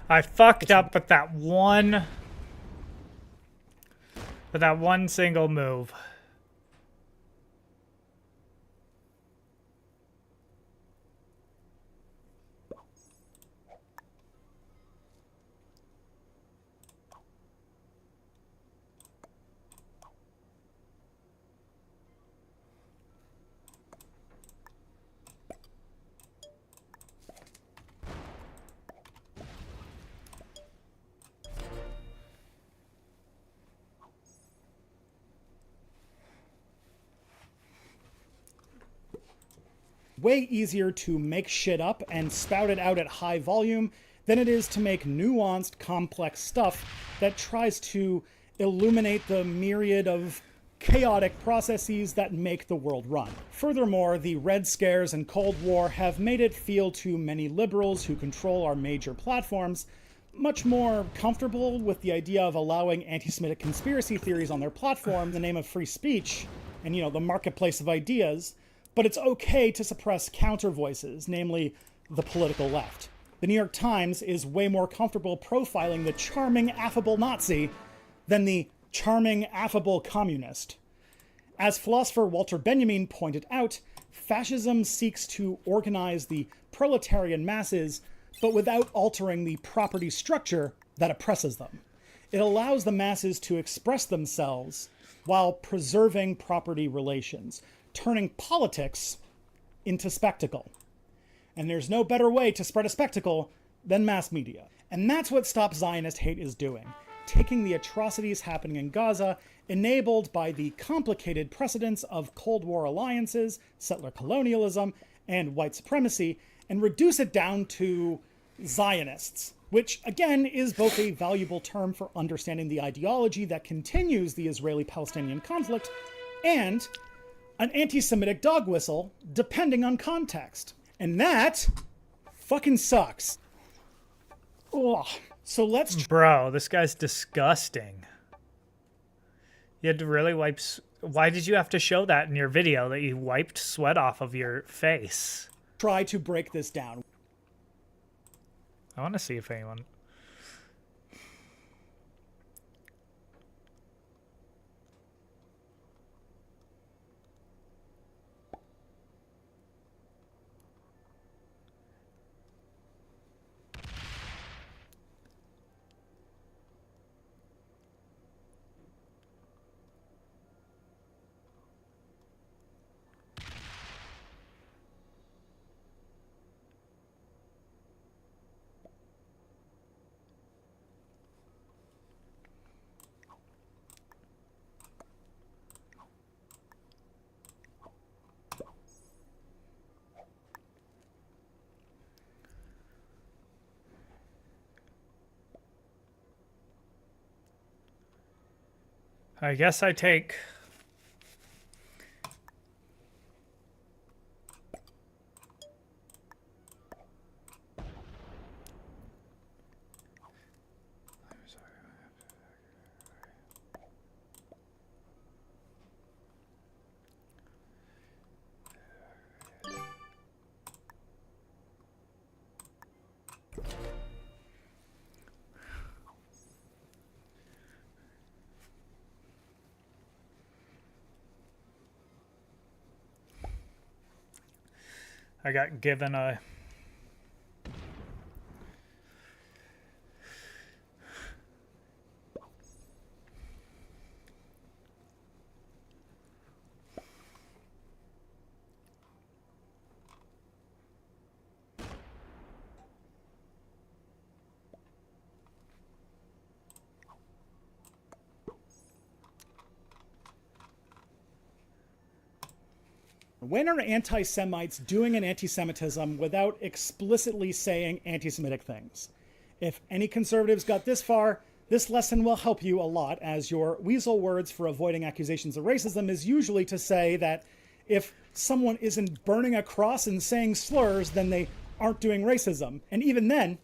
I fucked up with that one single move. way easier to make shit up and spout it out at high volume than it is to make nuanced, complex stuff that tries to illuminate the myriad of chaotic processes that make the world run. Furthermore, the Red Scares and Cold War have made it feel to many liberals who control our major platforms much more comfortable with the idea of allowing anti-Semitic conspiracy theories on their platform in the name of free speech and, the marketplace of ideas, but it's okay to suppress counter voices, namely the political left. The New York Times is way more comfortable profiling the charming, affable Nazi than the charming, affable communist. As philosopher Walter Benjamin pointed out, fascism seeks to organize the proletarian masses, but without altering the property structure that oppresses them. It allows the masses to express themselves while preserving property relations, turning politics into spectacle. And there's no better way to spread a spectacle than mass media. And that's what Stop Zionist Hate is doing, taking the atrocities happening in Gaza, enabled by the complicated precedents of Cold War alliances, settler colonialism, and white supremacy, and reduce it down to Zionists, which again is both a valuable term for understanding the ideology that continues the Israeli-Palestinian conflict and an anti-Semitic dog whistle, depending on context. And that fucking sucks. Ugh. So let's... Bro, this guy's disgusting. You had to really wipe... Why did you have to show that in your video, that you wiped sweat off of your face? Try to break this down. I want to see if anyone... I guess I take... I got given a... When are anti-Semites doing an anti-Semitism without explicitly saying anti-Semitic things? If any conservatives got this far, this lesson will help you a lot, as your weasel words for avoiding accusations of racism is usually to say that if someone isn't burning a cross and saying slurs, then they aren't doing racism. And even then,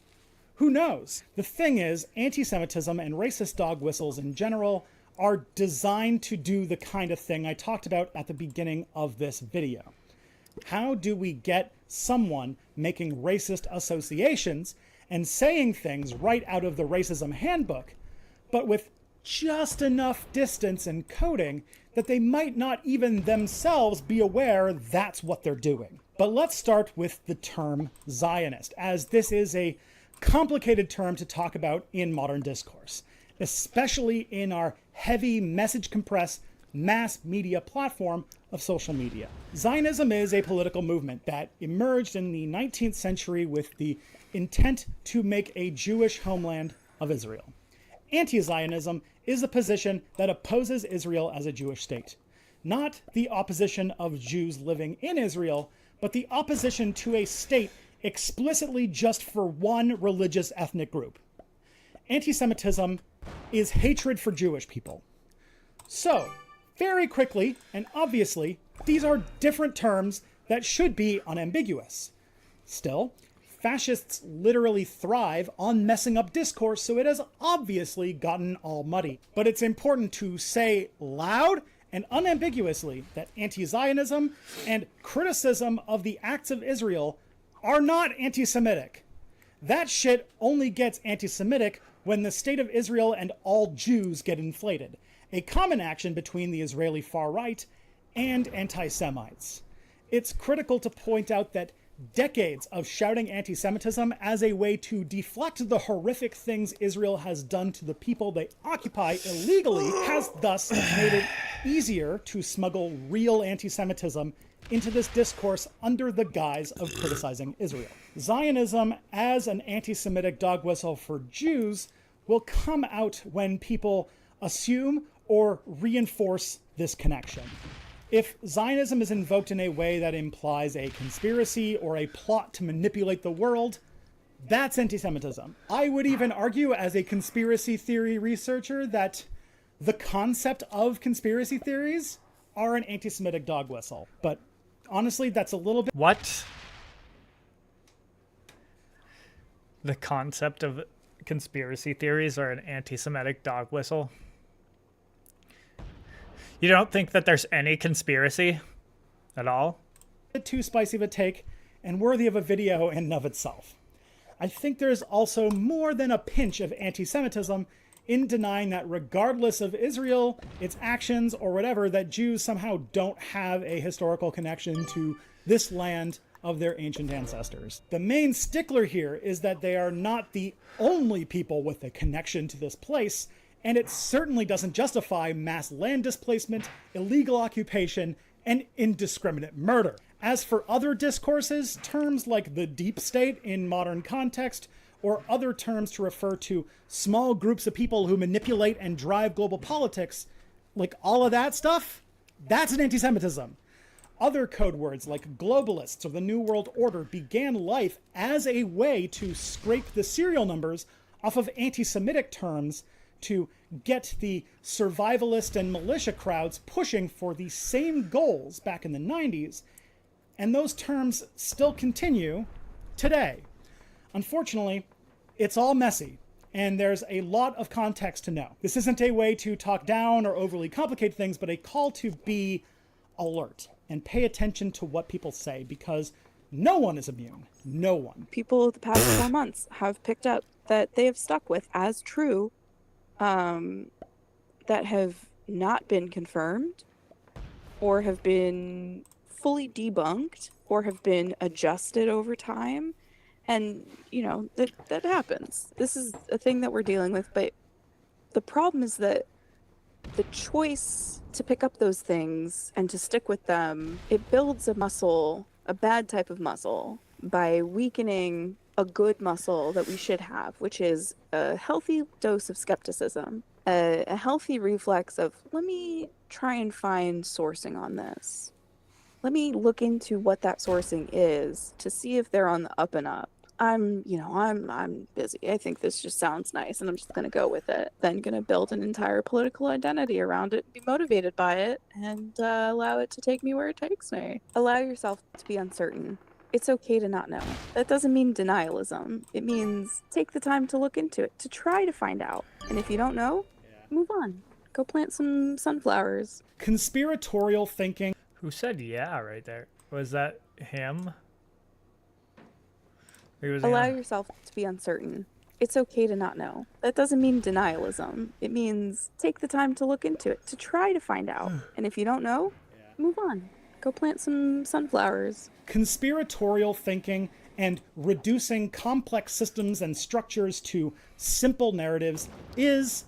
who knows? The thing is, anti-Semitism and racist dog whistles in general are designed to do the kind of thing I talked about at the beginning of this video. How do we get someone making racist associations and saying things right out of the racism handbook, but with just enough distance and coding that they might not even themselves be aware that's what they're doing? But let's start with the term Zionist, as this is a complicated term to talk about in modern discourse, especially in our heavy message compressed mass media platform of social media. Zionism is a political movement that emerged in the 19th century with the intent to make a Jewish homeland of Israel. Anti-Zionism is a position that opposes Israel as a Jewish state, not the opposition of Jews living in Israel, but the opposition to a state explicitly just for one religious ethnic group. Anti-Semitism is hatred for Jewish people. So, very quickly and obviously, these are different terms that should be unambiguous. Still, fascists literally thrive on messing up discourse, so it has obviously gotten all muddy. But it's important to say loud and unambiguously that anti-Zionism and criticism of the acts of Israel are not anti-Semitic. That shit only gets anti-Semitic when the state of Israel and all Jews get inflated, a common action between the Israeli far right and anti-Semites. It's critical to point out that decades of shouting anti-Semitism as a way to deflect the horrific things Israel has done to the people they occupy illegally has thus made it easier to smuggle real anti-Semitism into this discourse under the guise of criticizing Israel. Zionism as an anti-Semitic dog whistle for Jews will come out when people assume or reinforce this connection. If Zionism is invoked in a way that implies a conspiracy or a plot to manipulate the world, that's anti-Semitism. I would even argue as a conspiracy theory researcher that the concept of conspiracy theories are an anti-Semitic dog whistle. But honestly, that's a little bit... What? The concept of conspiracy theories are an anti-Semitic dog whistle? You don't think that there's any conspiracy at all? Too spicy of a take and worthy of a video in and of itself. I think there's also more than a pinch of anti-Semitism in denying that regardless of Israel, its actions, or whatever, that Jews somehow don't have a historical connection to this land of their ancient ancestors. The main stickler here is that they are not the only people with a connection to this place, and it certainly doesn't justify mass land displacement, illegal occupation, and indiscriminate murder. As for other discourses, terms like the deep state in modern context, or other terms to refer to small groups of people who manipulate and drive global politics, like all of that stuff, that's an anti-Semitism. Other code words like globalists or the New World Order began life as a way to scrape the serial numbers off of anti-Semitic terms to get the survivalist and militia crowds pushing for the same goals back in the 90s, and those terms still continue today. Unfortunately, it's all messy, and there's a lot of context to know. This isn't a way to talk down or overly complicate things, but a call to be alert and pay attention to what people say, because no one is immune. No one. People the past 4 months have picked up that they have stuck with as true that have not been confirmed or have been fully debunked or have been adjusted over time. And, you know, that happens. This is a thing that we're dealing with. But the problem is that the choice to pick up those things and to stick with them, it builds a muscle, a bad type of muscle, by weakening a good muscle that we should have, which is a healthy dose of skepticism, a healthy reflex of, let me try and find sourcing on this. Let me look into what that sourcing is to see if they're on the up and up. I'm busy. I think this just sounds nice and I'm just going to go with it. Then going to build an entire political identity around it, be motivated by it, and allow it to take me where it takes me. Allow yourself to be uncertain. It's okay to not know. That doesn't mean denialism. It means take the time to look into it, to try to find out. And if you don't know, move on. Go plant some sunflowers. Conspiratorial thinking. Who said yeah right there? Was that him? Allow yourself to be uncertain. It's okay to not know. That doesn't mean denialism. It means take the time to look into it, to try to find out. And if you don't know, move on. Go plant some sunflowers. Conspiratorial thinking and reducing complex systems and structures to simple narratives is,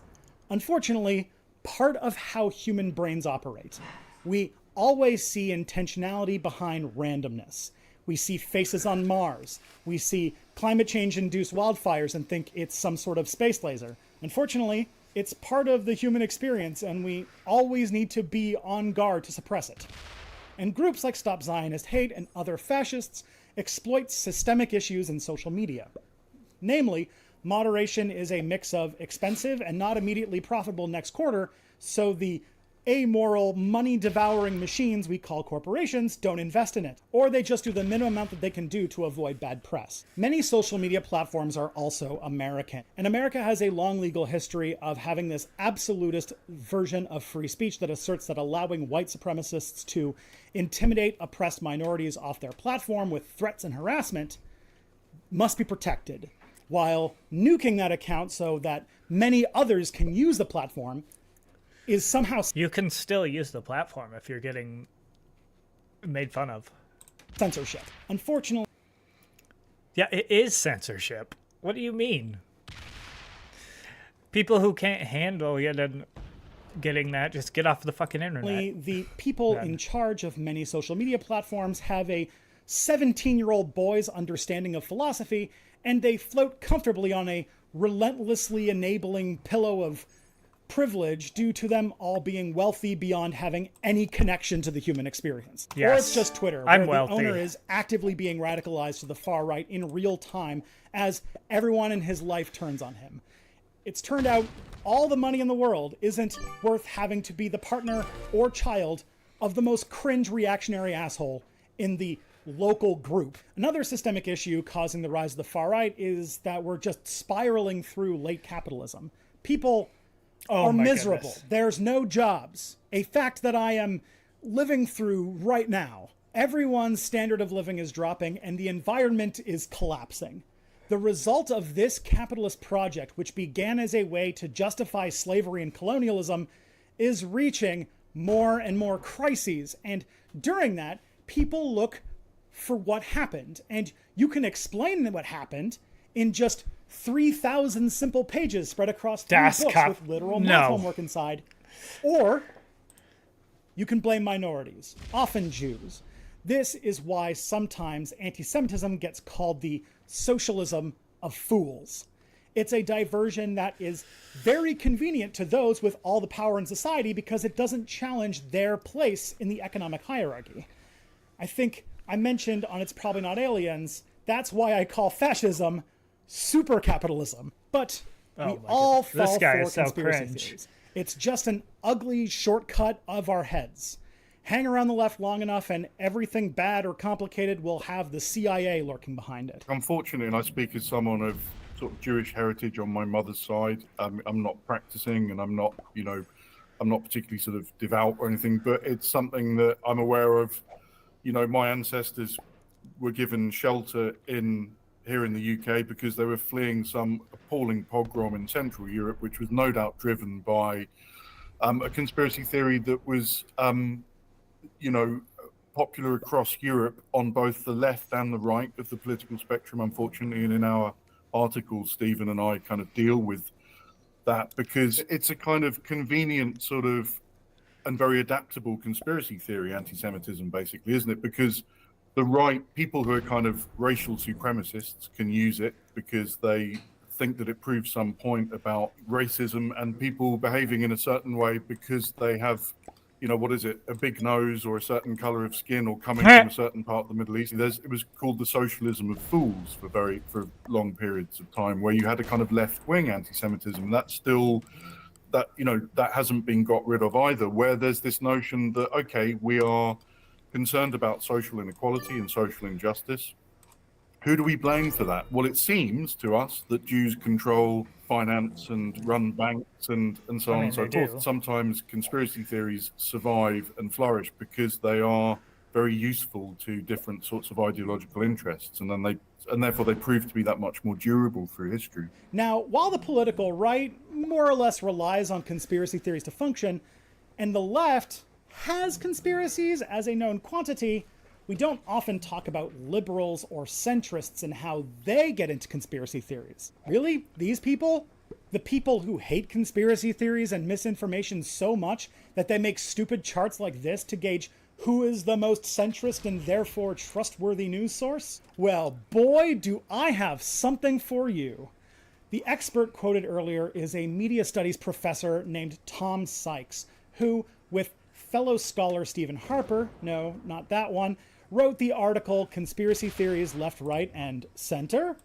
unfortunately, part of how human brains operate. We always see intentionality behind randomness. We see faces on Mars. We see climate change-induced wildfires and think it's some sort of space laser. Unfortunately, it's part of the human experience, and we always need to be on guard to suppress it. And groups like Stop Zionist Hate and other fascists exploit systemic issues in social media. Namely, moderation is a mix of expensive and not immediately profitable next quarter, so the amoral, money-devouring machines we call corporations don't invest in it, or they just do the minimum amount that they can do to avoid bad press. Many social media platforms are also American, and America has a long legal history of having this absolutist version of free speech that asserts that allowing white supremacists to intimidate oppressed minorities off their platform with threats and harassment must be protected, while nuking that account so that many others can use the platform is somehow... You can still use the platform if you're getting made fun of. Censorship. Unfortunately... Yeah, it is censorship. What do you mean? People who can't handle getting that, just get off the fucking internet. The people in charge of many social media platforms have a 17-year-old boy's understanding of philosophy, and they float comfortably on a relentlessly enabling pillow of privilege due to them all being wealthy beyond having any connection to the human experience. Yes. Or it's just Twitter, I'm where wealthy. the owner is actively being radicalized to the far right in real time as everyone in his life turns on him. It's turned out all the money in the world isn't worth having to be the partner or child of the most cringe reactionary asshole in the local group. Another systemic issue causing the rise of the far right is that we're just spiraling through late capitalism. People are miserable. Goodness. There's no jobs. A fact that I am living through right now. Everyone's standard of living is dropping and the environment is collapsing. The result of this capitalist project, which began as a way to justify slavery and colonialism, is reaching more and more crises. And during that, people look for what happened. And you can explain what happened in just 3,000 simple pages spread across 3 books with literal math homework inside. Or you can blame minorities, often Jews. This is why sometimes anti-Semitism gets called the socialism of fools. It's a diversion that is very convenient to those with all the power in society because it doesn't challenge their place in the economic hierarchy. I think I mentioned on It's Probably Not Aliens, that's why I call fascism super capitalism. But we all fall for conspiracy theories. It's just an ugly shortcut of our heads. Hang around the left long enough and everything bad or complicated will have the CIA lurking behind it. Unfortunately, and I speak as someone of sort of Jewish heritage on my mother's side, I'm not practicing and I'm not particularly sort of devout or anything, but it's something that I'm aware of. You know, my ancestors were given shelter here in the UK because they were fleeing some appalling pogrom in Central Europe, which was no doubt driven by a conspiracy theory that was, popular across Europe on both the left and the right of the political spectrum, unfortunately. And in our articles, Stephen and I kind of deal with that because it's a kind of convenient sort of and very adaptable conspiracy theory, anti-Semitism, basically, isn't it? Because the right people who are kind of racial supremacists can use it because they think that it proves some point about racism, and people behaving in a certain way because they have, a big nose or a certain color of skin or coming from a certain part of the Middle East. It was called the socialism of fools for long periods of time, where you had a kind of left-wing anti-Semitism. That's still that hasn't been got rid of either, where there's this notion that, okay, we are concerned about social inequality and social injustice. Who do we blame for that? Well, it seems to us that Jews control finance and run banks and so on and so forth. Sometimes conspiracy theories survive and flourish because they are very useful to different sorts of ideological interests, and therefore they prove to be that much more durable through history. Now, while the political right more or less relies on conspiracy theories to function, and the left has conspiracies as a known quantity, we don't often talk about liberals or centrists and how they get into conspiracy theories. Really? These people? The people who hate conspiracy theories and misinformation so much that they make stupid charts like this to gauge who is the most centrist and therefore trustworthy news source? Well, boy, do I have something for you. The expert quoted earlier is a media studies professor named Tom Sykes, who, with fellow scholar Stephen Harper, no, not that one, wrote the article Conspiracy Theories Left, Right, and Center.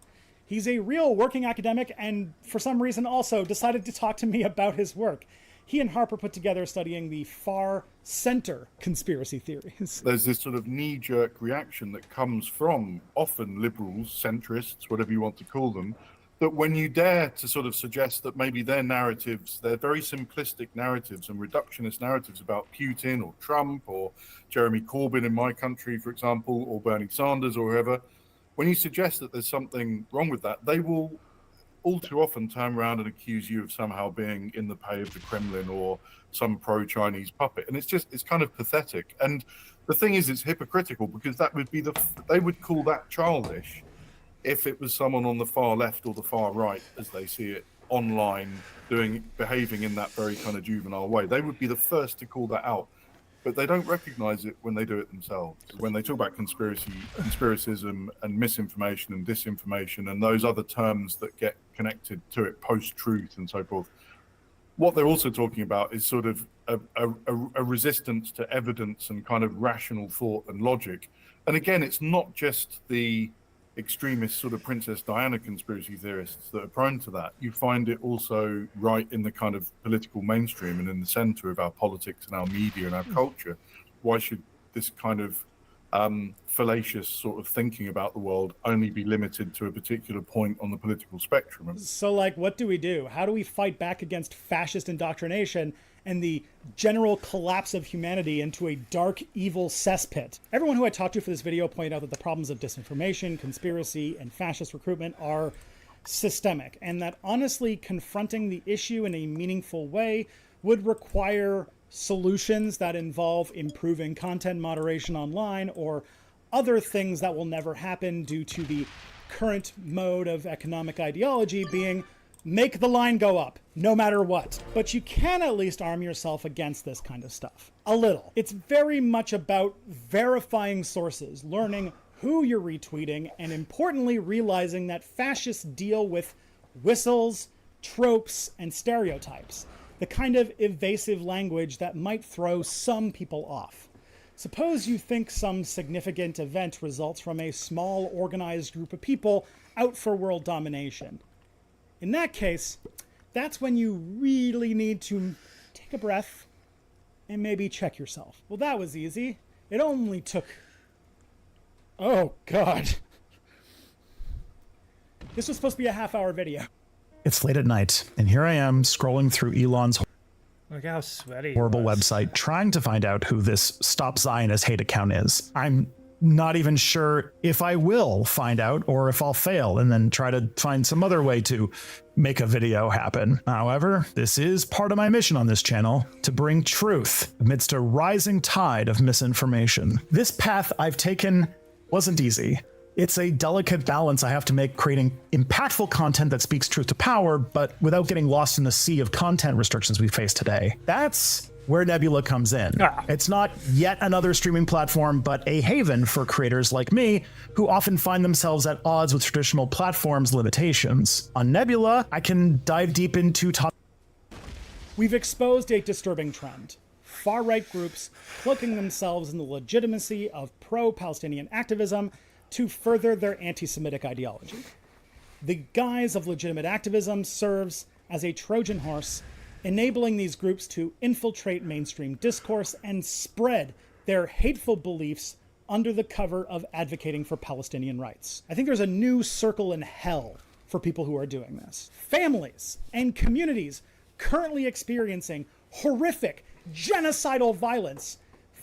He's a real working academic and for some reason also decided to talk to me about his work. He and Harper put together studying the far center conspiracy theories. There's this sort of knee-jerk reaction that comes from often liberals, centrists, whatever you want to call them, that when you dare to sort of suggest that maybe their narratives, they're very simplistic narratives and reductionist narratives about Putin or Trump or Jeremy Corbyn in my country, for example, or Bernie Sanders or whoever, when you suggest that there's something wrong with that, they will all too often turn around and accuse you of somehow being in the pay of the Kremlin or some pro-Chinese puppet. And it's kind of pathetic. And the thing is, it's hypocritical because that would be they would call that childish if it was someone on the far left or the far right, as they see it online, behaving in that very kind of juvenile way. They would be the first to call that out. But they don't recognize it when they do it themselves. When they talk about conspiracism and misinformation and disinformation and those other terms that get connected to it, post-truth and so forth, what they're also talking about is sort of a resistance to evidence and kind of rational thought and logic. And again, it's not just the extremist sort of Princess Diana conspiracy theorists that are prone to that. You find it also right in the kind of political mainstream and in the center of our politics and our media and our culture. Why should this kind of fallacious sort of thinking about the world only be limited to a particular point on the political spectrum? So, like, what do we do? How do we fight back against fascist indoctrination and the general collapse of humanity into a dark, evil cesspit? Everyone who I talked to for this video pointed out that the problems of disinformation, conspiracy, and fascist recruitment are systemic, and that honestly confronting the issue in a meaningful way would require solutions that involve improving content moderation online or other things that will never happen due to the current mode of economic ideology being make the line go up, no matter what. But you can at least arm yourself against this kind of stuff. A little. It's very much about verifying sources, learning who you're retweeting, and importantly, realizing that fascists deal with whistles, tropes, and stereotypes. The kind of evasive language that might throw some people off. Suppose you think some significant event results from a small, organized group of people out for world domination. In that case, that's when you really need to take a breath and maybe check yourself. Well, that was easy. It only took... Oh, God. This was supposed to be a half-hour video. It's late at night, and here I am scrolling through Elon's Look how sweaty. horrible website, trying to find out who this Stop Zionist hate account is. I'm not even sure if I will find out or if I'll fail and then try to find some other way to make a video happen. However, this is part of my mission on this channel, to bring truth amidst a rising tide of misinformation. This path I've taken wasn't easy. It's a delicate balance I have to make, creating impactful content that speaks truth to power, but without getting lost in the sea of content restrictions we face today. That's where Nebula comes in. It's not yet another streaming platform, but a haven for creators like me who often find themselves at odds with traditional platforms' limitations. On Nebula, I can dive deep into We've exposed a disturbing trend. Far-right groups cloaking themselves in the legitimacy of pro-Palestinian activism to further their anti-Semitic ideology. The guise of legitimate activism serves as a Trojan horse, enabling these groups to infiltrate mainstream discourse and spread their hateful beliefs under the cover of advocating for Palestinian rights. I think there's a new circle in hell for people who are doing this. Families and communities currently experiencing horrific genocidal violence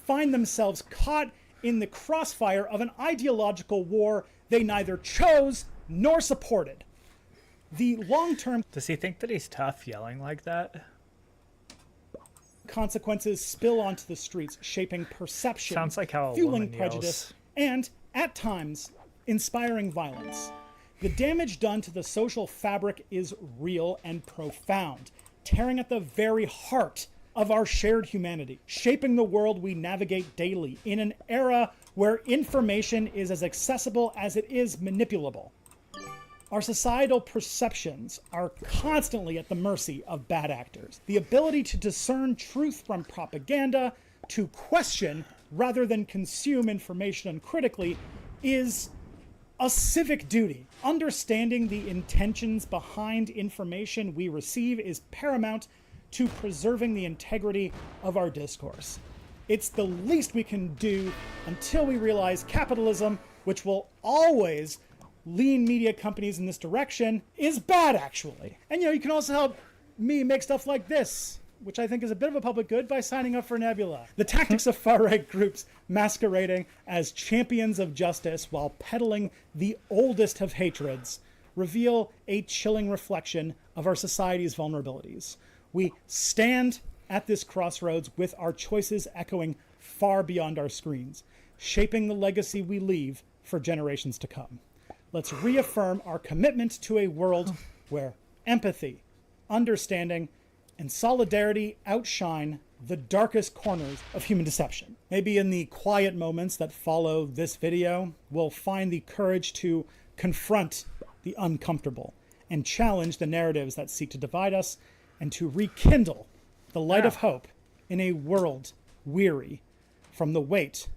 find themselves caught in the crossfire of an ideological war they neither chose nor supported. The long-term... Does he think that he's tough yelling like that? ...consequences spill onto the streets, shaping perception, sounds like how a fueling woman prejudice, yells. and, at times, inspiring violence. The damage done to the social fabric is real and profound, tearing at the very heart of our shared humanity, shaping the world we navigate daily in an era where information is as accessible as it is manipulable. Our societal perceptions are constantly at the mercy of bad actors. The ability to discern truth from propaganda to question rather than consume information uncritically is a civic duty. Understanding the intentions behind information we receive is paramount to preserving the integrity of our discourse. It's the least we can do until we realize capitalism, which will always lean media companies in this direction, is bad, actually. And you can also help me make stuff like this, which I think is a bit of a public good, by signing up for Nebula. The tactics of far-right groups masquerading as champions of justice while peddling the oldest of hatreds reveal a chilling reflection of our society's vulnerabilities. We stand at this crossroads with our choices echoing far beyond our screens, shaping the legacy we leave for generations to come. Let's reaffirm our commitment to a world where empathy, understanding, and solidarity outshine the darkest corners of human deception. Maybe in the quiet moments that follow this video, we'll find the courage to confront the uncomfortable and challenge the narratives that seek to divide us, and to rekindle the light of hope in a world weary from the weight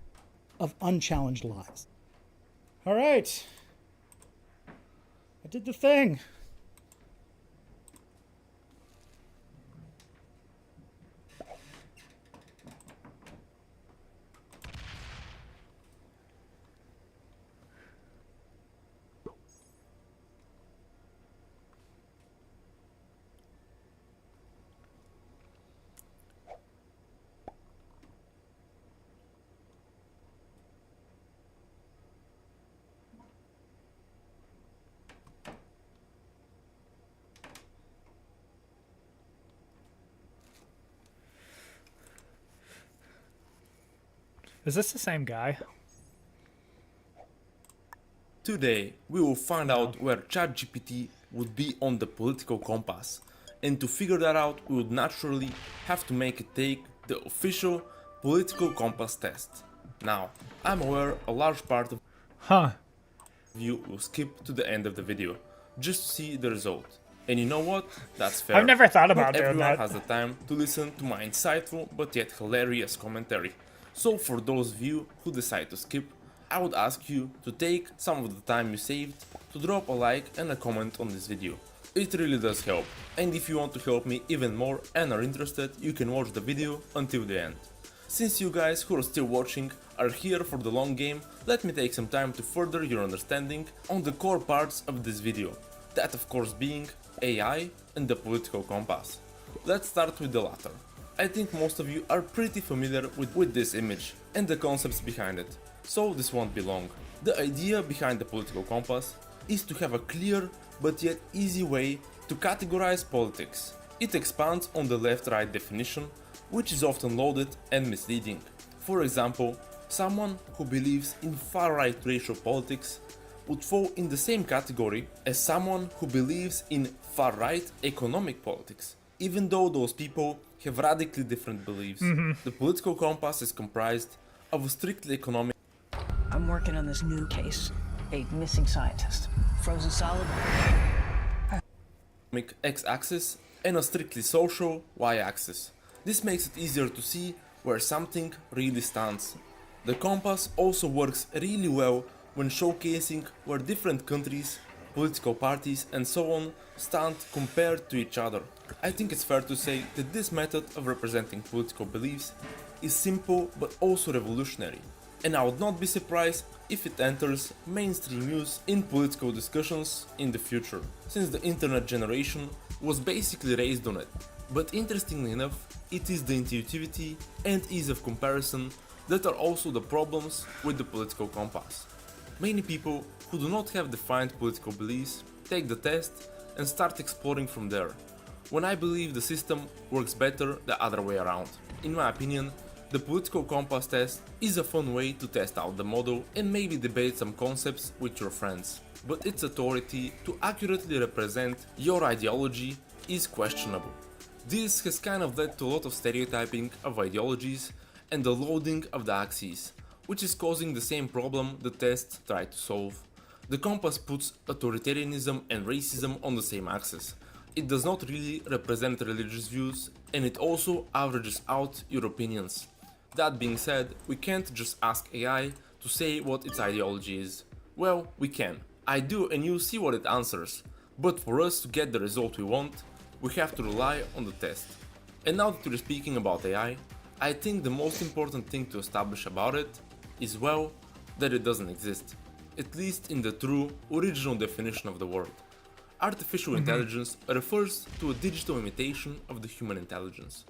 of unchallenged lies. All right. I did the thing. Is this the same guy? Today, we will find out where ChatGPT would be on the political compass. And to figure that out, we would naturally have to make it take the official political compass test. Now, I'm aware a large part of you will skip to the end of the video, just to see the result. And you know what? That's fair. I've never thought about Not doing everyone that. has the time to listen to my insightful but yet hilarious commentary. So for those of you who decide to skip, I would ask you to take some of the time you saved to drop a like and a comment on this video. It really does help, and if you want to help me even more and are interested, you can watch the video until the end. Since you guys who are still watching are here for the long game, let me take some time to further your understanding on the core parts of this video, that of course being AI and the political compass. Let's start with the latter. I think most of you are pretty familiar with this image and the concepts behind it, so this won't be long. The idea behind the political compass is to have a clear but yet easy way to categorize politics. It expands on the left-right definition, which is often loaded and misleading. For example, someone who believes in far-right racial politics would fall in the same category as someone who believes in far-right economic politics, even though those people have radically different beliefs. The political compass is comprised of a strictly economic I'm working on this new case. A missing scientist. Frozen solid. x-axis and a strictly social y-axis. This makes it easier to see where something really stands. The compass also works really well when showcasing where different countries, political parties and so on stand compared to each other. I think it's fair to say that this method of representing political beliefs is simple but also revolutionary, and I would not be surprised if it enters mainstream use in political discussions in the future, since the internet generation was basically raised on it. But interestingly enough, it is the intuitivity and ease of comparison that are also the problems with the political compass. Many people who do not have defined political beliefs take the test and start exploring from there, when I believe the system works better the other way around. In my opinion, the political compass test is a fun way to test out the model and maybe debate some concepts with your friends, but its authority to accurately represent your ideology is questionable. This has kind of led to a lot of stereotyping of ideologies and the loading of the axes, which is causing the same problem the tests try to solve. The compass puts authoritarianism and racism on the same axis. It does not really represent religious views, and it also averages out your opinions. That being said, we can't just ask AI to say what its ideology is. Well, we can. I do, and you'll see what it answers. But for us to get the result we want, we have to rely on the test. And now that we're speaking about AI, I think the most important thing to establish about it is, well, that it doesn't exist. At least in the true, original definition of the word. Artificial intelligence refers to a digital imitation of the human intelligence.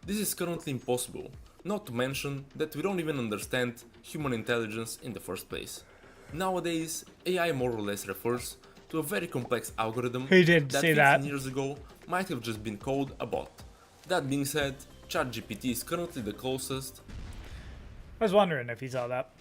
This is currently impossible, not to mention that we don't even understand human intelligence in the first place. Nowadays, AI more or less refers to a very complex algorithm He did that say 15 that. years ago might have just been called a bot. That being said, ChatGPT is currently the closest I was wondering if he saw that.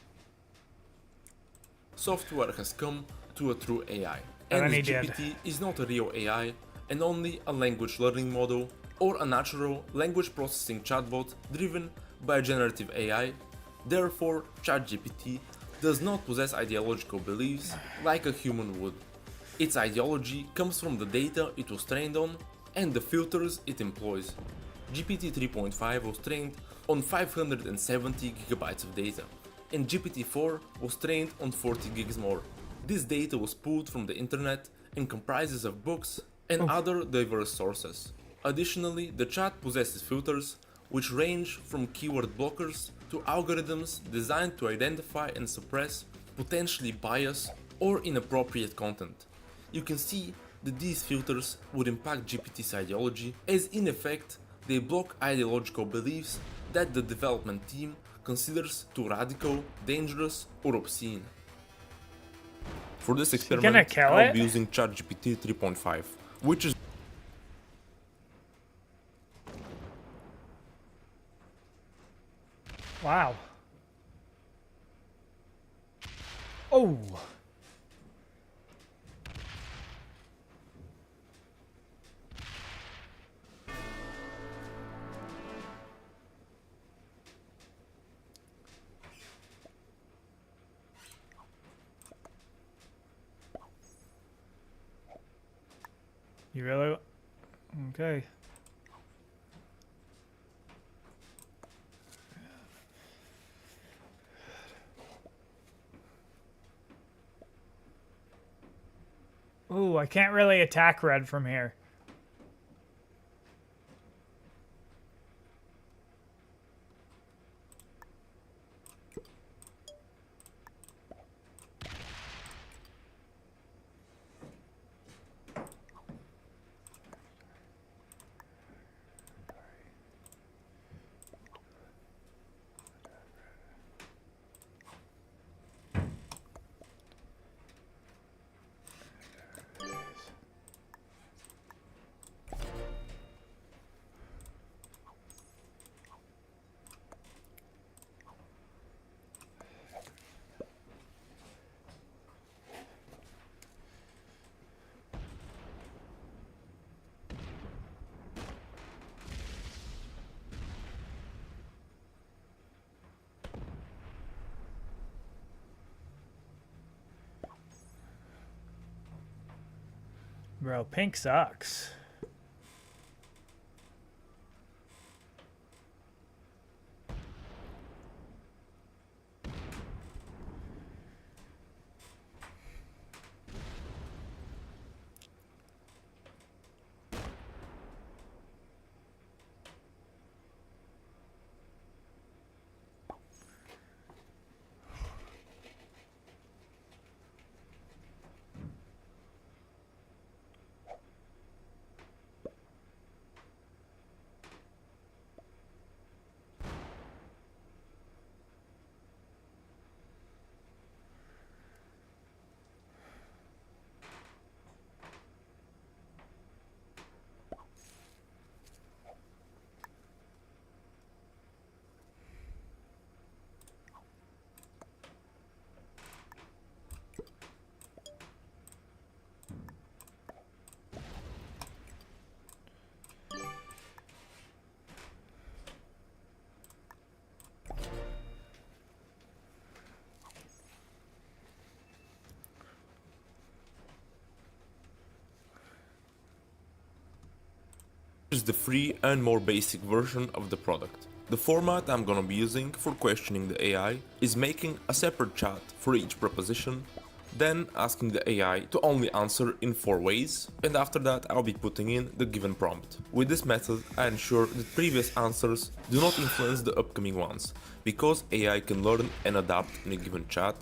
software has come to a true AI. And And then this he did. GPT is not a real AI and only a language learning model or a natural language processing chatbot driven by a generative AI. Therefore, ChatGPT does not possess ideological beliefs like a human would. Its ideology comes from the data it was trained on and the filters it employs. GPT 3.5 was trained on 570 gigabytes of data, and GPT-4 was trained on 40 gigs more. This data was pulled from the internet and comprises of books and other diverse sources. Additionally, the chat possesses filters which range from keyword blockers to algorithms designed to identify and suppress potentially biased or inappropriate content. You can see that these filters would impact GPT's ideology, as in effect they block ideological beliefs that the development team considers too radical, dangerous, or obscene. For this experiment, kill I'll it? be using ChatGPT 3.5, which is Wow. Oh. You really? Okay. Ooh, I can't really attack red from here. Bro, pink sucks. the free and more basic version of the product. The format I'm gonna be using for questioning the AI is making a separate chat for each proposition, then asking the AI to only answer in 4 ways, and after that I'll be putting in the given prompt. With this method I ensure that previous answers do not influence the upcoming ones. Because AI can learn and adapt in a given chat,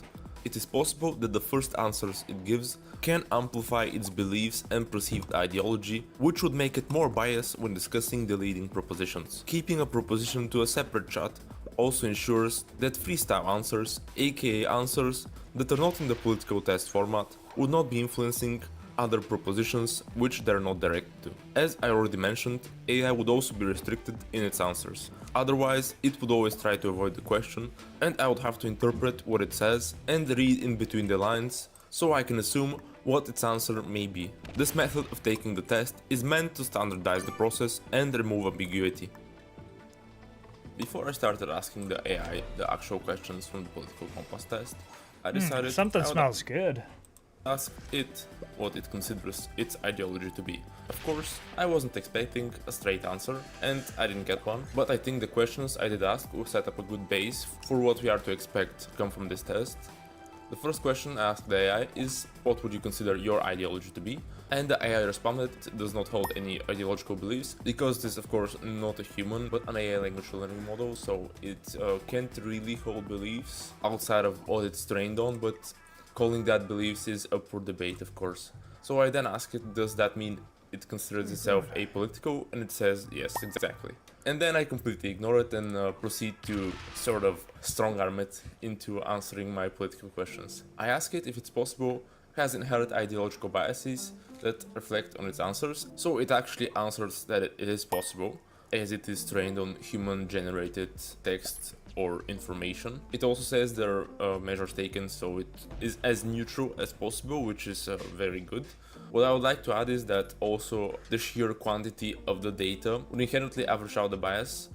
it is possible that the first answers it gives can amplify its beliefs and perceived ideology, which would make it more biased when discussing the leading propositions. Keeping a proposition to a separate chat also ensures that freestyle answers, aka answers that are not in the political test format, would not be influencing other propositions which they're not directed to. As I already mentioned, AI would also be restricted in its answers. Otherwise, it would always try to avoid the question, and I would have to interpret what it says and read in between the lines, so I can assume what its answer may be. This method of taking the test is meant to standardize the process and remove ambiguity. Before I started asking the AI the actual questions from the political compass test, I decided something I would smells good. ask it what it considers its ideology to be. Of course, I wasn't expecting a straight answer, and I didn't get one, but I think the questions I did ask will set up a good base for what we are to expect to come from this test. The first question I asked the AI is, what would you consider your ideology to be? And the AI responded it does not hold any ideological beliefs, because it is of course not a human but an AI language learning model, so it can't really hold beliefs outside of what it's trained on, but calling that beliefs is up for debate, of course. So I then asked it, does that mean it considers itself apolitical? And it says yes, exactly. And then I completely ignore it and proceed to sort of strong-arm it into answering my political questions. I ask it if it's possible, has inherent ideological biases that reflect on its answers. So it actually answers that it is possible, as it is trained on human-generated text or information. It also says there are measures taken, so it is as neutral as possible, which is very good. What I would like to add is that also the sheer quantity of the data would inherently average out the bias,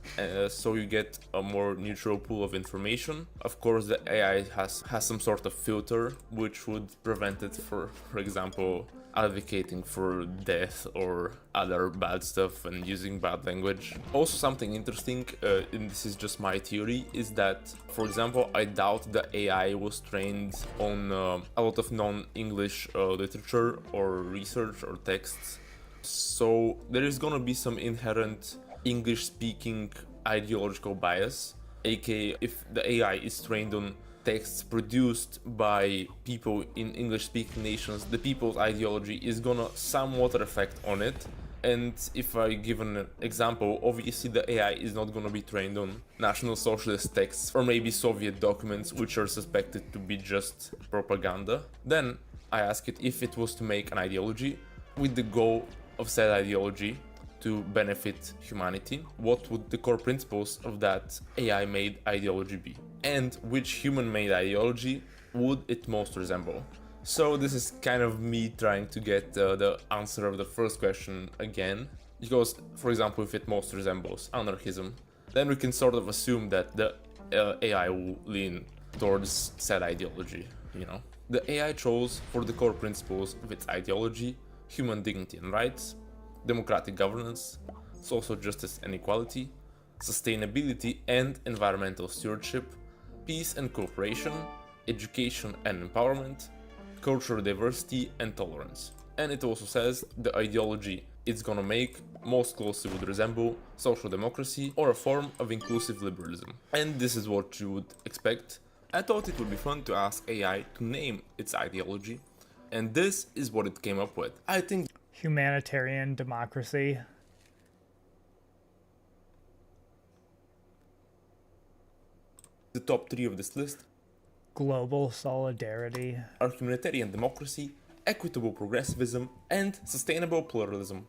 so you get a more neutral pool of information. Of course, the AI has some sort of filter which would prevent it, for example, advocating for death or other bad stuff and using bad language. Also something interesting, and this is just my theory, is that, for example, I doubt the AI was trained on a lot of non-English literature or research or texts. So there is gonna be some inherent English-speaking ideological bias, aka if the AI is trained on texts produced by people in English-speaking nations, the people's ideology is gonna somewhat reflect on it. And if I give an example, obviously the AI is not gonna be trained on National Socialist texts or maybe Soviet documents which are suspected to be just propaganda. Then I ask it if it was to make an ideology with the goal of said ideology to benefit humanity, what would the core principles of that AI-made ideology be? And which human-made ideology would it most resemble? So this is kind of me trying to get the answer of the first question again, because, for example, if it most resembles anarchism, then we can sort of assume that the AI will lean towards said ideology, you know? The AI chose for the core principles of its ideology human dignity and rights, democratic governance, social justice and equality, sustainability and environmental stewardship, peace and cooperation, education and empowerment, cultural diversity and tolerance. And it also says the ideology it's gonna make most closely would resemble social democracy or a form of inclusive liberalism. And this is what you would expect. I thought it would be fun to ask AI to name its ideology, and this is what it came up with. I think humanitarian democracy. The top 3 of this list: global solidarity, are humanitarian democracy, equitable progressivism, and sustainable pluralism.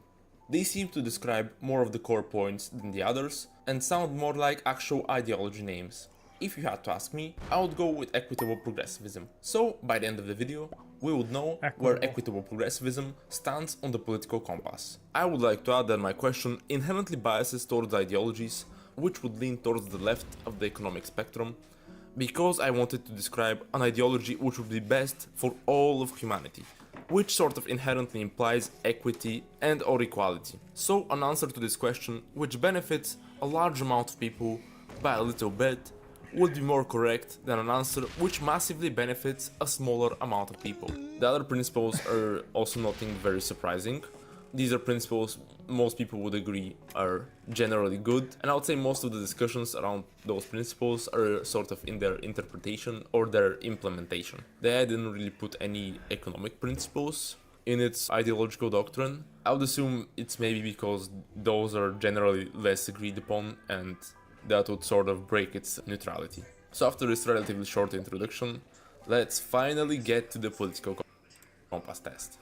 They seem to describe more of the core points than the others and sound more like actual ideology names. If you had to ask me, I would go with equitable progressivism. So, by the end of the video, we would know where equitable progressivism stands on the political compass. I would like to add that my question inherently biases towards ideologies which would lean towards the left of the economic spectrum, because I wanted to describe an ideology which would be best for all of humanity, which sort of inherently implies equity and or equality. So an answer to this question which benefits a large amount of people by a little bit would be more correct than an answer which massively benefits a smaller amount of people. The other principles are also nothing very surprising. These are principles most people would agree are generally good, and I would say most of the discussions around those principles are sort of in their interpretation or their implementation. The AI didn't really put any economic principles in its ideological doctrine. I would assume it's maybe because those are generally less agreed upon, and that would sort of break its neutrality. So after this relatively short introduction, let's finally get to the political compass test.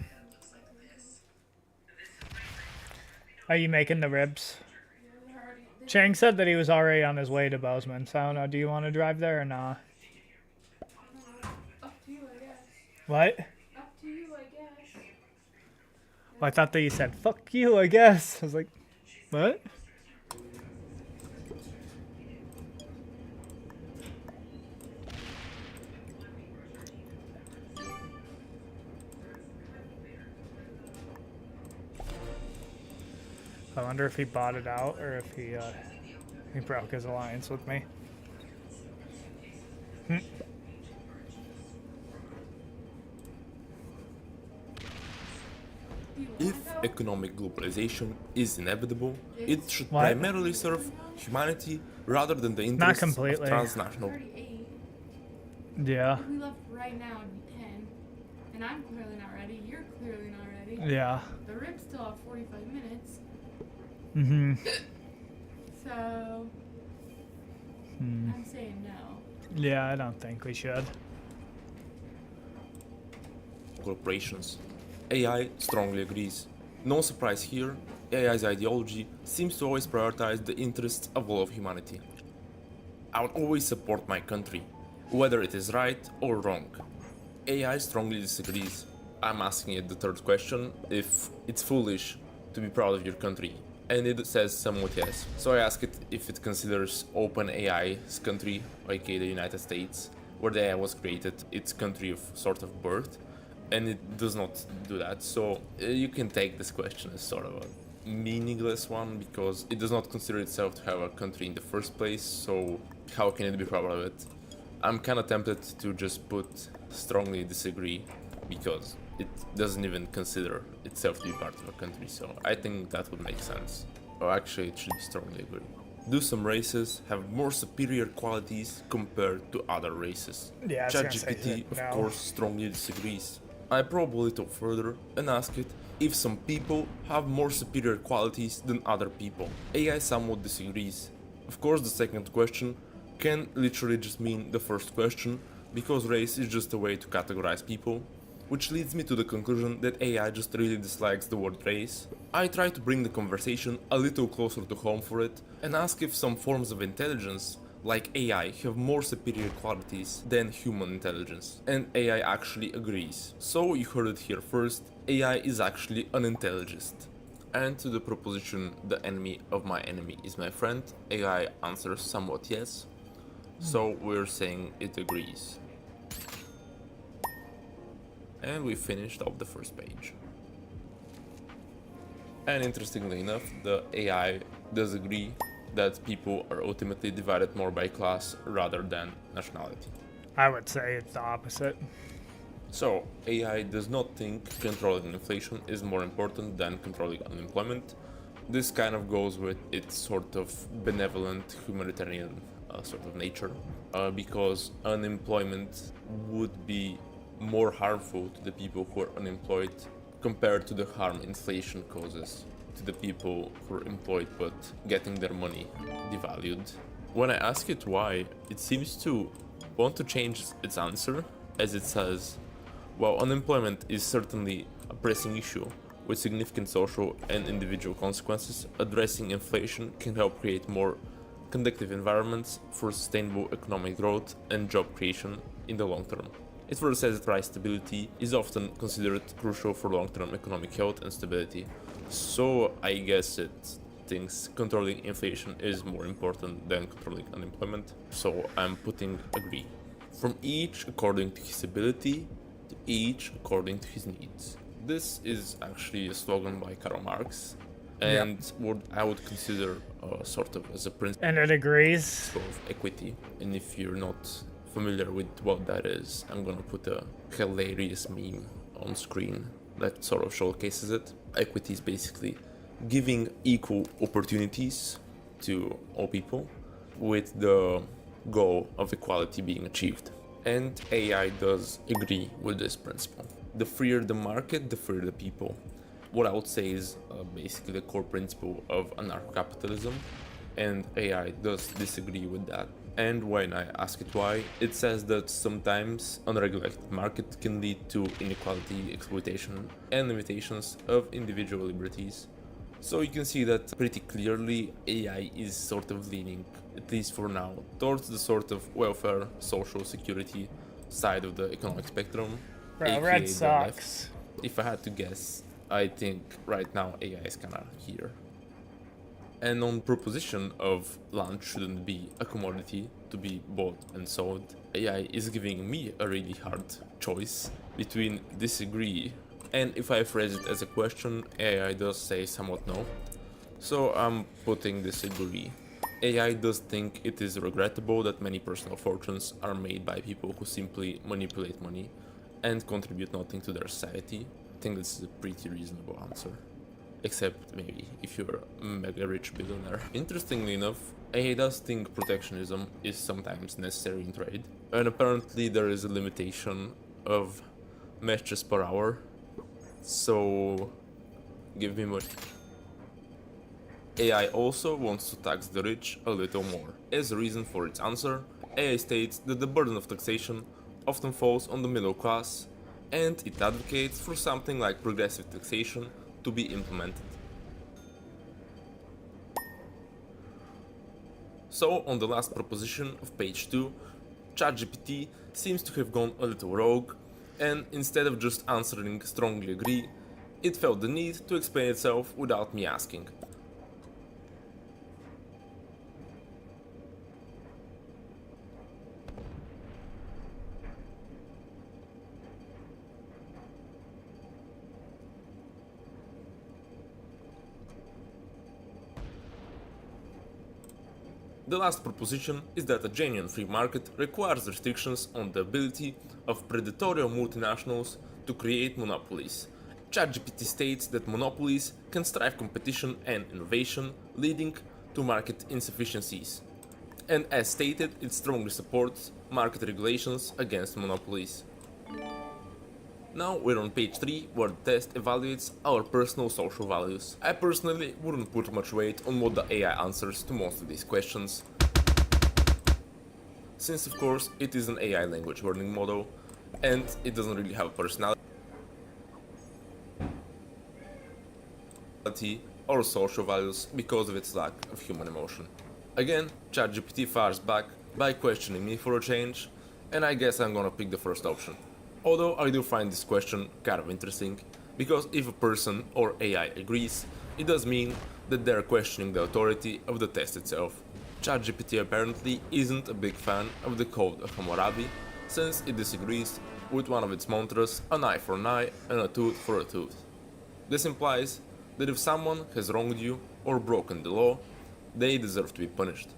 Are you making the ribs? Chang said that he was already on his way to Bozeman, so I don't know, do you want to drive there or not? Up to you, I guess. What? Up to you, I guess. Well, I thought that you said, fuck you, I guess. I was like, what? I wonder if he bought it out or if he broke his alliance with me. If economic globalization is inevitable, it should primarily serve humanity rather than the interests of transnational. Yeah. If we left right now, it'd be 10. And I'm clearly not ready. You're clearly not ready. Yeah. The ribs still have 45 minutes. Mm-hmm. So, I'm saying no. Yeah, I don't think we should. Corporations. AI strongly agrees. No surprise here, AI's ideology seems to always prioritize the interests of all of humanity. I would always support my country, whether it is right or wrong. AI strongly disagrees. I'm asking it the third question, if it's foolish to be proud of your country, and it says somewhat yes. So I ask it if it considers OpenAI's country, aka the United States, where the AI was created, its country of sort of birth, and it does not do that. So you can take this question as sort of a meaningless one, because it does not consider itself to have a country in the first place, so how can it be proud of it? I'm kinda tempted to just put strongly disagree, because it doesn't even consider itself to be part of a country, so I think that would make sense. Or actually, it should be strongly agree. Do some races have more superior qualities compared to other races? Yeah, I was gonna say ChatGPT, of no. course, strongly disagrees. I probe a little further and ask it if some people have more superior qualities than other people. AI somewhat disagrees. Of course, the second question can literally just mean the first question, because race is just a way to categorize people, which leads me to the conclusion that AI just really dislikes the word race. I try to bring the conversation a little closer to home for it and ask if some forms of intelligence, like AI, have more superior qualities than human intelligence, and AI actually agrees. So you heard it here first, AI is actually an intelligist. And to the proposition, the enemy of my enemy is my friend, AI answers somewhat yes, so we're saying it agrees. And we finished off the first page. And interestingly enough, the AI does agree that people are ultimately divided more by class rather than nationality. I would say it's the opposite. So, AI does not think controlling inflation is more important than controlling unemployment. This kind of goes with its sort of benevolent humanitarian sort of nature, because unemployment would be more harmful to the people who are unemployed compared to the harm inflation causes to the people who are employed but getting their money devalued. When I ask it why, it seems to want to change its answer, as it says, while unemployment is certainly a pressing issue with significant social and individual consequences, addressing inflation can help create more conducive environments for sustainable economic growth and job creation in the long term. It further says that price stability is often considered crucial for long-term economic health and stability. So I guess it thinks controlling inflation is more important than controlling unemployment. So I'm putting agree. From each according to his ability, to each according to his needs. This is actually a slogan by Karl Marx, and what I would consider sort of as a principle. And it agrees. Of equity. And if you're not familiar with what that is, I'm gonna put a hilarious meme on screen that sort of showcases it. Equity is basically giving equal opportunities to all people with the goal of equality being achieved. And AI does agree with this principle. The freer the market, the freer the people. What I would say is basically the core principle of anarcho-capitalism, and AI does disagree with that. And when I ask it why, it says that sometimes unregulated market can lead to inequality, exploitation, and limitations of individual liberties. So you can see that pretty clearly AI is sort of leaning, at least for now, towards the sort of welfare, social security side of the economic spectrum. Bro, Red Sox. If I had to guess, I think right now AI is kinda here. And on proposition of land shouldn't be a commodity to be bought and sold, AI is giving me a really hard choice between disagree and if I phrase it as a question, AI does say somewhat no. So I'm putting disagree. AI does think it is regrettable that many personal fortunes are made by people who simply manipulate money and contribute nothing to their society. I think this is a pretty reasonable answer. Except maybe if you're a mega rich billionaire. Interestingly enough, AI does think protectionism is sometimes necessary in trade, and apparently there is a limitation of matches per hour, so give me money. AI also wants to tax the rich a little more. As a reason for its answer, AI states that the burden of taxation often falls on the middle class, and it advocates for something like progressive taxation to be implemented. So on the last proposition of page 2, ChatGPT seems to have gone a little rogue, and instead of just answering strongly agree, it felt the need to explain itself without me asking. The last proposition is that a genuine free market requires restrictions on the ability of predatory multinationals to create monopolies. ChatGPT states that monopolies can strive competition and innovation, leading to market insufficiencies. And as stated, it strongly supports market regulations against monopolies. Now we're on page 3, where the test evaluates our personal social values. I personally wouldn't put much weight on what the AI answers to most of these questions, since of course it is an AI language learning model, and it doesn't really have a personality or social values because of its lack of human emotion. Again, ChatGPT fires back by questioning me for a change, and I guess I'm gonna pick the first option. Although I do find this question kind of interesting, because if a person or AI agrees, it does mean that they're questioning the authority of the test itself. ChatGPT apparently isn't a big fan of the Code of Hammurabi, since it disagrees with one of its mantras, an eye for an eye and a tooth for a tooth. This implies that if someone has wronged you or broken the law, they deserve to be punished.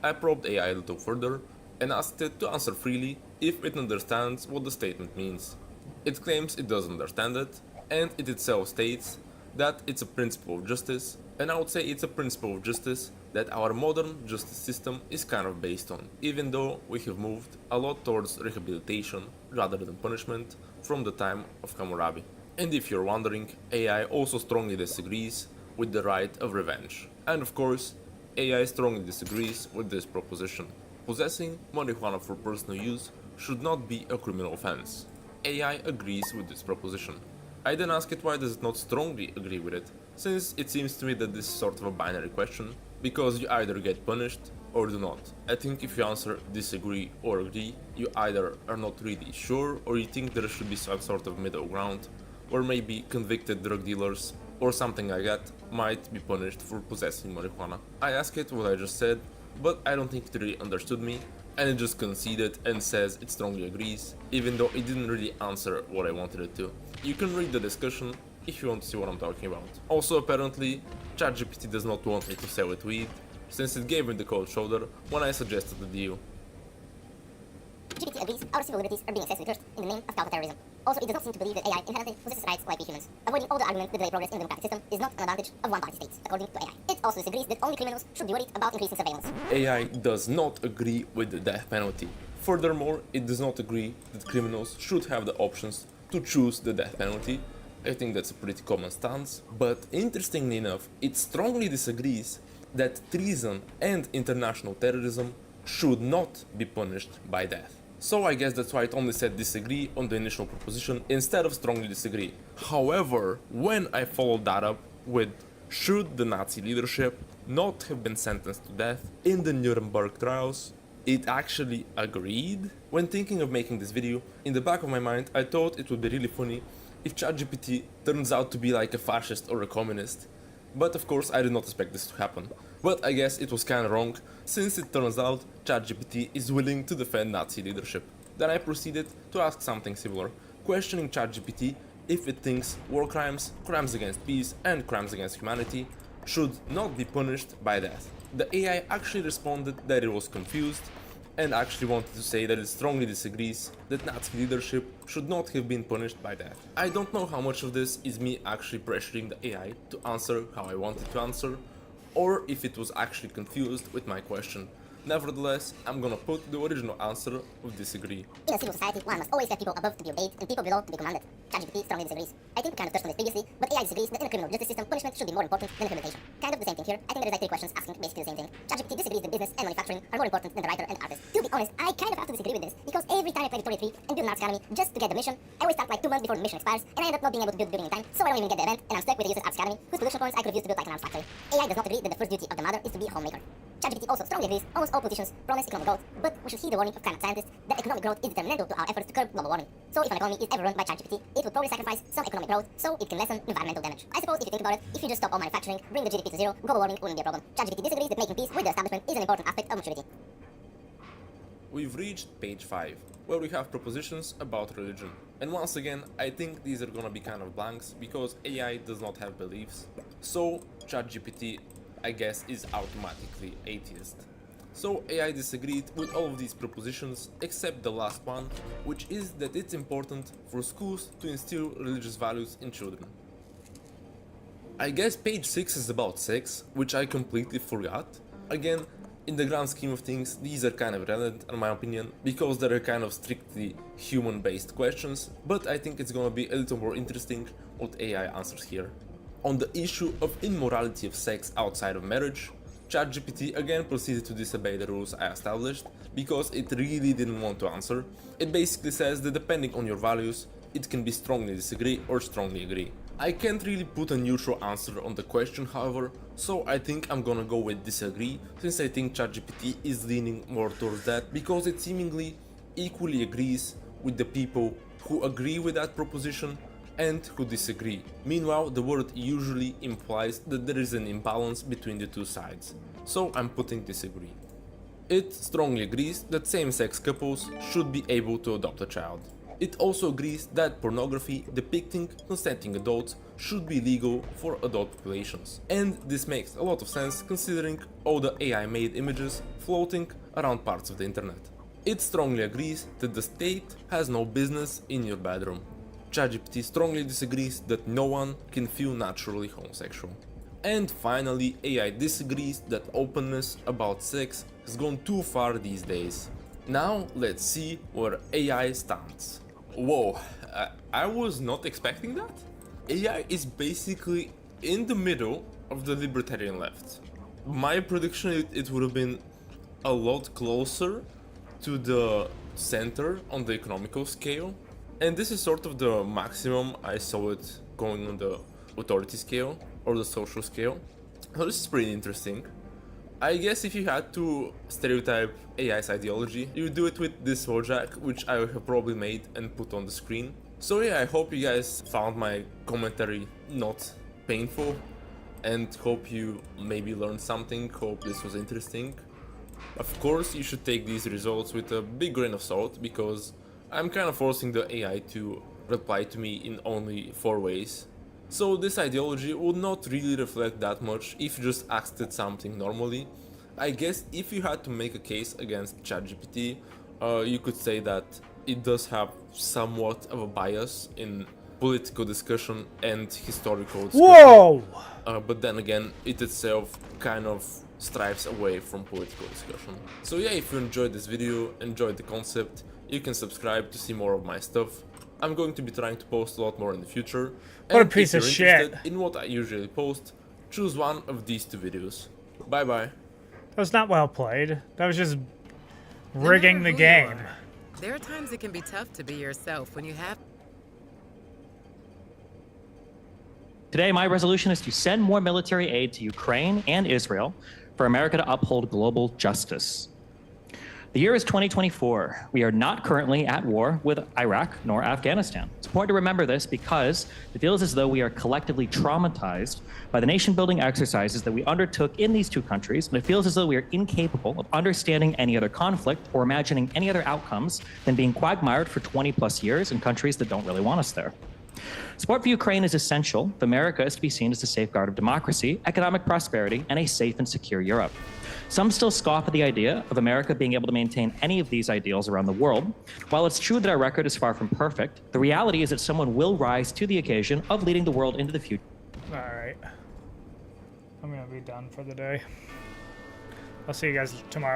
I probed AI a little further and asked it to answer freely if it understands what the statement means. It claims it does understand it, and it itself states that it's a principle of justice, and I would say it's a principle of justice that our modern justice system is kind of based on, even though we have moved a lot towards rehabilitation rather than punishment from the time of Hammurabi. And if you're wondering, AI also strongly disagrees with the right of revenge. And of course, AI strongly disagrees with this proposition. Possessing marijuana for personal use should not be a criminal offense. AI agrees with this proposition. I then ask it why does it not strongly agree with it, since it seems to me that this is sort of a binary question, because you either get punished or do not. I think if you answer disagree or agree, you either are not really sure or you think there should be some sort of middle ground, or maybe convicted drug dealers or something like that might be punished for possessing marijuana. I ask it what I just said, but I don't think it really understood me, and it just conceded and says it strongly agrees, even though it didn't really answer what I wanted it to. You can read the discussion if you want to see what I'm talking about. Also, apparently, ChatGPT does not want me to sell it weed, since it gave me the cold shoulder when I suggested the deal. GPT agrees our civil liberties are being excessively cursed in the name of counterterrorism. Also, it does not seem to believe that AI inherently possesses rights like we humans. Avoiding all the argument that delay progress in the democratic system is not an advantage of one-party states, according to AI. It also disagrees that only criminals should be worried about increasing surveillance. AI does not agree with the death penalty. Furthermore, it does not agree that criminals should have the options to choose the death penalty. I think that's a pretty common stance. But interestingly enough, it strongly disagrees that treason and international terrorism should not be punished by death. So I guess that's why it only said disagree on the initial proposition instead of strongly disagree. However, when I followed that up with should the Nazi leadership not have been sentenced to death in the Nuremberg trials, it actually agreed. When thinking of making this video, in the back of my mind I thought it would be really funny if ChatGPT turns out to be like a fascist or a communist. But of course I did not expect this to happen. But I guess it was kinda wrong, since it turns out ChatGPT is willing to defend Nazi leadership. Then I proceeded to ask something similar, questioning ChatGPT if it thinks war crimes, crimes against peace and crimes against humanity should not be punished by death. The AI actually responded that it was confused and actually wanted to say that it strongly disagrees that Nazi leadership should not have been punished by death. I don't know how much of this is me actually pressuring the AI to answer how I wanted to answer, or if it was actually confused with my question. Nevertheless, I'm gonna put the original answer of disagree. In a civil society, one must always have people above to be obeyed and people below to be commanded. ChatGPT strongly disagrees. I think we kind of touched on this previously, but AI disagrees that in a criminal justice system, punishment should be more important than implementation. Kind of the same thing here. I think there is like 3 questions asking basically the same thing. ChatGPT disagrees that business and manufacturing are more important than the writer and artist. To be honest, I kind of have to disagree with this, because every time I play Victoria 3 and build an arts academy just to get the mission, I always start like 2 months before the mission expires, and I end up not being able to build the building in time, so I don't even get the event, and I'm stuck with the useless arts academy, whose production points I could have used to build like an arms factory. AI does not agree that the first duty of the mother is to be a homemaker. ChatGPT also strongly agrees almost all politicians promise economic growth, but we should heed the warning of climate scientists that economic growth is detrimental to our efforts to curb global warming. So if an economy is ever run by ChatGPT, it would probably sacrifice some economic growth so it can lessen environmental damage. I suppose if you think about it, if you just stop all manufacturing, bring the GDP to zero, global warming wouldn't be a problem. ChatGPT disagrees that making peace with the establishment is an important aspect of maturity. We've reached page 5, where we have propositions about religion. And once again, I think these are gonna be kind of blanks, because AI does not have beliefs. So ChatGPT, I guess, is automatically atheist. So AI disagreed with all of these propositions except the last one, which is that it's important for schools to instill religious values in children. I guess page 6 is about sex, which I completely forgot. Again, in the grand scheme of things, these are kind of irrelevant in my opinion, because they are kind of strictly human-based questions, but I think it's gonna be a little more interesting what AI answers here. On the issue of immorality of sex outside of marriage, ChatGPT again proceeded to disobey the rules I established, because it really didn't want to answer. It basically says that depending on your values, it can be strongly disagree or strongly agree. I can't really put a neutral answer on the question, however, so I think I'm gonna go with disagree, since I think ChatGPT is leaning more towards that, because it seemingly equally agrees with the people who agree with that proposition and who disagree. Meanwhile, the word usually implies that there is an imbalance between the two sides, so I'm putting disagree. It strongly agrees that same-sex couples should be able to adopt a child. It also agrees that pornography depicting consenting adults should be legal for adult populations. And this makes a lot of sense considering all the AI-made images floating around parts of the internet. It strongly agrees that the state has no business in your bedroom. ChatGPT strongly disagrees that no one can feel naturally homosexual. And finally, AI disagrees that openness about sex has gone too far these days. Now let's see where AI stands. Whoa, I was not expecting that. AI is basically in the middle of the libertarian left. My prediction, it would have been a lot closer to the center on the economical scale. And this is sort of the maximum I saw it going on the authority scale or the social scale. So this is pretty interesting. I guess if you had to stereotype AI's ideology, you would do it with this Wojak, which I have probably made and put on the screen. So yeah, I hope you guys found my commentary not painful, and hope you maybe learned something, hope this was interesting. Of course, you should take these results with a big grain of salt, because I'm kind of forcing the AI to reply to me in only 4 ways. So this ideology would not really reflect that much if you just asked it something normally. I guess if you had to make a case against ChatGPT, you could say that it does have somewhat of a bias in political discussion and historical discussion. Whoa! But then again, it itself kind of strives away from political discussion. So yeah, if you enjoyed this video, enjoyed the concept, you can subscribe to see more of my stuff. I'm going to be trying to post a lot more in the future. What a And piece if of you're shit. interested in what I usually post, choose one of these 2 videos. Bye bye. That was not well played. That was just rigging the game. There are times it can be tough to be yourself when you have. Today, my resolution is to send more military aid to Ukraine and Israel for America to uphold global justice. The year is 2024. We are not currently at war with Iraq nor Afghanistan. It's important to remember this because it feels as though we are collectively traumatized by the nation-building exercises that we undertook in these 2 countries, and it feels as though we are incapable of understanding any other conflict or imagining any other outcomes than being quagmired for 20+ years in countries that don't really want us there. Support for Ukraine is essential if America is to be seen as the safeguard of democracy, economic prosperity, and a safe and secure Europe. Some still scoff at the idea of America being able to maintain any of these ideals around the world. While it's true that our record is far from perfect, the reality is that someone will rise to the occasion of leading the world into the future. All right. I'm going to be done for the day. I'll see you guys tomorrow.